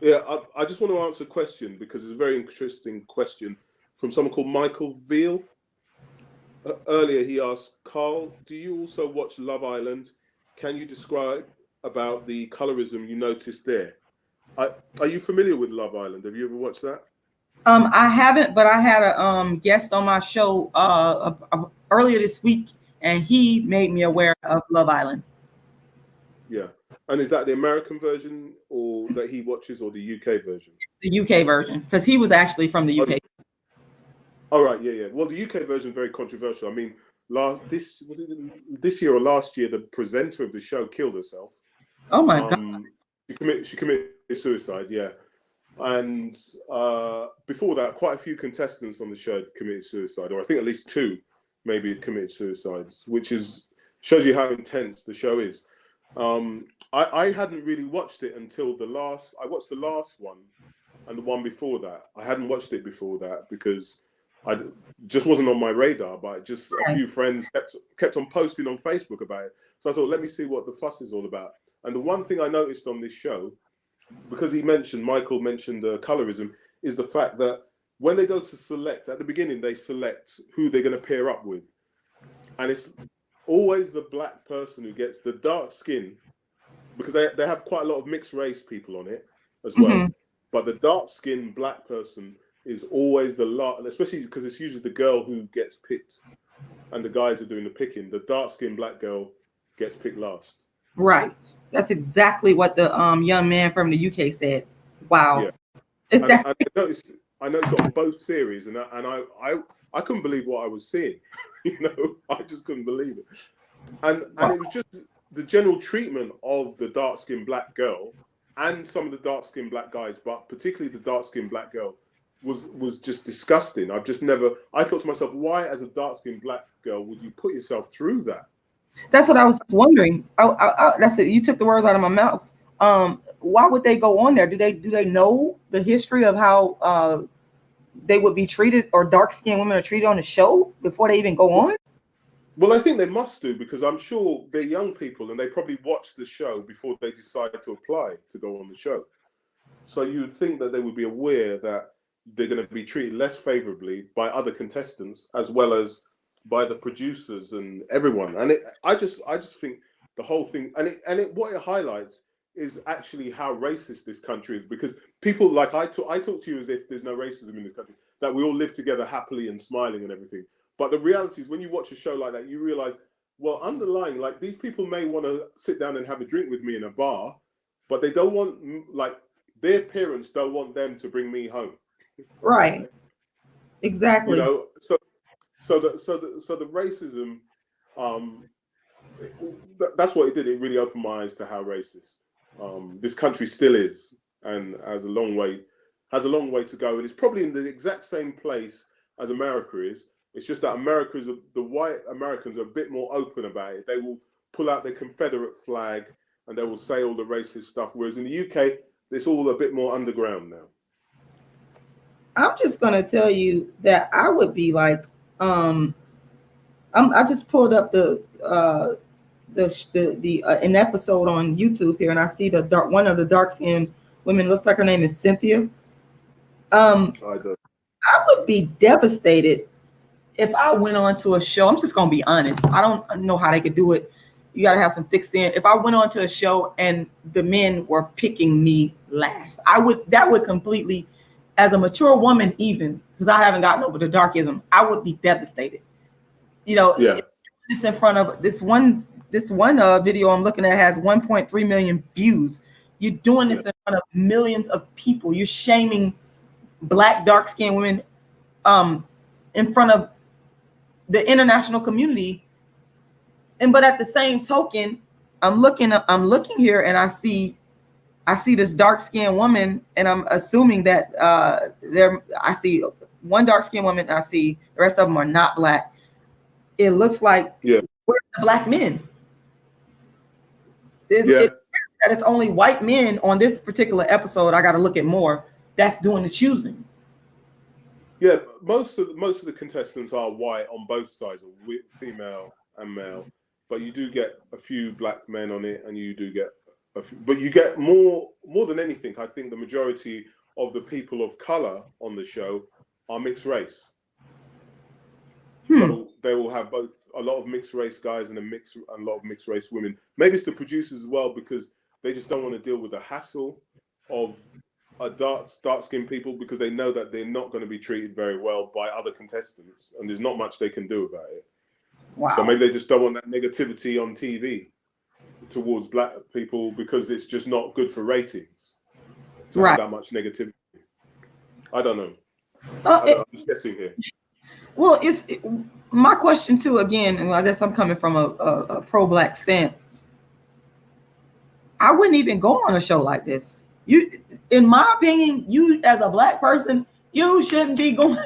I just want to answer a question, because it's a very interesting question from someone called Michael Veal. Earlier, he asked, Carl, do you also watch Love Island? Can you describe about the colorism you noticed there? Are you familiar with Love Island? Have you ever watched that? I haven't, but I had a guest on my show earlier this week, and he made me aware of Love Island. Yeah. And is that the American version or that he watches, or the UK version? The UK version, because he was actually from the UK. All right, yeah. Well, the UK version is very controversial. I mean, this year or last year, the presenter of the show killed herself. Oh my God. She committed suicide, yeah. And before that, quite a few contestants on the show committed suicide, or I think at least 2 maybe committed suicides, which shows you how intense the show is. I hadn't really watched it until I watched the last one and the one before that. I hadn't watched it before that because I just wasn't on my radar, but just a few friends kept on posting on Facebook about it. So I thought, let me see what the fuss is all about. And the one thing I noticed on this show, because Michael mentioned colorism, is the fact that when they go to select, at the beginning, they select who they're going to pair up with. And it's always the black person who gets the dark skin, because they have quite a lot of mixed race people on it as well. But the dark skinned black person is always the last, especially because it's usually the girl who gets picked and the guys are doing the picking. The dark skinned black girl gets picked last. Right. That's exactly what the young man from the UK said. Wow. Yeah. I noticed on both series, and I couldn't believe what I was seeing. I just couldn't believe it. And it was just the general treatment of the dark-skinned black girl and some of the dark-skinned black guys, but particularly the dark-skinned black girl, was just disgusting. I thought to myself, why as a dark-skinned black girl would you put yourself through that? That's what I was wondering. That's it. You took the words out of my mouth. Why would they go on there? Do they know the history of how they would be treated, or dark skinned women are treated on the show before they even go on? Well, I think they must do, because I'm sure they're young people and they probably watch the show before they decide to apply to go on the show. So you would think that they would be aware that they're going to be treated less favorably by other contestants, as well as by the producers and everyone. And I just think the whole thing, what it highlights is actually how racist this country is, because people like I talk to you as if there's no racism in this country, that we all live together happily and smiling and everything. But the reality is, when you watch a show like that, you realize, well, underlying, like, these people may want to sit down and have a drink with me in a bar, but they don't want, like, their parents don't want them to bring me home. Right. Exactly. You know, so the racism, that's what it did. It really opened my eyes to how racist this country still is, and has a long way to go. And it's probably in the exact same place as America is. It's just that the white Americans are a bit more open about it. They will pull out their Confederate flag and they will say all the racist stuff. Whereas in the UK, it's all a bit more underground now. I'm just gonna tell you that I would be like, I just pulled up an episode on YouTube here, and I see one of the dark skinned women. Looks like her name is Cynthia. I would be devastated if I went on to a show. I'm just gonna be honest. I don't know how they could do it. You gotta have some thick skin. If I went on to a show and the men were picking me last, that would completely, as a mature woman, even because I haven't gotten over the darkism, I would be devastated. You know, yeah. This in front of this one video I'm looking at has 1.3 million views. You're doing this in front of millions of people. You're shaming Black dark-skinned women in front of the international community. But at the same token, I'm looking here and I see this dark-skinned woman, and I'm assuming that I see one dark-skinned woman and I see the rest of them are not Black. It looks like we're the Black men. That it's only white men on this particular episode. I got to look at more. That's doing the choosing. Yeah, most of the contestants are white on both sides, female and male. But you do get a few Black men on it, and you do get but you get more than anything. I think the majority of the people of color on the show are mixed race. So they will have both a lot of mixed race guys and a lot of mixed race women. Maybe it's the producers as well, because they just don't want to deal with the hassle of dark-skinned people, because they know that they're not going to be treated very well by other contestants, and there's not much they can do about it. Wow. So maybe they just don't want that negativity on TV towards Black people, because it's just not good for ratings to have that much negativity. I don't know. I'm just guessing here. Well, my question too, again, and I guess I'm coming from a pro-Black stance. I wouldn't even go on a show like this. In my opinion, you as a Black person, you shouldn't be going.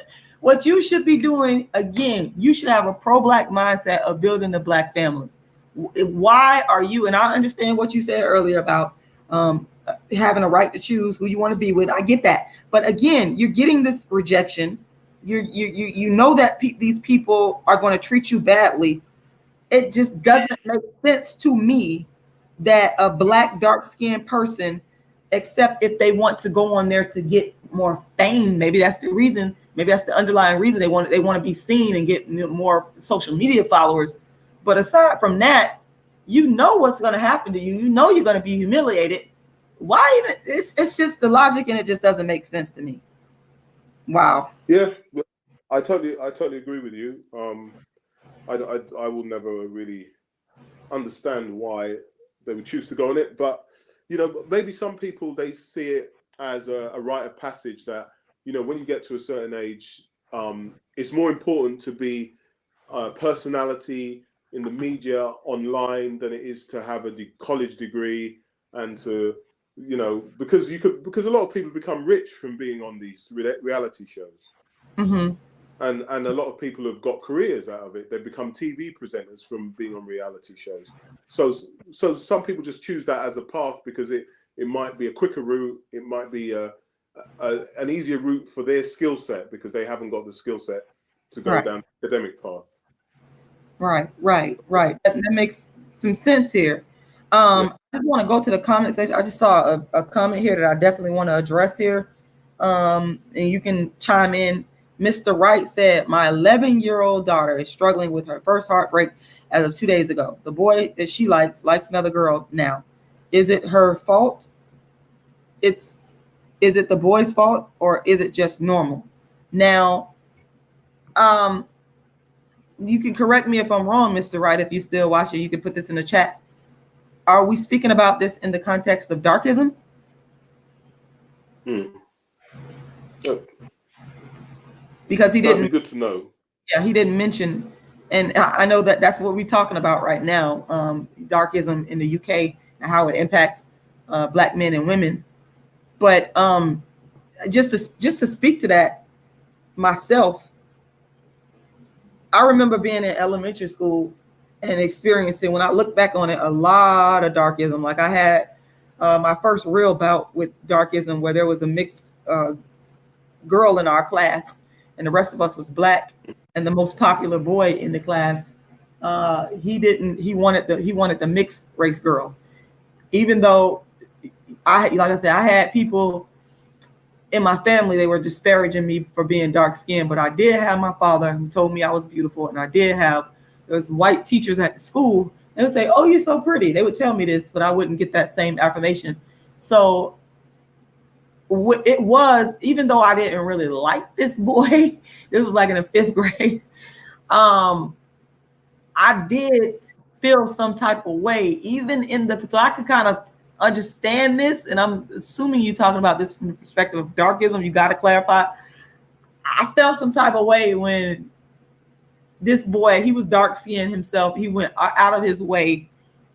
What you should be doing, again, you should have a pro-Black mindset of building the Black family. Why are you? And I understand what you said earlier about having a right to choose who you want to be with. I get that, but again, you're getting this rejection. You know that these people are going to treat you badly. It just doesn't make sense to me that a Black dark-skinned person, except if they want to go on there to get more fame, maybe that's the reason. Maybe that's the underlying reason they want to be seen and get more social media followers. But aside from that, you know what's going to happen to you. You know you're going to be humiliated. Why even? It's just the logic, and it just doesn't make sense to me. Wow. Yeah, I totally agree with you. I will never really understand why they would choose to go on it, but you know, maybe some people, they see it as a rite of passage that, you know, when you get to a certain age, it's more important to be a personality in the media online than it is to have a college degree, and to, you know, because a lot of people become rich from being on these reality shows. Mm-hmm. and a lot of people have got careers out of it. They've become TV presenters from being on reality shows. So some people just choose that as a path because it might be a quicker route. It might be an easier route for their skill set because they haven't got the skill set to go down the academic path. Right. That makes some sense here. I just want to go to the comment section. I just saw a comment here that I definitely want to address here. And you can chime in. Mr. Wright said, my 11-year-old daughter is struggling with her first heartbreak as of 2 days ago. The boy that she likes another girl now. Is it her fault? Is it the boy's fault, or is it just normal? Now, you can correct me if I'm wrong, Mr. Wright. If you still watching, you can put this in the chat. Are we speaking about this in the context of darkism? Because he didn't. That'd be good to know. Yeah, he didn't mention, and I know that that's what we're talking about right now. Darkism in the UK and how it impacts Black men and women. But just to speak to that myself, I remember being in elementary school and experiencing, when I look back on it, a lot of darkism. Like I had my first real bout with darkism where there was a mixed girl in our class and the rest of us was Black, and the most popular boy in the class, he wanted the mixed race girl. Even though I had people in my family, they were disparaging me for being dark skinned, but I did have my father who told me I was beautiful, and I did have those white teachers at the school. They would say, "Oh, you're so pretty." They would tell me this, but I wouldn't get that same affirmation. So it was, even though I didn't really like this boy, this was like in the 5th grade. I did feel some type of way, even so I could kind of understand this, and I'm assuming you're talking about this from the perspective of darkism. You got to clarify. I felt some type of way when this boy, he was dark skinned himself. He went out of his way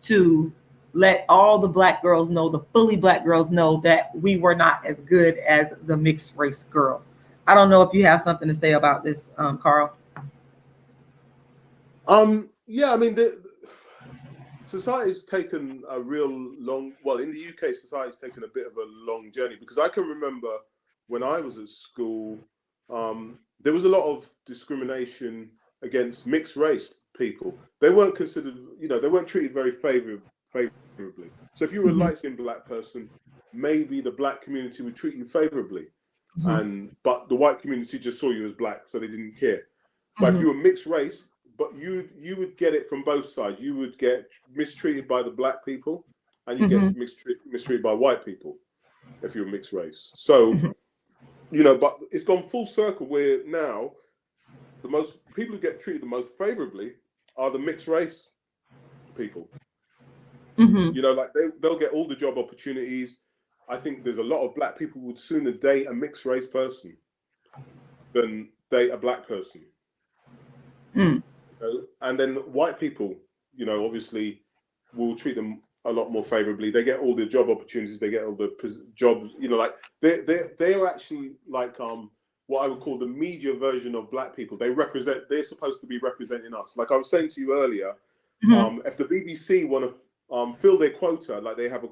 to let all the Black girls know, the fully Black girls know, that we were not as good as the mixed race girl. I don't know if you have something to say about this, Carl. Yeah, I mean, society's taken a real long, well, in the UK, society's taken a bit of a long journey, because I can remember when I was at school, there was a lot of discrimination against mixed race people. They weren't considered, they weren't treated very favorably. So if you were a light-skinned Black person, maybe the Black community would treat you favorably, but the white community just saw you as Black, so they didn't care. But if you were mixed race, but you would get it from both sides. You would get mistreated by the Black people, and you get mistreated by white people if you're mixed race. So, but it's gone full circle where now the most people who get treated the most favorably are the mixed race people. Like they'll get all the job opportunities. I think there's a lot of Black people would sooner date a mixed race person than date a Black person. And then white people, obviously will treat them a lot more favorably. They get all the job opportunities. They get all the jobs. Like they're actually like what I would call the media version of Black people. They're supposed to be representing us. Like I was saying to you earlier, if the BBC want to fill their quota, like they have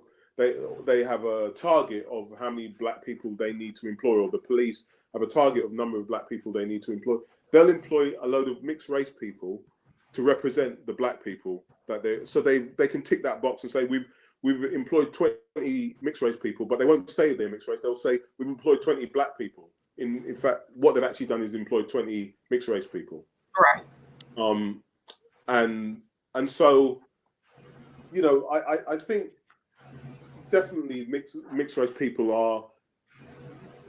a target of how many Black people they need to employ, or the police have a target of number of Black people they need to employ, they'll employ a load of mixed race people to represent the Black people so they can tick that box and say we've employed 20 mixed race people, but they won't say they're mixed race. They'll say we've employed 20 Black people. In fact, what they've actually done is employed 20 mixed race people. Right. And so, I think definitely mixed race people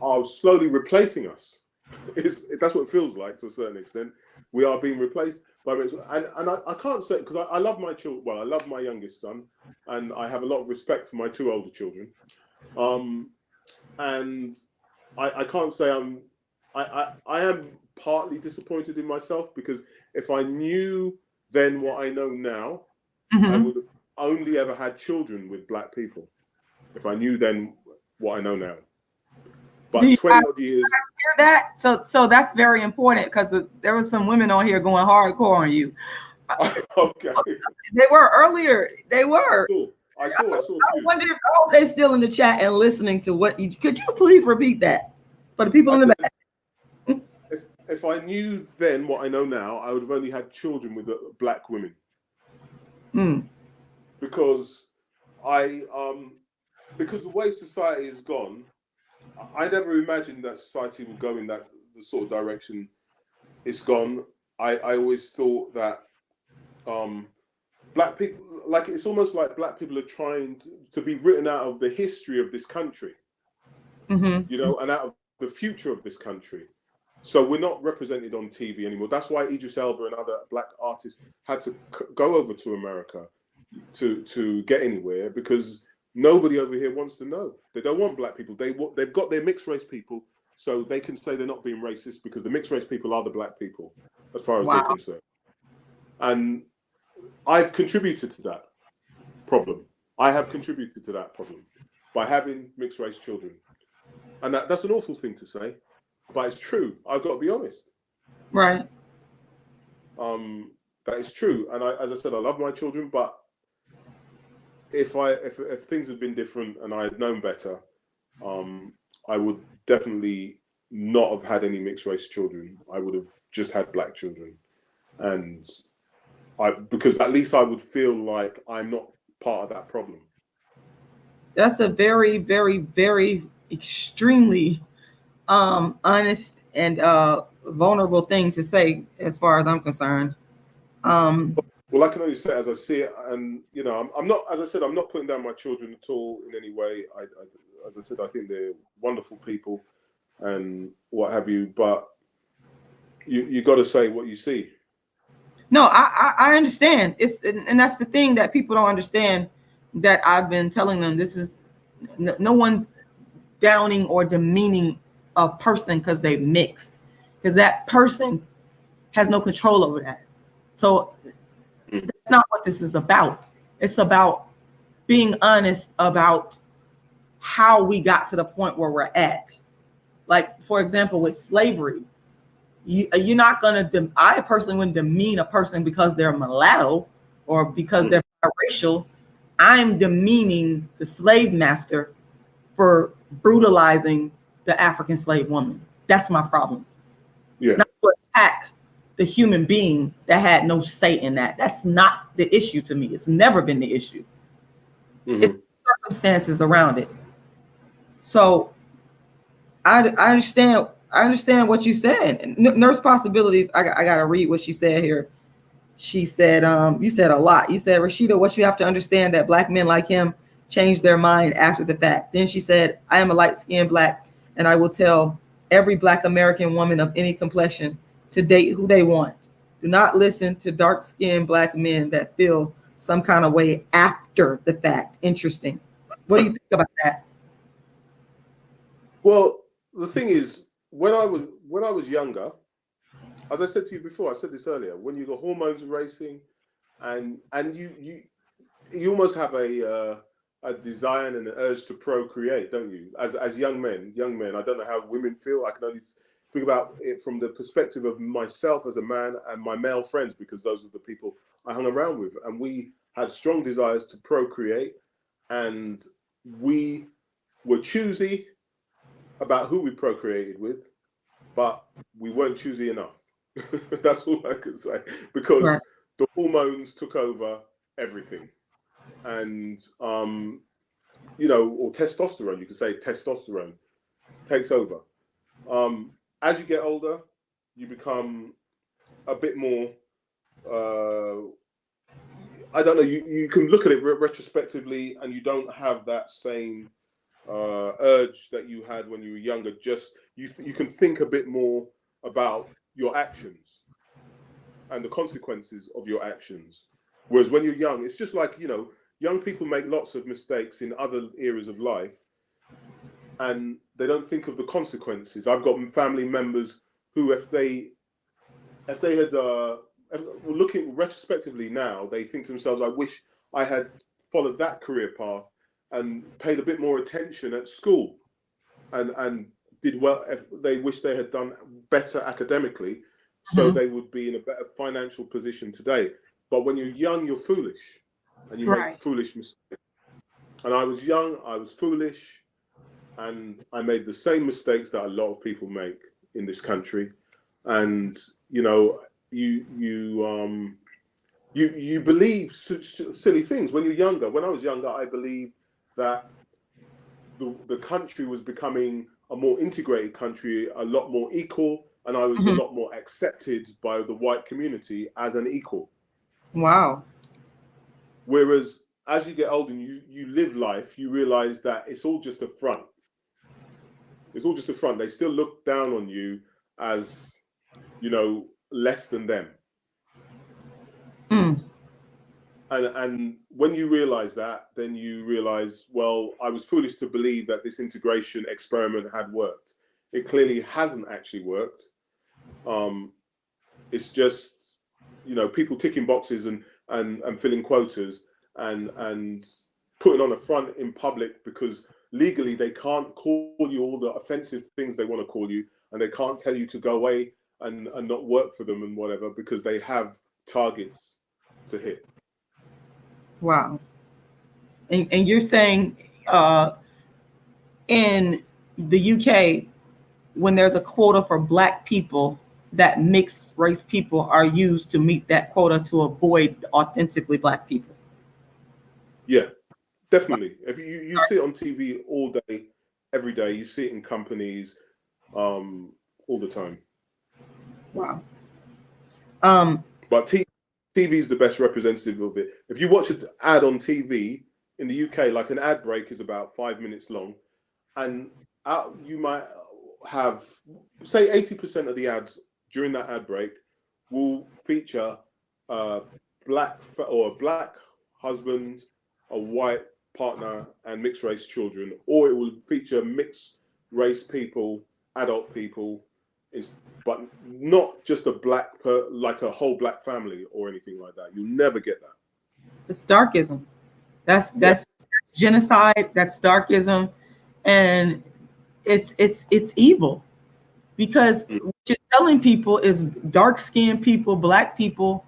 are slowly replacing us. That's what it feels like to a certain extent. We are being replaced by mixed, and I can't say, because I love my children. Well, I love my youngest son, and I have a lot of respect for my 2 older children. And I can't say I am partly disappointed in myself, because if I knew then what I know now, I would have only ever had children with Black people. If I knew then what I know now. But 20 odd years hear that? So that's very important because there was some women on here going hardcore on you. Okay. They were earlier. They were. I saw a I few. wonder if they're still in the chat and listening to what you. Could you please repeat that for the people in the back? If I knew then what I know now, I would have only had children with black women. Because because the way society has gone, I never imagined that society would go in the sort of direction it's gone. I always thought that black people, like, it's almost like black people are trying to be written out of the history of this country, you know, and out of the future of this country. So we're not represented on TV anymore. That's why Idris Elba and other black artists had to go over to America to get anywhere, because nobody over here wants to know. They don't want black people. They've got their mixed race people, so they can say they're not being racist because the mixed race people are the black people, as far as they're concerned. And I've contributed to that problem. I have contributed to that problem by having mixed race children. And that's an awful thing to say, but it's true. I've got to be honest. Right. That is true. And as I said, I love my children, but if things had been different and I had known better, I would definitely not have had any mixed race children. I would have just had black children. And because at least I would feel like I'm not part of that problem. That's a very, very, very extremely honest and vulnerable thing to say, as far as I'm concerned. Well, I can only say as I see it, and you know, I'm not, as I said, I'm not putting down my children at all in any way. As I said, I think they're wonderful people and what have you. But you got to say what you see. No, I understand. And that's the thing that people don't understand, that I've been telling them. This is no one's downing or demeaning a person because they mixed, because that person has no control over that. So that's not what this is about. It's about being honest about how we got to the point where we're at. Like, for example, with slavery, you're not going to, I personally wouldn't demean a person because they're mulatto or because they're biracial. I'm demeaning the slave master for brutalizing the African slave woman. That's my problem. Yeah. Not to attack the human being that had no say in that. That's not the issue to me. It's never been the issue. It's circumstances around it. So I understand what you said. Nurse Possibilities, I gotta read what she said here. She said, you said a lot. You said, Rashida, what you have to understand that black men like him change their mind after the fact. Then she said, I am a light-skinned black, and I will tell every black American woman of any complexion to date who they want. Do not listen to dark-skinned black men that feel some kind of way after the fact. Interesting. What do you think about that? Well, the thing is, when I was younger, as I said to you before, I said this earlier, when the hormones are racing, and you almost have a desire and an urge to procreate, don't you? As young men, I don't know how women feel. I can only speak about it from the perspective of myself as a man and my male friends, because those are the people I hung around with, and we had strong desires to procreate, and we were choosy about who we procreated with, but we weren't choosy enough. That's all I can say, because the hormones took over everything. And you know, or testosterone, you could say testosterone takes over. As you get older, you become a bit more I don't know, you can look at it retrospectively, and you don't have that same urge that you had when you were younger. Just you can think a bit more about your actions and the consequences of your actions. Whereas when you're young, it's just like, you know, young people make lots of mistakes in other areas of life, and they don't think of the consequences. I've got family members who, if they had looking retrospectively now, they think to themselves, I wish I had followed that career path and paid a bit more attention at school and did well, if they wish they had done better academically, so Mhm. they would be in a better financial position today. But when you're young, you're foolish, and you make Right. foolish mistakes. And I was young, I was foolish, and I made the same mistakes that a lot of people make in this country. And you know, you believe silly things when you're younger. When I was younger, I believed that the country was becoming a more integrated country, a lot more equal, and I was a Mhm. lot more accepted by the white community as an equal. Wow. Whereas as you get older and you live life, you realize that it's all just a front. It's all just a front. They still look down on you as, you know, less than them. Mm. And when you realize that, then you realize, well, I was foolish to believe that this integration experiment had worked. It clearly hasn't actually worked. It's just, you know, people ticking boxes and filling quotas and putting on a front in public because legally they can't call you all the offensive things they want to call you, and they can't tell you to go away and not work for them and whatever, because they have targets to hit. Wow. And you're saying in the UK, when there's a quota for Black people, that mixed race people are used to meet that quota to avoid authentically Black people. Yeah, definitely. If you see it on TV all day, every day, you see it in companies all the time. Wow. But TV is the best representative of it. If you watch an ad on TV in the UK, like an ad break is about 5 minutes long, and you might have, say, 80% of the ads during that ad break will feature a black husband, a white partner, and mixed race children, or it will feature mixed race people, adult people, but not just a like a whole black family or anything like that. You'll never get that. It's darkism. That's genocide. That's darkism, and it's evil, because what you're telling people is dark-skinned people, Black people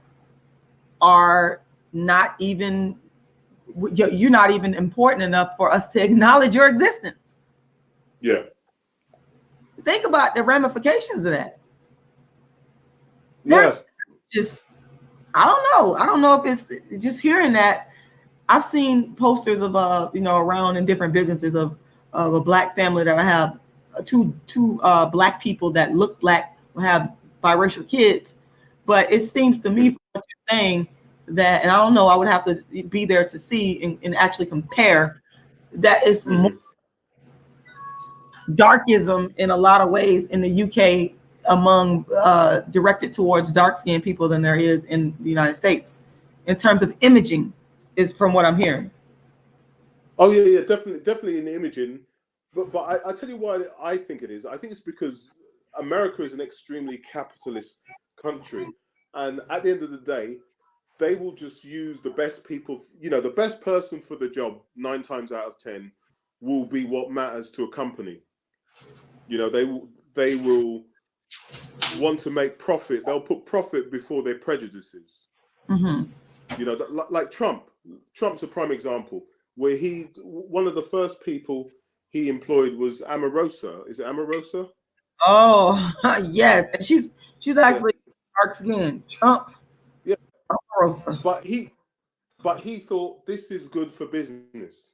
are not even, you're not even important enough for us to acknowledge your existence. Yeah. Think about the ramifications of that. Yeah. Just, I don't know if it's just hearing that. I've seen posters of around in different businesses of a Black family that I have two Black people that look Black, will have biracial kids. But it seems to me from what you're saying that, and I don't know, I would have to be there to see and actually compare, that it's more darkism in a lot of ways in the UK among directed towards dark-skinned people than there is in the United States in terms of imaging, is from what I'm hearing. Oh yeah, definitely in the imaging. But I tell you why I think it is. I think it's because America is an extremely capitalist country, and at the end of the day, they will just use the best people. You know, the best person for the job 9 times out of 10 will be what matters to a company. You know, they will want to make profit. They'll put profit before their prejudices. Mm-hmm. You know, like Trump. Trump's a prime example, where one of the first people he employed was Omarosa. Is it Omarosa? Oh, yes. And she's actually dark skinned. Trump. Yeah. Omarosa. But he thought this is good for business.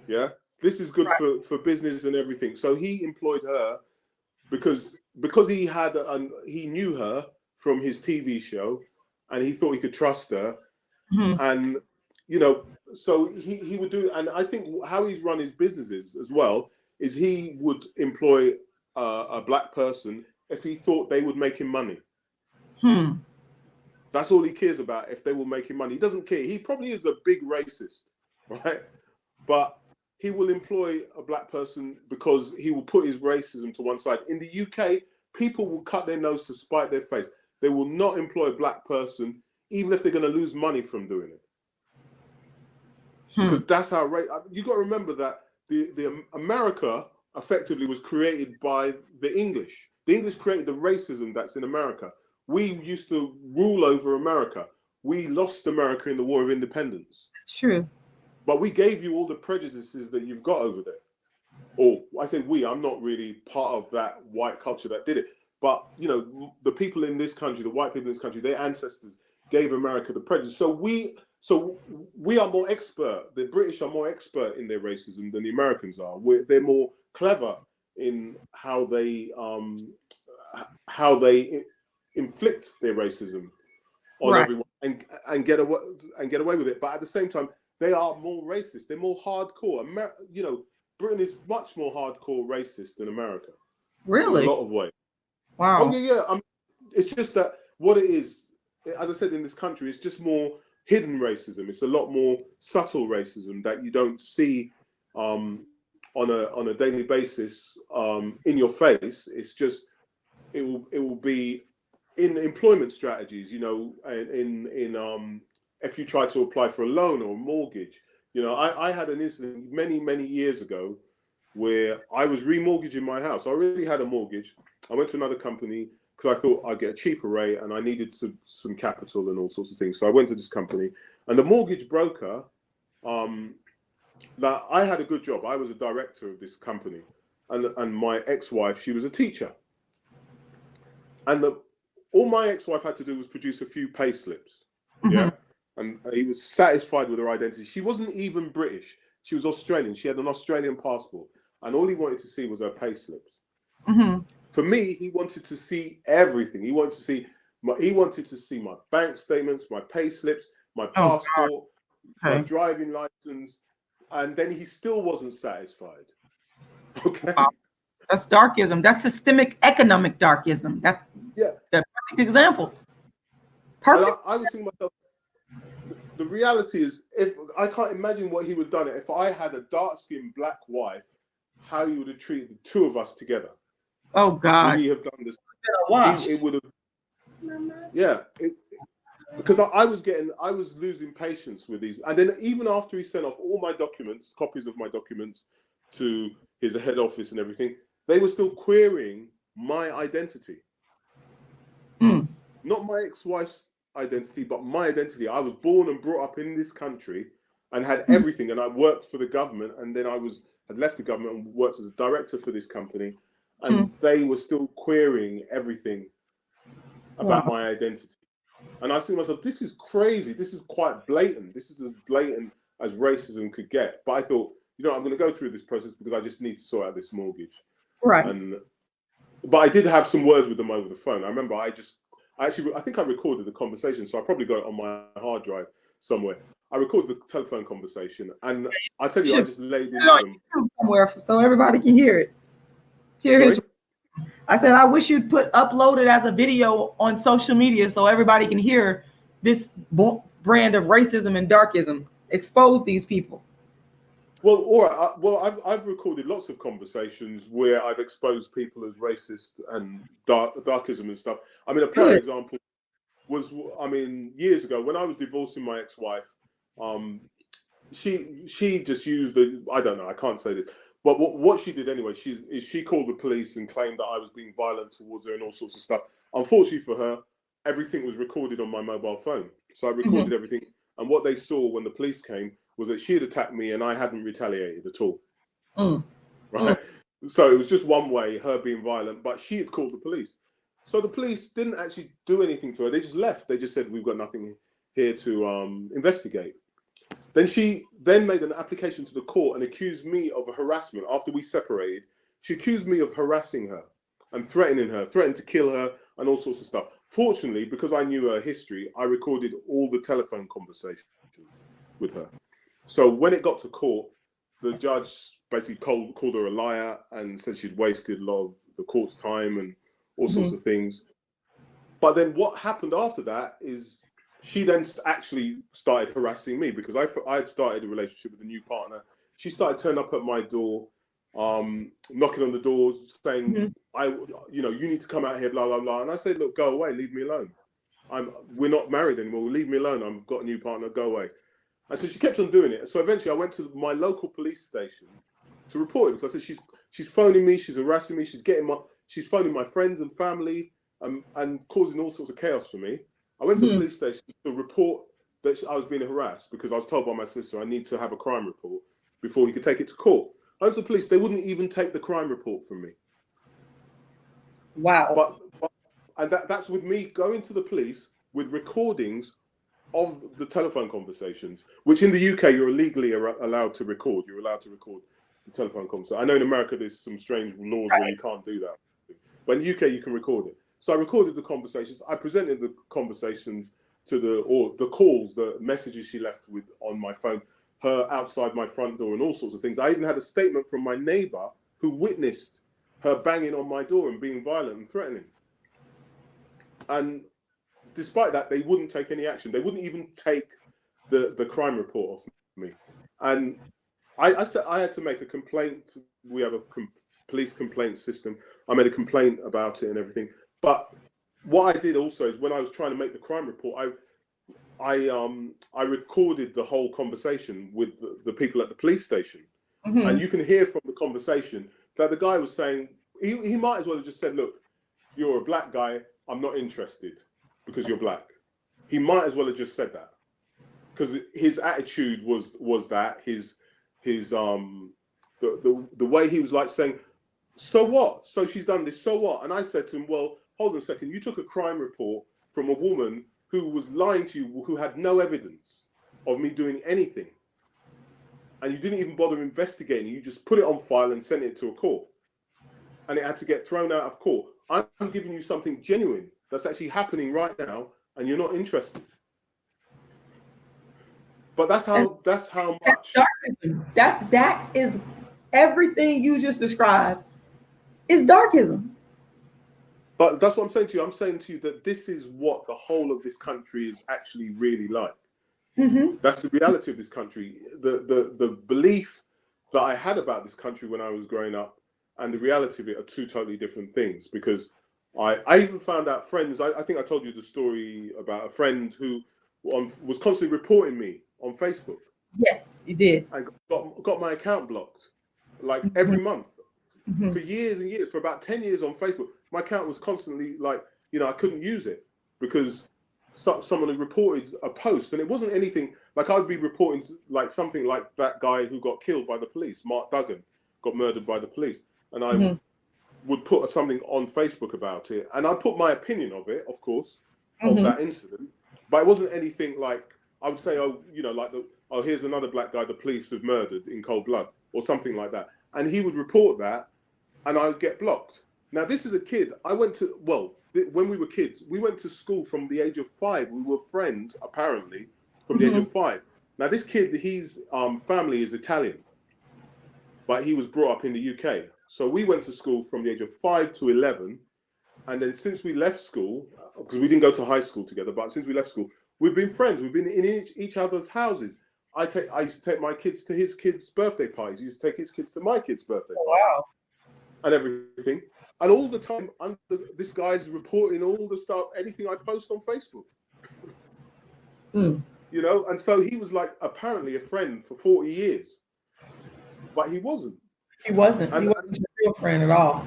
Yeah. This is good for business and everything. So he employed her because he knew her from his TV show, and he thought he could trust her. Mm-hmm. And you know, so he would do, and I think how he's run his businesses as well is he would employ a Black person if he thought they would make him money. That's all he cares about, if they will make him money. He doesn't care. He probably is a big racist, right? But he will employ a Black person because he will put his racism to one side. In the UK, people will cut their nose to spite their face. They will not employ a Black person, even if they're going to lose money from doing it. Because that's how you got to remember that the America effectively was created by the English. The English created the racism that's in America. We used to rule over America. We lost America in the War of Independence. It's true. But we gave you all the prejudices that you've got over there. Or I say we, I'm not really part of that white culture that did it. But, you know, the people in this country, the white people in this country, their ancestors gave America the prejudice. So we are more expert. The British are more expert in their racism than the Americans are. They're more clever in how they inflict their racism on everyone and get away with it. But at the same time, they are more racist. They're more hardcore. You know, Britain is much more hardcore racist than America. Really? In a lot of ways. Wow. Oh yeah. It's just that what it is, as I said, in this country, it's just more hidden racism. It's a lot more subtle racism that you don't see on a daily basis in your face. It's just it will be in employment strategies. You know, in if you try to apply for a loan or a mortgage. You know, I had an incident many years ago where I was remortgaging my house. I already had a mortgage. I went to another company because I thought I'd get a cheaper rate and I needed some capital and all sorts of things. So I went to this company, and the mortgage broker, that I had a good job. I was a director of this company, and my ex-wife, she was a teacher. And all my ex-wife had to do was produce a few pay slips. Mm-hmm. Yeah. And he was satisfied with her identity. She wasn't even British. She was Australian. She had an Australian passport. And all he wanted to see was her pay slips. Mm-hmm. For me, he wanted to see everything. He wanted to see my bank statements, my pay slips, my passport, my driving license. And then he still wasn't satisfied. Okay. Wow. That's darkism. That's systemic economic darkism. That's the perfect example. Perfect. I was thinking to myself, the reality is, if I can't imagine what he would have done if I had a dark-skinned black wife, how he would have treated the two of us together. Oh God! Would he have done this? It would have. Because I was losing patience with these, and then even after he sent off all my documents, copies of my documents, to his head office and everything, they were still querying my identity. Not my ex-wife's identity, but my identity. I was born and brought up in this country and had everything, and I worked for the government, and then had left the government and worked as a director for this company, and they were still querying everything about my identity. And I think to myself, this is crazy. This is quite blatant. This is as blatant as racism could get. But I thought, you know, I'm going to go through this process because I just need to sort out this mortgage. Right. But I did have some words with them over the phone. I remember I think I recorded the conversation, so I probably got it on my hard drive somewhere. I recorded the telephone conversation, and I tell you, I just laid into them somewhere so everybody can hear it. I said, I wish you'd upload it as a video on social media so everybody can hear this brand of racism and darkism. Expose these people. Well, all right. Well, I've recorded lots of conversations where I've exposed people as racist and darkism and stuff. I mean, a prime example was, years ago when I was divorcing my ex-wife, she just used I don't know, I can't say this, but what she did anyway, she called the police and claimed that I was being violent towards her and all sorts of stuff. Unfortunately for her, everything was recorded on my mobile phone. So I recorded everything. And what they saw when the police came was that she had attacked me and I hadn't retaliated at all. Right? So it was just one way, her being violent, but she had called the police. So the police didn't actually do anything to her. They just left. They just said, we've got nothing here to investigate. Then she made an application to the court and accused me of harassment. After we separated, she accused me of harassing her and threatened to kill her and all sorts of stuff. Fortunately, because I knew her history, I recorded all the telephone conversations with her. So when it got to court, the judge basically called her a liar and said she'd wasted a lot of the court's time and all sorts of things. But then what happened after that is she then actually started harassing me because I had started a relationship with a new partner. She started turning up at my door, knocking on the door, saying, you need to come out here, blah, blah, blah. And I said, look, go away, leave me alone. We're not married anymore, leave me alone. I've got a new partner, go away. And so she kept on doing it. So eventually I went to my local police station to report it because I said she's phoning me, she's harassing me, she's phoning my friends and family and causing all sorts of chaos for me. I went to the police station to report that I was being harassed because I was told by my sister I need to have a crime report before he could take it to court. I went to the police, they wouldn't even take the crime report from me. Wow. And that's with me going to the police with recordings of the telephone conversations, which in the UK you're legally allowed to record. You're allowed to record the telephone conversation. I know in America there's some strange laws where you can't do that, but in the UK you can record it. So I recorded the conversations. I presented the conversations to the calls, the messages she left with on my phone, her outside my front door, and all sorts of things. I even had a statement from my neighbour who witnessed her banging on my door and being violent and threatening. And despite that, they wouldn't take any action. They wouldn't even take the crime report off me. And I said I had to make a complaint. We have a police complaint system. I made a complaint about it and everything. But what I did also is when I was trying to make the crime report, I recorded the whole conversation with the people at the police station. And you can hear from the conversation that the guy was saying, he might as well have just said, look, you're a black guy, I'm not interested because you're black. He might as well have just said that. Because his attitude was that, the way he was like saying, so what? So she's done this, so what? And I said to him, well, hold on a second, you took a crime report from a woman who was lying to you, who had no evidence of me doing anything. And you didn't even bother investigating. You just put it on file and sent it to a court. And it had to get thrown out of court. I'm giving you something genuine that's actually happening right now, and you're not interested. But that's how much. Darkism. That is everything you just described is darkism. But that's what I'm saying to you. I'm saying to you that this is what the whole of this country is actually really like. That's the reality of this country. The belief that I had about this country when I was growing up and the reality of it are two totally different things. Because I even found out friends, I think I told you the story about a friend who was constantly reporting me on Facebook. Yes, you did. And got my account blocked, like every month. For years and years, for about 10 years on Facebook. My account was constantly like, I couldn't use it because someone had reported a post, and it wasn't anything like I'd be reporting like something like that guy who got killed by the police, Mark Duggan, got murdered by the police, and I would put something on Facebook about it, and I put my opinion of it, of course, of that incident, but it wasn't anything like I would say, here's another black guy the police have murdered in cold blood or something like that, and he would report that, and I would get blocked. Now, this is a kid. When we were kids, we went to school from the age of 5. We were friends, apparently, from the age of 5. Now, this kid, his family is Italian, but he was brought up in the UK. So we went to school from the age of 5 to 11. And then since we left school, because we didn't go to high school together, but since we left school, we've been friends. We've been in each other's houses. I used to take my kids to his kids' birthday parties. He used to take his kids to my kids' birthday parties. And everything. And all the time, this guy's reporting all the stuff, anything I post on Facebook. And so he was like apparently a friend for 40 years. But he wasn't. He wasn't a real friend at all.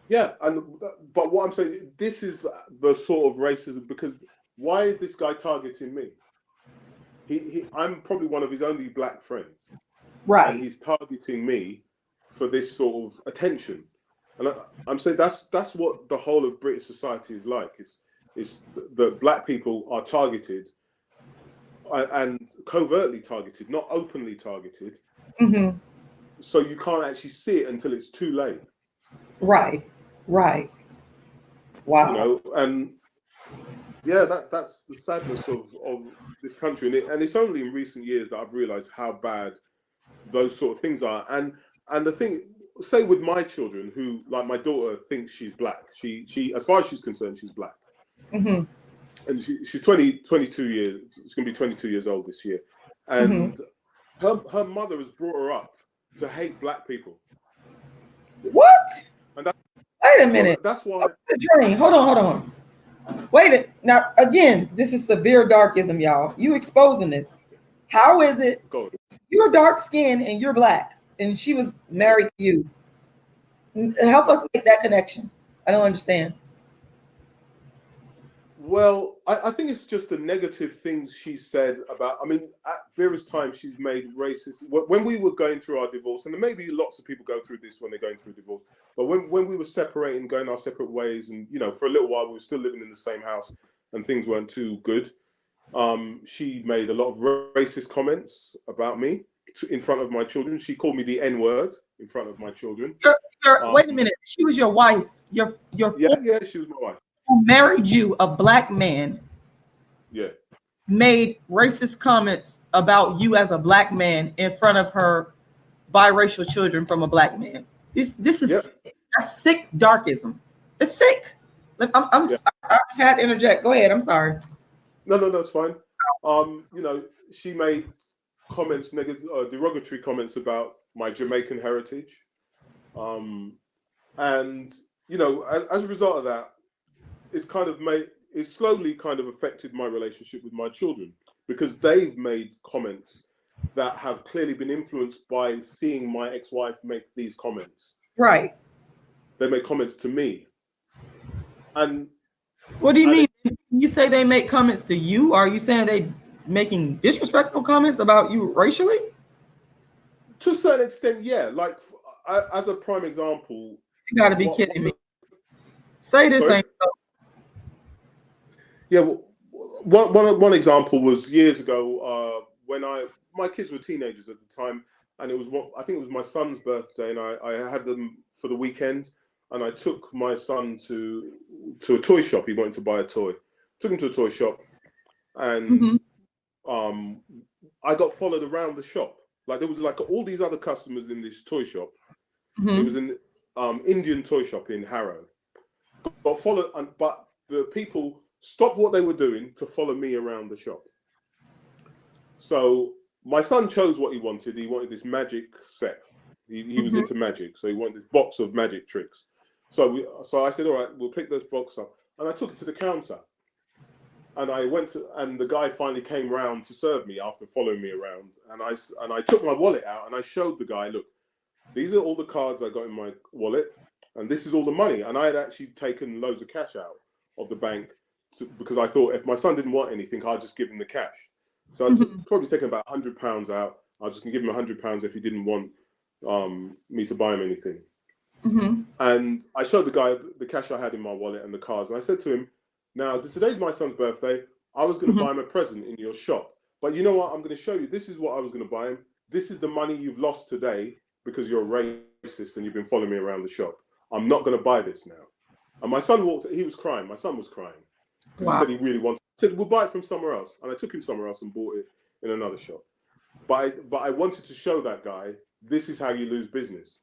Yeah, but what I'm saying, this is the sort of racism, because why is this guy targeting me? I'm probably one of his only black friends. Right. And he's targeting me for this sort of attention. And I'm saying that's what the whole of British society is like. It's that black people are targeted and covertly targeted, not openly targeted. So you can't actually see it until it's too late. Right. Wow. And yeah, that's the sadness of this country. And it's only in recent years that I've realized how bad those sort of things are. And the thing, say with my children, who, like my daughter thinks she's black. She as far as she's concerned, she's black. And she's 22 years. She's going to be 22 years old this year. And her mother has brought her up to hate black people. What? And wait a minute. That's why. Hold on. Wait. Now, again, this is severe darkism, y'all. You exposing this. How is it you're dark skinned and you're black? and she was married to you. Help us make that connection. I don't understand. Well, I think it's just the negative things she said about. I mean, at various times she's made racist. When we were going through our divorce, and maybe lots of people go through this when they're going through divorce, but when we were separating, going our separate ways, and for a little while we were still living in the same house, and things weren't too good. She made a lot of racist comments about me in front of my children. She called me the N-word in front of my children. Wait a minute. She was your wife. Yeah, she was my wife. Who married you, a black man, made racist comments about you as a black man in front of her biracial children from a black man. This is that's sick darkism. It's sick. I just had to interject. Go ahead. I'm sorry. No, that's fine. She made comments, negative, derogatory comments about my Jamaican heritage, and as a result of that, it's slowly kind of affected my relationship with my children, because they've made comments that have clearly been influenced by seeing my ex-wife make these comments. Right. They make comments to me. And what do you mean? You say they make comments to you? Are you saying they making disrespectful comments about you racially? To a certain extent, yeah. Like, as a prime example, you got to be kidding me. Say this ain't so. Yeah, one example was years ago when my kids were teenagers at the time, and I think it was my son's birthday, and I had them for the weekend, and I took my son to a toy shop. He wanted to buy a toy. Took him to a toy shop, and I got followed around the shop. Like, there was like all these other customers in this toy shop. It was an Indian toy shop in Harrow. Got followed, but the people stopped what they were doing to follow me around the shop. So my son chose what he wanted. He wanted this magic set. He was into magic, so he wanted this box of magic tricks. So I said, all right, we'll pick this box up, and I took it to the counter. And I went to, and the guy finally came round to serve me after following me around. And I took my wallet out and I showed the guy, look, these are all the cards I got in my wallet, and this is all the money. And I had actually taken loads of cash out of the bank because I thought if my son didn't want anything, I'd just give him the cash. So I'd probably taken about £100 out. I was just gonna give him £100 if he didn't want me to buy him anything. And I showed the guy the cash I had in my wallet and the cards, and I said to him, now, today's my son's birthday. I was going to buy him a present in your shop. But you know what? I'm going to show you. This is what I was going to buy him. This is the money you've lost today because you're racist and you've been following me around the shop. I'm not going to buy this now. And my son he was crying. My son was crying. Because he said he really wanted it. He said, we'll buy it from somewhere else. And I took him somewhere else and bought it in another shop. But I wanted to show that guy, this is how you lose business.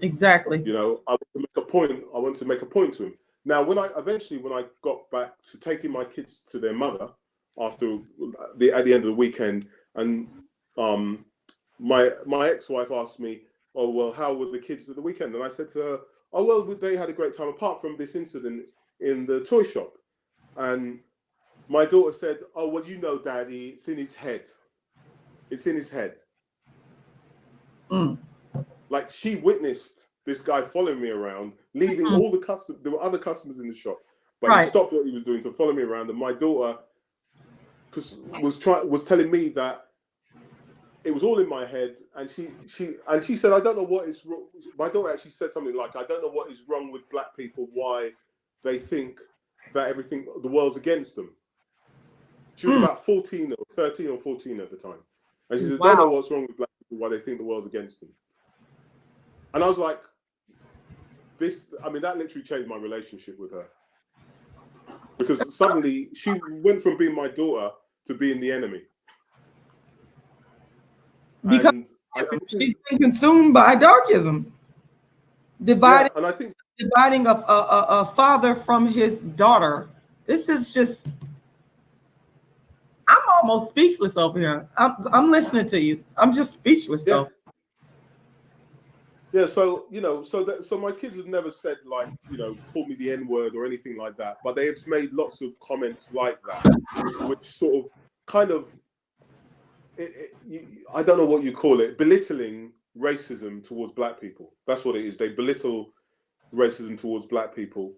Exactly. I wanted to make a point to him. Now, when I got back to taking my kids to their mother at the end of the weekend, and my ex-wife asked me, "Oh, well, how were the kids at the weekend?" And I said to her, "Oh, well, they had a great time apart from this incident in the toy shop." And my daughter said, "Oh, well, Daddy, it's in his head. It's in his head." Like, she witnessed this guy following me around, leaving all the customers. There were other customers in the shop, but he stopped what he was doing to follow me around. And my daughter was telling me that it was all in my head, and she said, "I don't know what is wrong." My daughter actually said something like, "I don't know what is wrong with black people. Why they think that the world's against them." She was about 13 or 14 at the time, and she says, "Don't know what's wrong with black people. Why they think the world's against them." And I was like, that literally changed my relationship with her. Because suddenly she went from being my daughter to being the enemy. Because she's been consumed by darkism. Dividing a father from his daughter. This is just, I'm almost speechless over here. I'm listening to you. I'm just speechless though. Yeah, so so my kids have never said, like, call me the N-word or anything like that, but they have made lots of comments like that, which sort of kind of, I don't know what you call it, belittling racism towards black people. That's what it is. They belittle racism towards black people.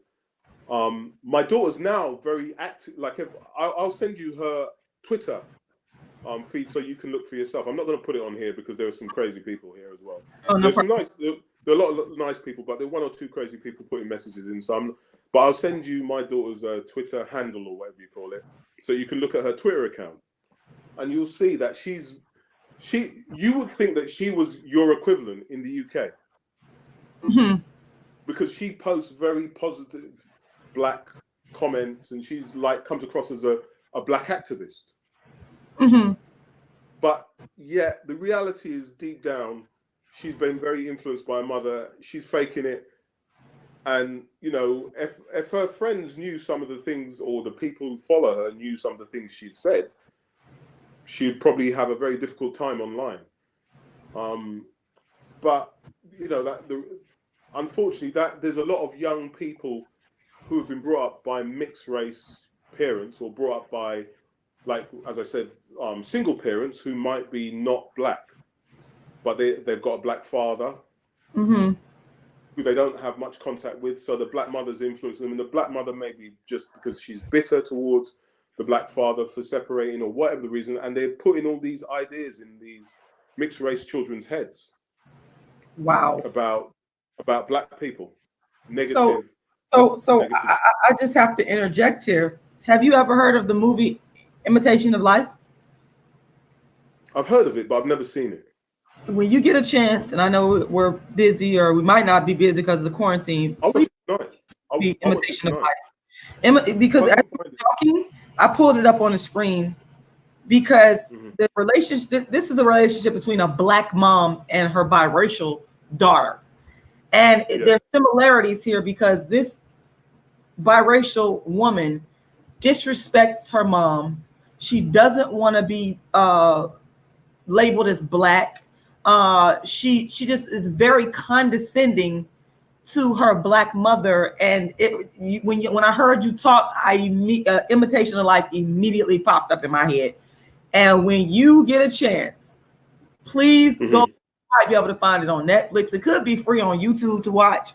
My daughter's now very active. Like, I'll send you her Twitter feed so you can look for yourself. I'm not going to put it on here because there are some crazy people here as well. Oh, no There's some problem. nice, there are a lot of nice people, but there are one or two crazy people putting messages in. But I'll send you my daughter's Twitter handle or whatever you call it, so you can look at her Twitter account, and you'll see that you would think that she was your equivalent in the UK, because she posts very positive black comments, and she's like comes across as a black activist. But yeah, the reality is deep down, she's been very influenced by her mother. She's faking it. And, you know, if her friends knew some of the things, or the people who follow her knew some of the things she'd said, she'd probably have a very difficult time online. But, you know, unfortunately, there's a lot of young people who have been brought up by mixed race parents, or brought up by, like, as I said, single parents who might be not black, but they've got a black father who they don't have much contact with. So the black mother's influencing them, and the black mother maybe just because she's bitter towards the black father for separating, or whatever the reason, and they're putting all these ideas in these mixed race children's heads. Wow. About black people. So Negative. I just have to interject here. Have you ever heard of the movie Imitation of Life? I've heard of it, but I've never seen it. When you get a chance, and I know we're busy, or we might not be busy because of the quarantine, please see Imitation of Life. Because as we're talking, I pulled it up on the screen, because the relationship, this is a relationship between a black mom and her biracial daughter. And there's similarities here, because this biracial woman disrespects her mom. She doesn't want to be labeled as black. She just is very condescending to her black mother. And when I heard you talk, Imitation of Life immediately popped up in my head. And when you get a chance, please go. You might be able to find it on Netflix. It could be free on YouTube to watch.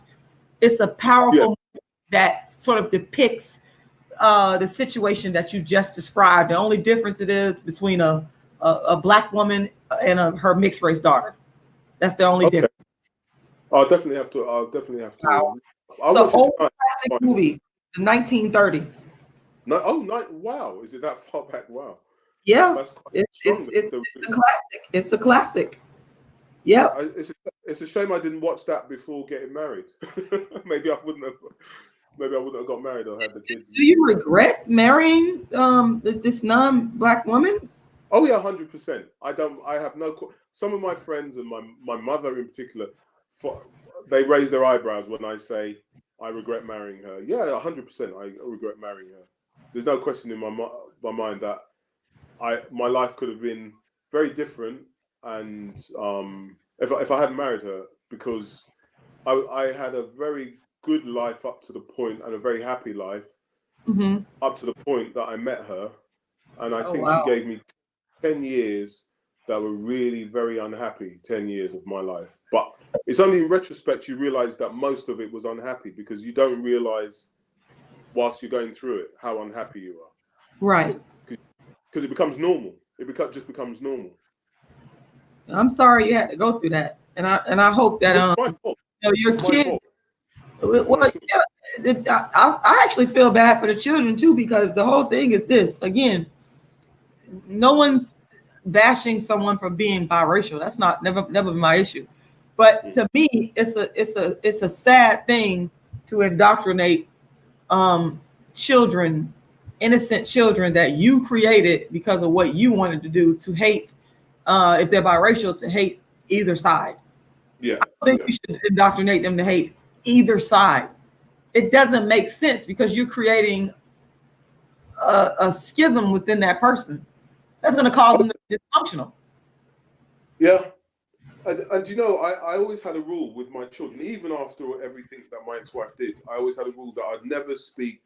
It's a powerful movie that sort of depicts the situation that you just described. The only difference it is between a black woman and her mixed race daughter. That's the only difference. I'll definitely have to. Wow. So old classic movie, the 1930s. Wow. Is it that far back? Wow. Yeah, it's a classic. It's a classic. Yeah. It's a shame I didn't watch that before getting married. Maybe I wouldn't have got married or had the kids. Do you regret marrying this non-black woman? Oh yeah, 100%. I have no. Some of my friends, and my mother in particular, they raise their eyebrows when I say I regret marrying her. Yeah, 100%. I regret marrying her. There's no question in my mind that my life could have been very different, and if I hadn't married her, because I had a very good life up to the point, and a very happy life up to the point that I met her, and I think she gave me 10 years that were really very unhappy 10 years of my life. But it's only in retrospect you realize that most of it was unhappy, because you don't realize whilst you're going through it how unhappy you are. Right. Because it becomes normal. Just becomes normal. I'm sorry you had to go through that, and I hope that your kids. Well, yeah, I actually feel bad for the children too, because the whole thing is this. Again, no one's bashing someone for being biracial. That's never been my issue. But to me, it's a sad thing to indoctrinate children, innocent children that you created because of what you wanted to do, to hate if they're biracial, to hate either side. Yeah. I think you should indoctrinate them to hate either side. It doesn't make sense, because you're creating a schism within that person that's going to cause them to be dysfunctional. Yeah. And you know, I always had a rule with my children, even after everything that my ex-wife did. I always had a rule that I'd never speak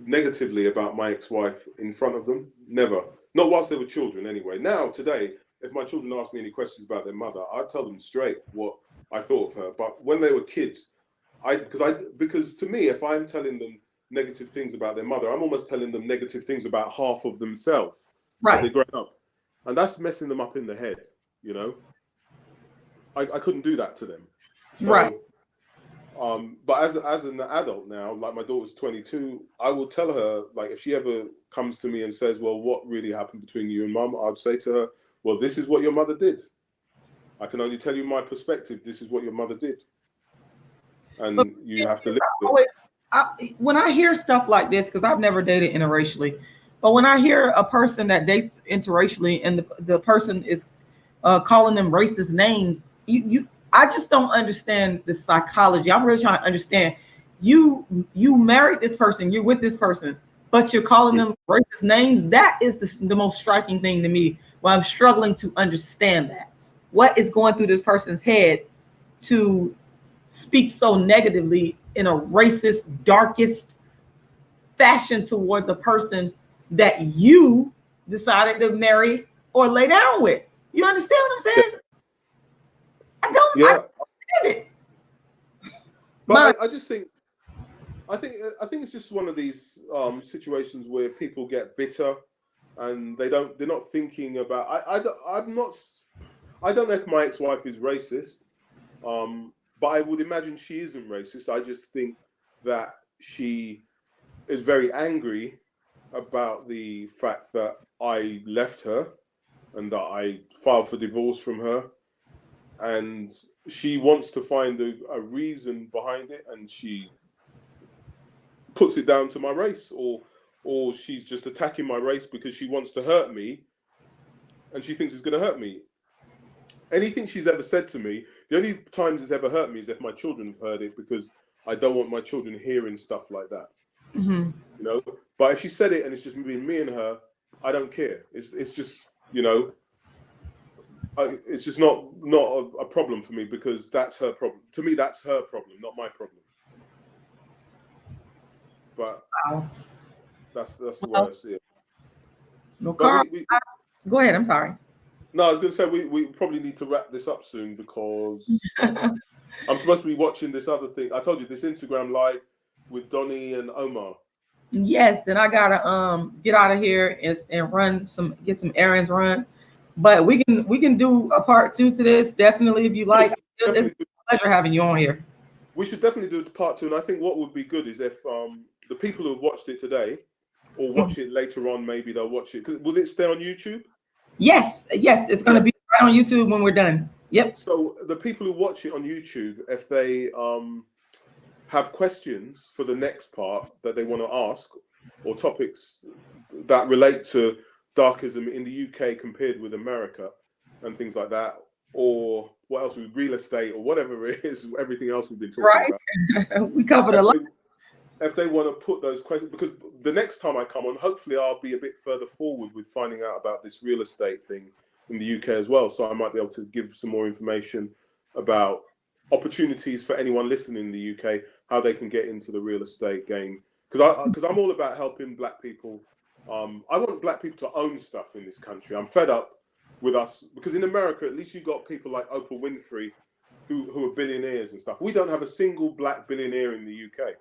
negatively about my ex-wife in front of them. Never. Not whilst they were children anyway. Now, today, if my children ask me any questions about their mother, I tell them straight what I thought of her. But when they were kids, because to me, if I'm telling them negative things about their mother, I'm almost telling them negative things about half of themselves as they grow up, and that's messing them up in the head. You know, I couldn't do that to them. So, but as an adult now, like my daughter's 22, I will tell her, like, if she ever comes to me and says, well, what really happened between you and mum? I'd say to her, well, this is what your mother did. I can only tell you my perspective. This is what your mother did. And you have to live with it. When I hear stuff like this, because I've never dated interracially, but when I hear a person that dates interracially and the person is calling them racist names, I just don't understand the psychology. I'm really trying to understand. You married this person, you're with this person, but you're calling them racist names. That is the most striking thing to me. Well, I'm struggling to understand that. What is going through this person's head to speak so negatively in a racist, darkest fashion towards a person that you decided to marry or lay down with? You understand what I'm saying? I understand it. But I just think, I think it's just one of these situations where people get bitter and they're not thinking about. I don't know if my ex-wife is racist, but I would imagine she isn't racist. I just think that she is very angry about the fact that I left her and that I filed for divorce from her, and she wants to find a reason behind it, and she puts it down to my race, or she's just attacking my race because she wants to hurt me, and she thinks it's going to hurt me. Anything she's ever said to me, the only times it's ever hurt me is if my children have heard it, because I don't want my children hearing stuff like that. You know, but if she said it and it's just between me and her, I don't care. It's just, you know, it's just not a problem for me, because that's her problem. To me, that's her problem, not my problem. But that's the way I see it. No, Carl, go ahead. I'm sorry. No, I was going to say we probably need to wrap this up soon, because I'm supposed to be watching this other thing. I told you, this Instagram live with Donnie and Omar. Yes, and I gotta get out of here and get some errands run. But we can do a part 2 to this, definitely, if you like. It's a pleasure having you on here. We should definitely do part 2, and I think what would be good is if the people who have watched it today or watch it later on, maybe they'll watch it. Will it stay on YouTube? Yes, it's going to be right on YouTube when we're done. Yep. So the people who watch it on YouTube, if they have questions for the next part that they want to ask, or topics that relate to darkism in the UK compared with America and things like that, or what else, with real estate or whatever it is, everything else we've been talking about. We covered a lot. If they want to put those questions, because the next time I come on, hopefully I'll be a bit further forward with finding out about this real estate thing in the UK as well. So I might be able to give some more information about opportunities for anyone listening in the UK, how they can get into the real estate game. Because I'm all about helping Black people. I want Black people to own stuff in this country. I'm fed up with us, because in America, at least you got people like Oprah Winfrey who are billionaires and stuff. We don't have a single Black billionaire in the UK.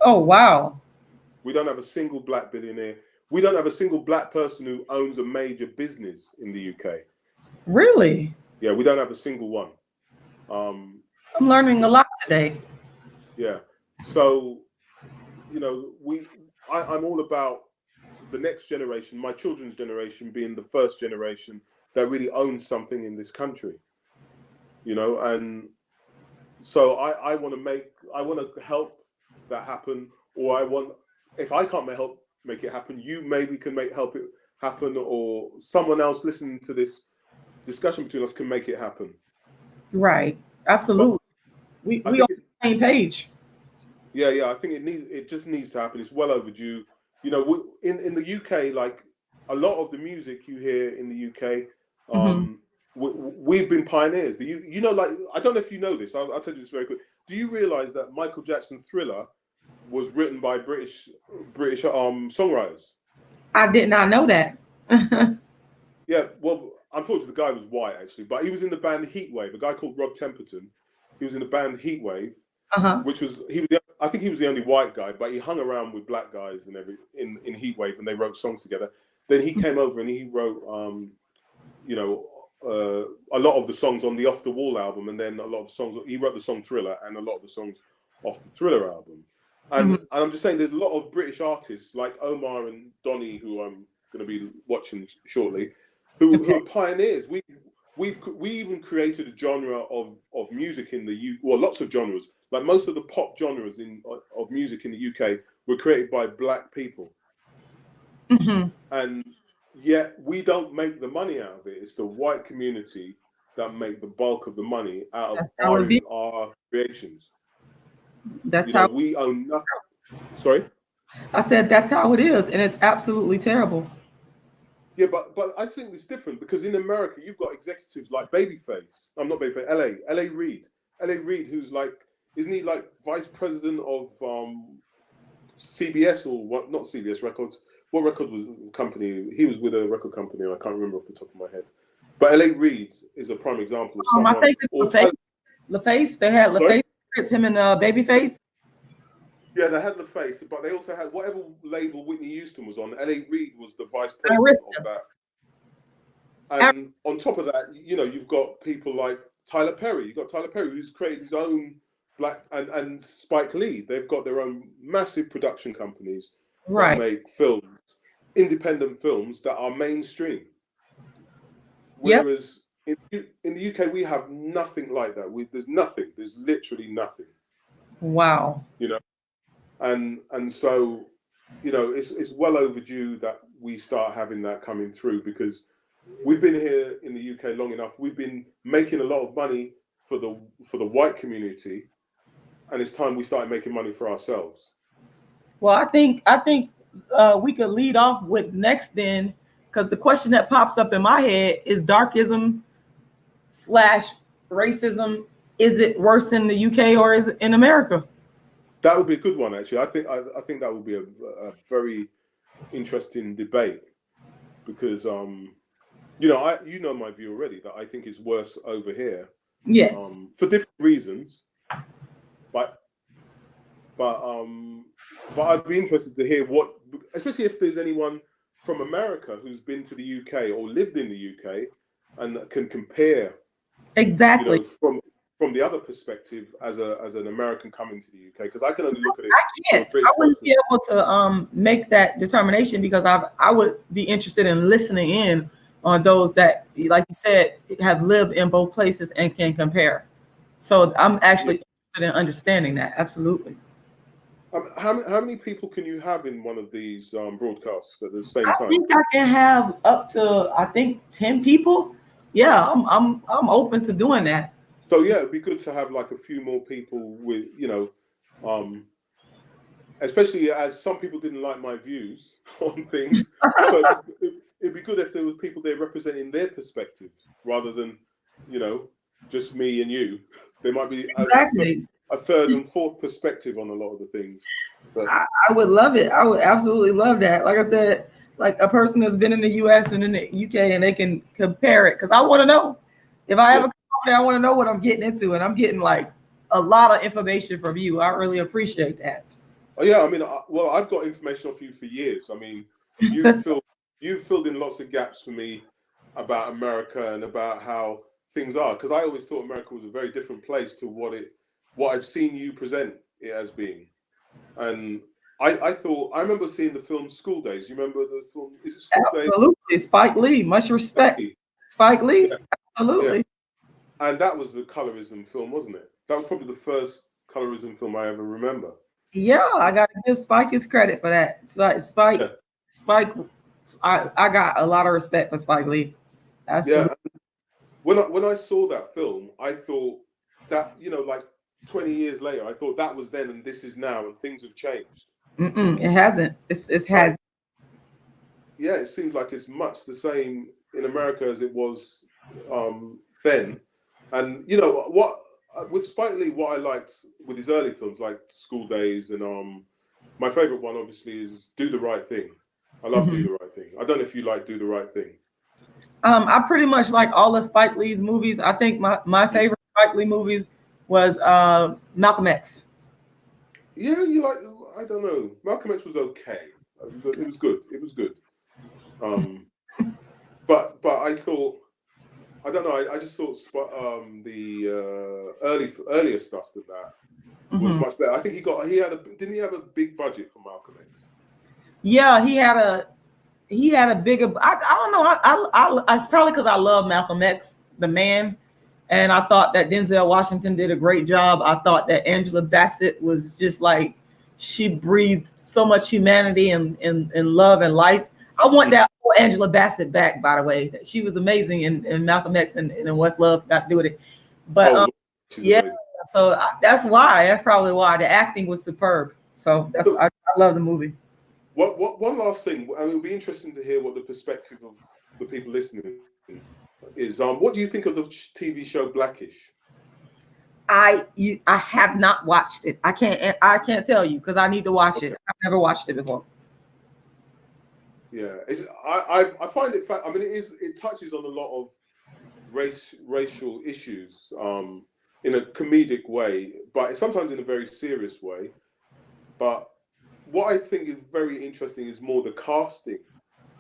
Oh, wow. We don't have a single Black billionaire. We don't have a single Black person who owns a major business in the UK. Really? Yeah, we don't have a single one. I'm learning a lot today. Yeah. So, you know, I'm all about the next generation, my children's generation, being the first generation that really owns something in this country. You know, and so I want to help that happen, or if I can't help make it happen, you maybe can help it happen, or someone else listening to this discussion between us can make it happen. Right. Absolutely. We on the same page. Yeah. I think it just needs to happen. It's well overdue. You know, in the UK, like a lot of the music you hear in the UK, we've been pioneers. You know, like, I don't know if you know this. I'll tell you this very quick. Do you realize that Michael Jackson's Thriller was written by British songwriters? I did not know that. Yeah, well, unfortunately, the guy was white actually, but he was in the band Heatwave. A guy called Rod Temperton. He was in the band Heatwave, which was I think he was the only white guy, but he hung around with black guys and in Heatwave, and they wrote songs together. Then he came over and he wrote, a lot of the songs on the Off the Wall album, and then a lot of the songs he wrote the song Thriller, and a lot of the songs off the Thriller album. And I'm just saying, there's a lot of British artists like Omar and Donny, who I'm going to be watching shortly, who are pioneers. We even created a genre of music in the UK. Well, lots of genres. Like most of the pop genres of music in the UK were created by black people, and yet we don't make the money out of it. It's the white community that make the bulk of the money out of our creations. That's how we own nothing. Sorry? I said that's how it is, and it's absolutely terrible. Yeah, but I think it's different because in America you've got executives like Babyface. I'm not Babyface. LA Reid, who's like, isn't he like vice president of CBS or what? Not CBS Records. What record was company? He was with a record company. I can't remember off the top of my head. But LA Reid is a prime example of someone. My favorite LaFace. They had LaFace. It's him and Babyface. Yeah, they had LaFace, but they also had whatever label Whitney Houston was on. LA Reid was the vice president of that. And on top of that, you've got people like Tyler Perry. You've got Tyler Perry, who's created his own black, and Spike Lee. They've got their own massive production companies that make films, independent films that are mainstream. Whereas in the UK, we have nothing like that. There's nothing. There's literally nothing. Wow. And so, it's well overdue that we start having that coming through, because we've been here in the UK long enough. We've been making a lot of money for the white community, and it's time we started making money for ourselves. Well, I think we could lead off with next then, because the question that pops up in my head is darkism / racism. Is it worse in the UK or is it in America? That would be a good one, actually. I think that would be a very interesting debate, because you know my view already, that I think it's worse over here. Yes. For different reasons, but I'd be interested to hear what, especially if there's anyone from America who's been to the UK or lived in the UK and can compare exactly from the other perspective as an American coming to the UK, because I can only look at it. I wouldn't be able to make that determination, because I would be interested in listening in on those that, like you said, have lived in both places and can compare. So I'm actually interested in understanding that. Absolutely. How many people can you have in one of these broadcasts at the same time? I think I can have up to 10 people. Yeah, I'm open to doing that. So yeah, it'd be good to have like a few more people with, especially as some people didn't like my views on things. So it'd be good if there was people there representing their perspective rather than, just me and you. There might be a third and fourth perspective on a lot of the things. But I would love it. I would absolutely love that. Like I said, like a person that's been in the US and in the UK, and they can compare it, because I want to know. If I ever come over there, I want to know what I'm getting into, and I'm getting like a lot of information from you. I really appreciate that. Oh yeah, I mean, I've got information off you for years. I mean, you've filled in lots of gaps for me about America and about how things are, because I always thought America was a very different place to what I've seen you present it as being. And I remember seeing the film School Days. You remember the film? Is it School Days? Absolutely. Spike Lee. Much respect. Spike Lee. Yeah. Absolutely. Yeah. And that was the Colorism film, wasn't it? That was probably the first Colorism film I ever remember. Yeah, I got to give Spike his credit for that. Spike. I got a lot of respect for Spike Lee. Absolutely. Yeah. When I saw that film, I thought that, like 20 years later, I thought that was then and this is now, and things have changed. It hasn't. It has. Yeah, it seems like it's much the same in America as it was then. And what with Spike Lee, what I liked with his early films like School Days, and my favorite one obviously is Do the Right Thing. I love Do the Right Thing. I don't know if you like Do the Right Thing. I pretty much like all of Spike Lee's movies. I think my favorite Spike Lee movies was Malcolm X. Yeah, you like? I don't know. Malcolm X was okay. It was good. It was good. But I thought, I don't know. I just thought the earlier stuff than that was much better. I think didn't he have a big budget for Malcolm X? Yeah, he had a bigger. I don't know. It's probably because I love Malcolm X, the man, and I thought that Denzel Washington did a great job. I thought that Angela Bassett was just like, she breathed so much humanity and love and life. I want that whole Angela Bassett back, by the way. She was amazing in Malcolm X and What's Love got to do with it. But yeah, amazing. So that's probably why the acting was superb. So I love the movie. One last thing, and it'll be interesting to hear what the perspective of the people listening is. What do you think of the TV show Blackish? I have not watched it. I can't tell you because I need to watch it. I've never watched it before. Yeah, I find it. I mean, it touches on a lot of racial issues in a comedic way, but sometimes in a very serious way. But what I think is very interesting is more the casting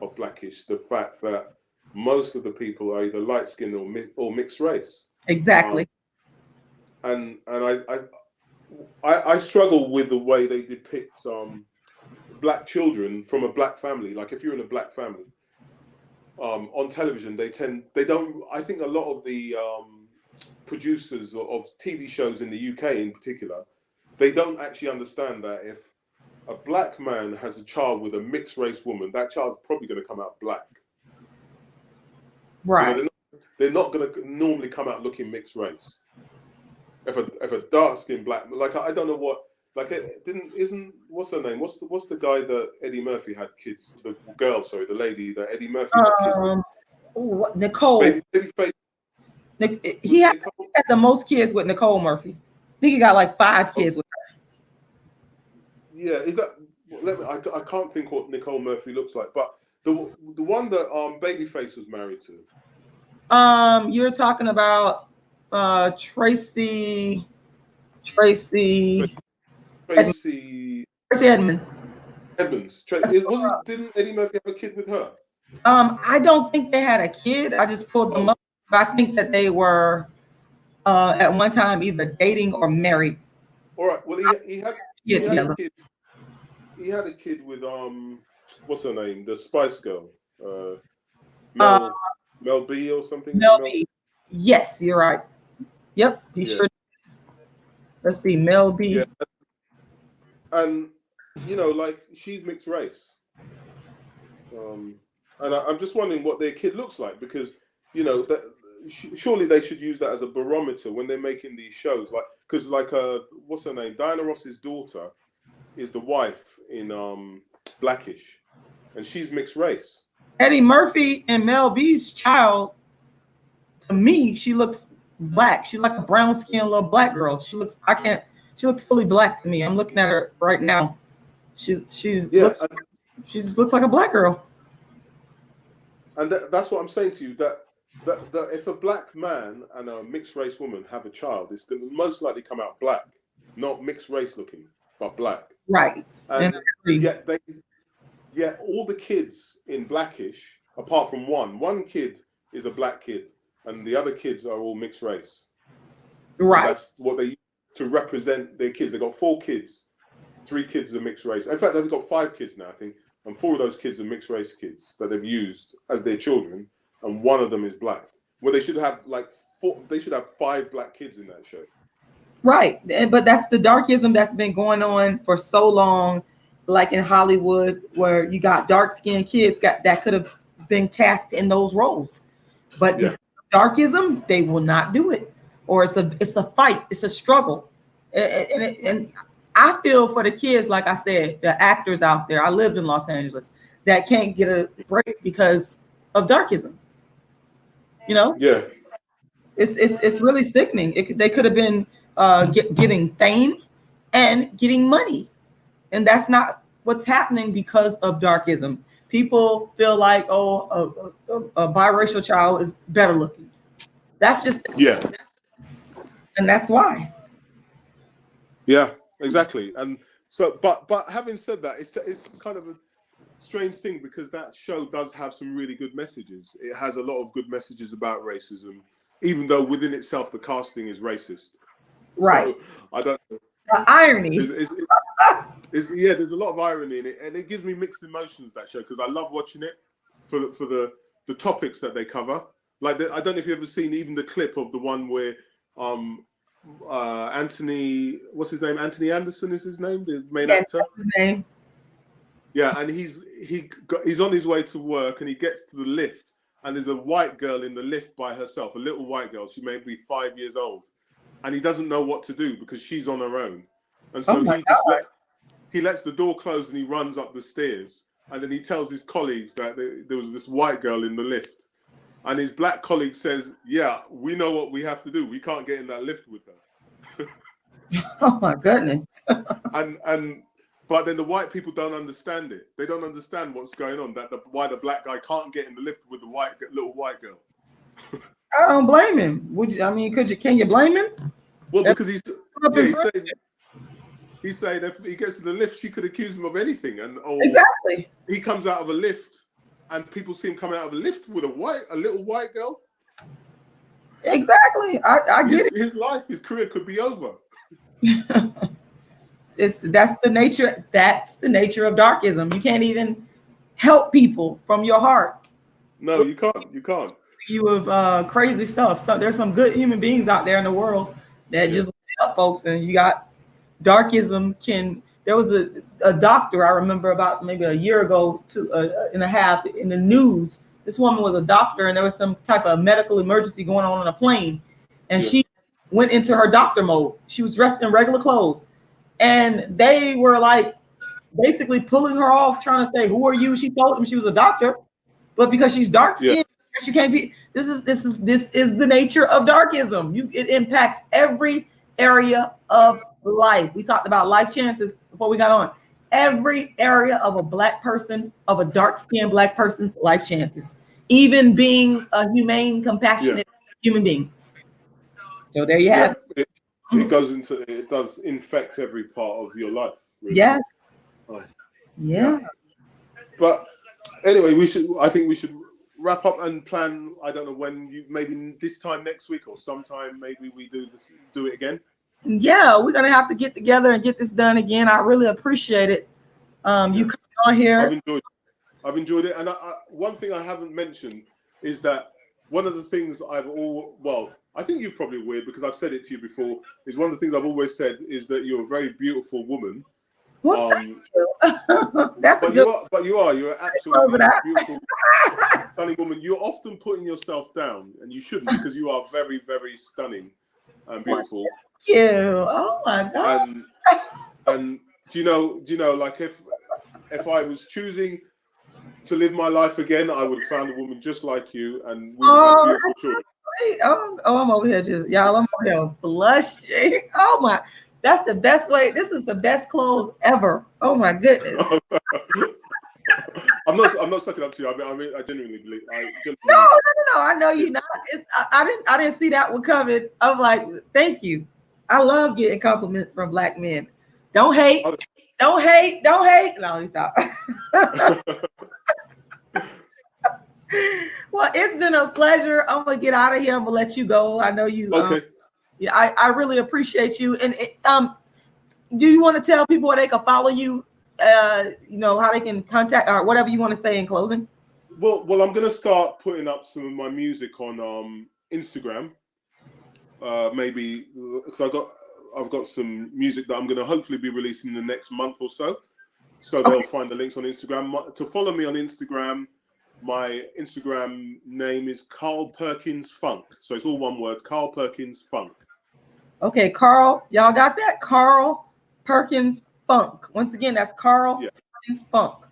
of Blackish. The fact that most of the people are either light skinned or mixed race. Exactly. And I struggle with the way they depict black children from a black family. Like if you're in a black family on television, I think a lot of the producers of TV shows in the UK in particular, they don't actually understand that if a black man has a child with a mixed race woman, that child's probably going to come out black. Right. You know, they're not going to normally come out looking mixed race. If a dark skinned black, like I don't know what, like what's her name? What's the guy that Eddie Murphy had kids? The girl, sorry, the lady that Eddie Murphy had kids with. Nicole. Babyface. He had the most kids with Nicole Murphy. I think he got like 5 kids with her. Yeah, is that? I can't think what Nicole Murphy looks like, but the one that Babyface was married to. You're talking about Tracy Edmonds. Didn't Eddie Murphy have a kid with her? I don't think they had a kid. I just pulled them up. But I think that they were at one time either dating or married. All right. Well, he had a kid. He had a kid with what's her name? The Spice Girl, Mel B or something. Mel B. Yes, you're right. Yep, he sure. Let's see, Mel B. Yeah. And like she's mixed race. And I'm just wondering what their kid looks like because surely they should use that as a barometer when they're making these shows. Like because what's her name? Diana Ross's daughter is the wife in Blackish, and she's mixed race. Eddie Murphy and Mel B's child, to me, she looks black. She's like a brown skinned little black girl. She looks fully black to me. I'm looking at her right now. She looks like a black girl. And that's what I'm saying to you, that if a black man and a mixed race woman have a child, it's going to most likely come out black, not mixed race looking, but black. Right. And yet all the kids in Blackish, apart from one kid is a black kid, and the other kids are all mixed race. Right. And that's what they use to represent their kids. They got 4 kids, 3 kids are mixed race. In fact, they've got 5 kids now, I think, and 4 of those kids are mixed race kids that they've used as their children, and 1 of them is black. Well, they should have 5 black kids in that show. Right, but that's the darkism that's been going on for so long, like in Hollywood, where you got dark-skinned kids that could have been cast in those roles, but darkism, they will not do it, or it's a fight, it's a struggle, and I feel for the kids, like I said, the actors out there. I lived in Los Angeles that can't get a break because of darkism. Yeah, it's really sickening. They could have been getting fame and getting money, and that's not what's happening because of darkism. people feel like, oh, a biracial child is better looking. That's just, Yeah. and that's why. Yeah, exactly. And so, but having said that, it's kind of a strange thing because that show does have some really good messages. It has a lot of good messages about racism, even though within itself the casting is racist. Right. So I don't. The irony. Yeah, there's a lot of irony in it, and it gives me mixed emotions, that show, because I love watching it for the topics that they cover. Like I don't know if you've ever seen even the clip of the one where Anthony, what's his name? Anthony Anderson is his name, the main actor. That's his name. Yeah, and he's on his way to work, and he gets to the lift, and there's a white girl in the lift by herself, a little white girl. She may be 5 years old, and he doesn't know what to do because she's on her own, and so he lets the door close and he runs up the stairs, and then he tells his colleagues that there was this white girl in the lift, and his black colleague says, "Yeah, we know what we have to do. We can't get in that lift with her." Oh my goodness. But then the white people don't understand it. They don't understand what's going on. Why the black guy can't get in the lift with the little white girl. I don't blame him. Can you blame him? Well, because he's saying if he gets in the lift, she could accuse him of anything, exactly. He comes out of a lift, and people see him coming out of a lift with a little white girl. Exactly. I get it. His life, his career could be over. That's the nature of darkism. You can't even help people from your heart. No, you can't. You have crazy stuff. So there's some good human beings out there in the world that just help folks, and you got darkism. There was a doctor I remember about maybe a year ago and a half in the news. This woman was a doctor, and there was some type of medical emergency going on a plane, and she went into her doctor mode. She was dressed in regular clothes, and they were like basically pulling her off, trying to say, "Who are you?" She told them she was a doctor, but because she's dark skinned, she can't be. This is the nature of darkism. It impacts every area of life. We talked about life chances before we got on. Every area of a black person, of a dark-skinned black person's life chances, even being a humane, compassionate human being. So there you have it. It does infect every part of your life. Really. Yes. Yeah. But anyway, I think we should wrap up and plan. I don't know when. Maybe this time next week or sometime. Maybe we do it again. Yeah, we're gonna have to get together and get this done again. I really appreciate it. You coming on here. I've enjoyed it. And one thing I haven't mentioned is that one of the things I think you're probably weird because I've said it to you before, is one of the things I've always said is that you're a very beautiful woman. Well, thank you. That's but a good. You're an absolutely beautiful, stunning woman. You're often putting yourself down, and you shouldn't, because you are very, very stunning and beautiful. Thank you. Oh my God. And do you know, like if I was choosing to live my life again, I would have found a woman just like you, and we would have beautiful children. I'm over here I'm over here blushing. Oh my, that's the best way. This is the best clothes ever. Oh my goodness. I'm not sucking up to you. I mean, I genuinely believe. No. I know you're not. I didn't see that one coming. I'm like, thank you. I love getting compliments from black men. Don't hate. Don't hate. No, let me stop. Well, it's been a pleasure. I'm gonna get out of here. I'm gonna let you go. I know you. Okay. I really appreciate you. And do you want to tell people where they can follow you? How they can contact or whatever you want to say in closing. Well, I'm gonna start putting up some of my music on Instagram. Maybe because I've got some music that I'm gonna hopefully be releasing in the next month or so. So they'll find the links on Instagram. To follow me on Instagram, my Instagram name is Carl Perkins Funk. So it's all one word, Carl Perkins Funk. Okay, Carl, y'all got that? Carl Perkins Funk. Once again, that's Carl Perkins Funk.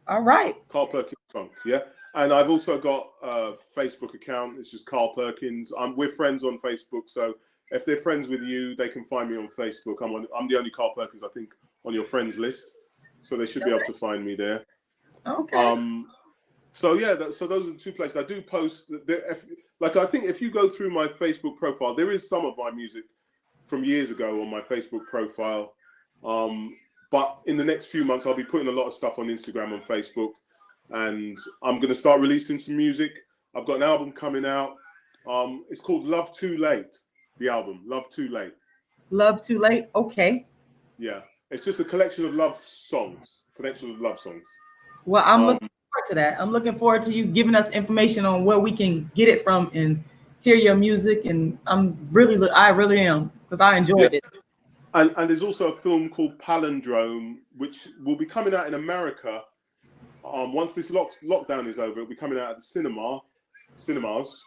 All right. Carl Perkins Funk, yeah. And I've also got a Facebook account. It's just Carl Perkins. We're friends on Facebook, so if they're friends with you, they can find me on Facebook. I'm the only Carl Perkins, I think, on your friends list. So they should be able to find me there. Okay. So yeah, so those are the two places I do post. Like I think if you go through my Facebook profile, there is some of my music from years ago on my Facebook profile. But in the next few months, I'll be putting a lot of stuff on Instagram and Facebook, and I'm going to start releasing some music. I've got an album coming out. It's called Love Too Late. The album, Love Too Late. Love Too Late. Okay. Yeah, it's just a collection of love songs. Well, I'm looking forward to that. I'm looking forward to you giving us information on where we can get it from and hear your music. And I really am, because I enjoyed it. And there's also a film called Palindrome, which will be coming out in America. Once this lockdown is over, it'll be coming out at the cinemas,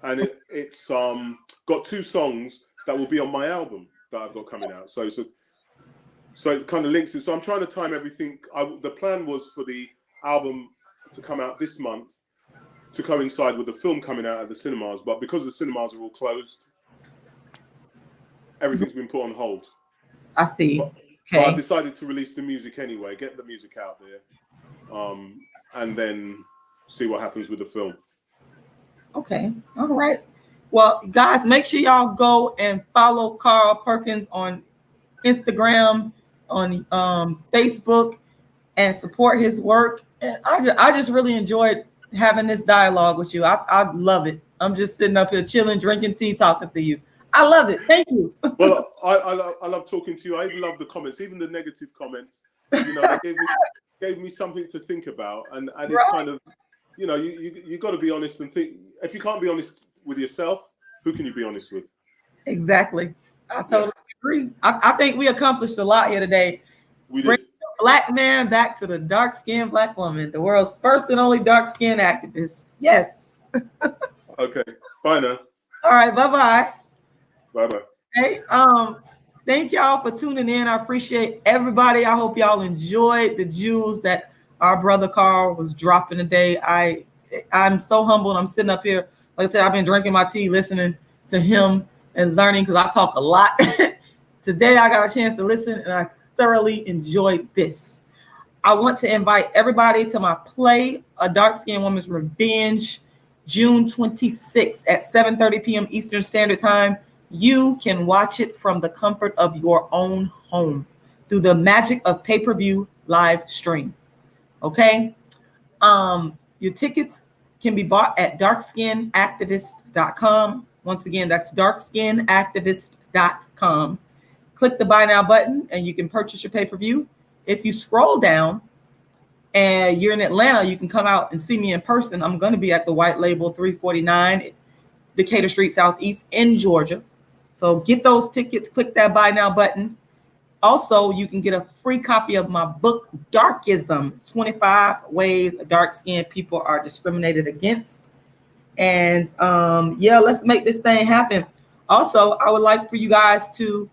and it's got 2 songs that will be on my album that I've got coming out. So it kind of links it. So I'm trying to time everything. The plan was for the album to come out this month to coincide with the film coming out at the cinemas, but because the cinemas are all closed, everything's been put on hold. I see. But I decided to release the music anyway, get the music out there, and then see what happens with the film. Okay. All right. Well, guys, make sure y'all go and follow Carl Perkins on Instagram, on Facebook, and support his work. And I just really enjoyed having this dialogue with you. I love it. I'm just sitting up here chilling, drinking tea, talking to you. I love it. Thank you. Well, I love talking to you. I even love the comments, even the negative comments. You know, they gave me something to think about, and it's kind of, you know, you got to be honest and think. If you can't be honest with yourself, who can you be honest with? Exactly. I totally agree. I think we accomplished a lot here today. We Bring did. the Black man back to the dark-skinned Black woman, the world's first and only dark-skinned activist. Yes. Okay. Bye now. All right. Bye-bye. Bye-bye. Hey, thank y'all for tuning in. I appreciate everybody. I hope y'all enjoyed the jewels that our brother Carl was dropping today. I'm so humbled. I'm sitting up here. Like I said, I've been drinking my tea, listening to him and learning, because I talk a lot. Today, I got a chance to listen, and I thoroughly enjoyed this. I want to invite everybody to my play, A Dark-Skinned Woman's Revenge, June 26th at 7:30 p.m. Eastern Standard Time. You can watch it from the comfort of your own home through the magic of pay-per-view live stream. Okay? Your tickets can be bought at darkskinactivist.com. Once again, that's darkskinactivist.com. Click the buy now button and you can purchase your pay-per-view. If you scroll down and you're in Atlanta, you can come out and see me in person. I'm going to be at the White Label 349 Decatur Street Southeast in Georgia. So get those tickets, click that buy now button. Also, you can get a free copy of my book, Darkism, 25 Ways Dark-Skinned People Are Discriminated Against. And yeah, let's make this thing happen. Also, I would love for you guys to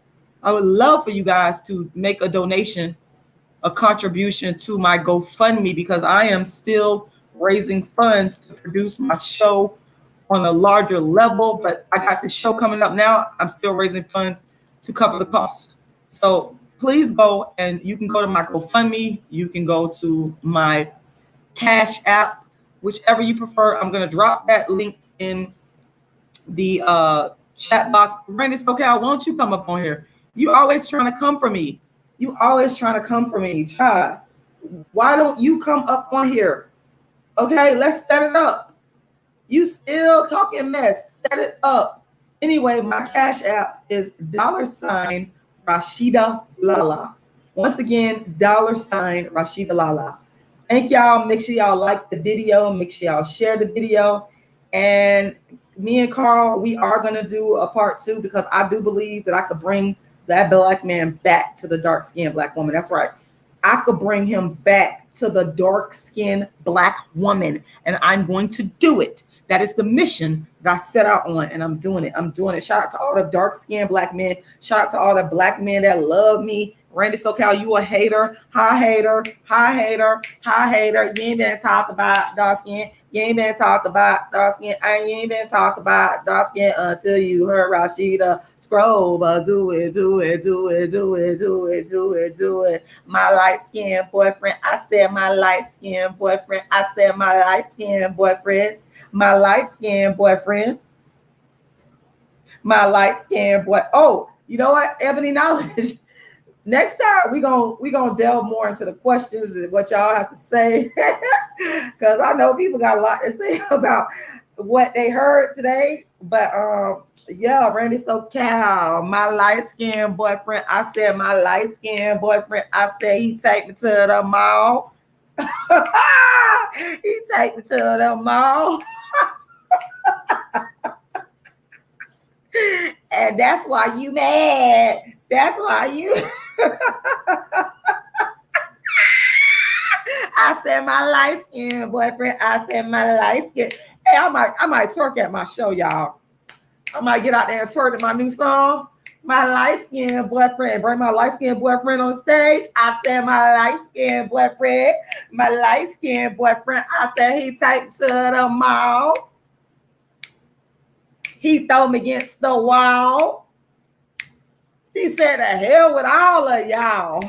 make a donation, a contribution to my GoFundMe, because I am still raising funds to produce my show on a larger level, but I got the show coming up now. I'm still raising funds to cover the cost. So please go, and you can go to my GoFundMe. You can go to my Cash App, whichever you prefer. I'm going to drop that link in the chat box. Randy SoCal, won't you come up on here? You always trying to come for me. Child. Why don't you come up on here? Okay, let's set it up. You still talking mess. Set it up. Anyway, my Cash App is $Rashidalala. Once again, $Rashidalala. Thank y'all. Make sure y'all like the video. Make sure y'all share the video. And me and Carl, we are going to do a part 2, because I do believe that I could bring that Black man back to the dark-skinned Black woman. That's right. I could bring him back to the dark-skinned Black woman, and I'm going to do it. That is the mission that I set out on, and I'm doing it. I'm doing it. Shout out to all the dark-skinned black men. Shout out to all the black men that love me. Randy SoCal, you a hater. Hi, hater. Hi, hater. Hi, hater. You ain't been talk about dark skin. You ain't been talk about dark skin. I ain't been talk about dark skin until you heard Rashida Strober. Do it, do it, do it, do it, do it, do it, do it. My light-skinned boyfriend. I said my light-skinned boyfriend. I said my light-skinned boyfriend. My light-skinned boyfriend. My light-skinned boy. Oh, you know what? Ebony Knowledge. Next time we gonna delve more into the questions and what y'all have to say, because I know people got a lot to say about what they heard today. But yeah, Randy SoCal, my light-skinned boyfriend. I said my light-skinned boyfriend. I said he take me to the mall. He take me to the mall. And that's why you mad. That's why you. I said my light-skinned boyfriend. I said my light-skinned. Hey, I might twerk at my show, y'all. I might get out there and twerk at my new song. My light-skinned boyfriend. Bring my light-skinned boyfriend on stage. I said my light-skinned boyfriend. My light-skinned boyfriend. I said he take to the mall. He throw me against the wall. He said, "The hell with all of y'all."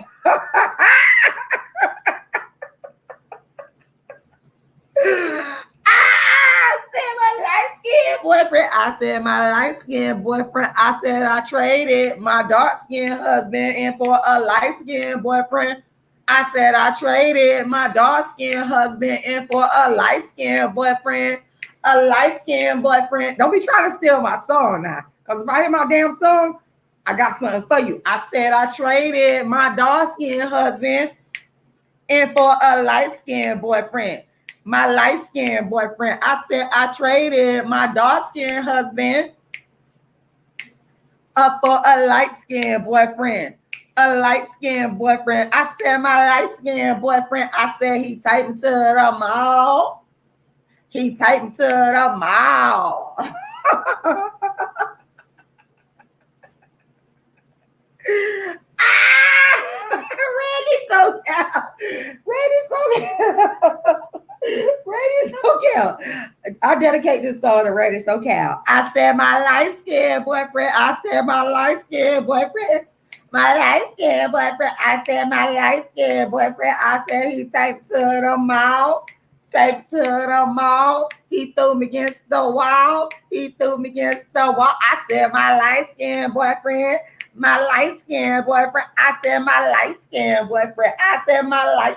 I said my light-skinned boyfriend. I said my light-skinned boyfriend. I said I traded my dark-skinned husband in for a light-skinned boyfriend. I said I traded my dark-skinned husband in for a light-skinned boyfriend. A light-skinned boyfriend. Don't be trying to steal my song now. Because if I hear my damn song, I got something for you. I said I traded my dark-skinned husband in for a light-skinned boyfriend. My light-skinned boyfriend. I said I traded my dark-skinned husband for a light-skinned boyfriend. A light-skinned boyfriend. I said my light-skinned boyfriend. I said he take me to the mall. He take me to the mall. Randy SoCal. Randy SoCal. I dedicate this song to Randy SoCal. I said my light-skinned boyfriend. I said my light-skinned boyfriend. My light-skinned boyfriend. I said my light-skinned boyfriend. I said he take me to the mall. Take to the mall. He threw me against the wall. He threw me against the wall. I said my light-skinned boyfriend. My light-skinned boyfriend. I said my light-skinned boyfriend. I said my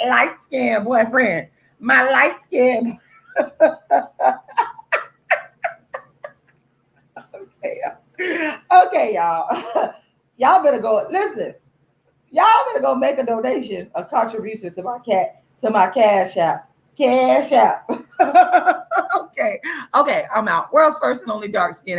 light-skinned boyfriend. My light-skinned. Okay, y'all. Y'all better go. Listen. Y'all better go make a donation, a contribution to my Cash App. Cash App. Okay, I'm out. World's first and only dark skin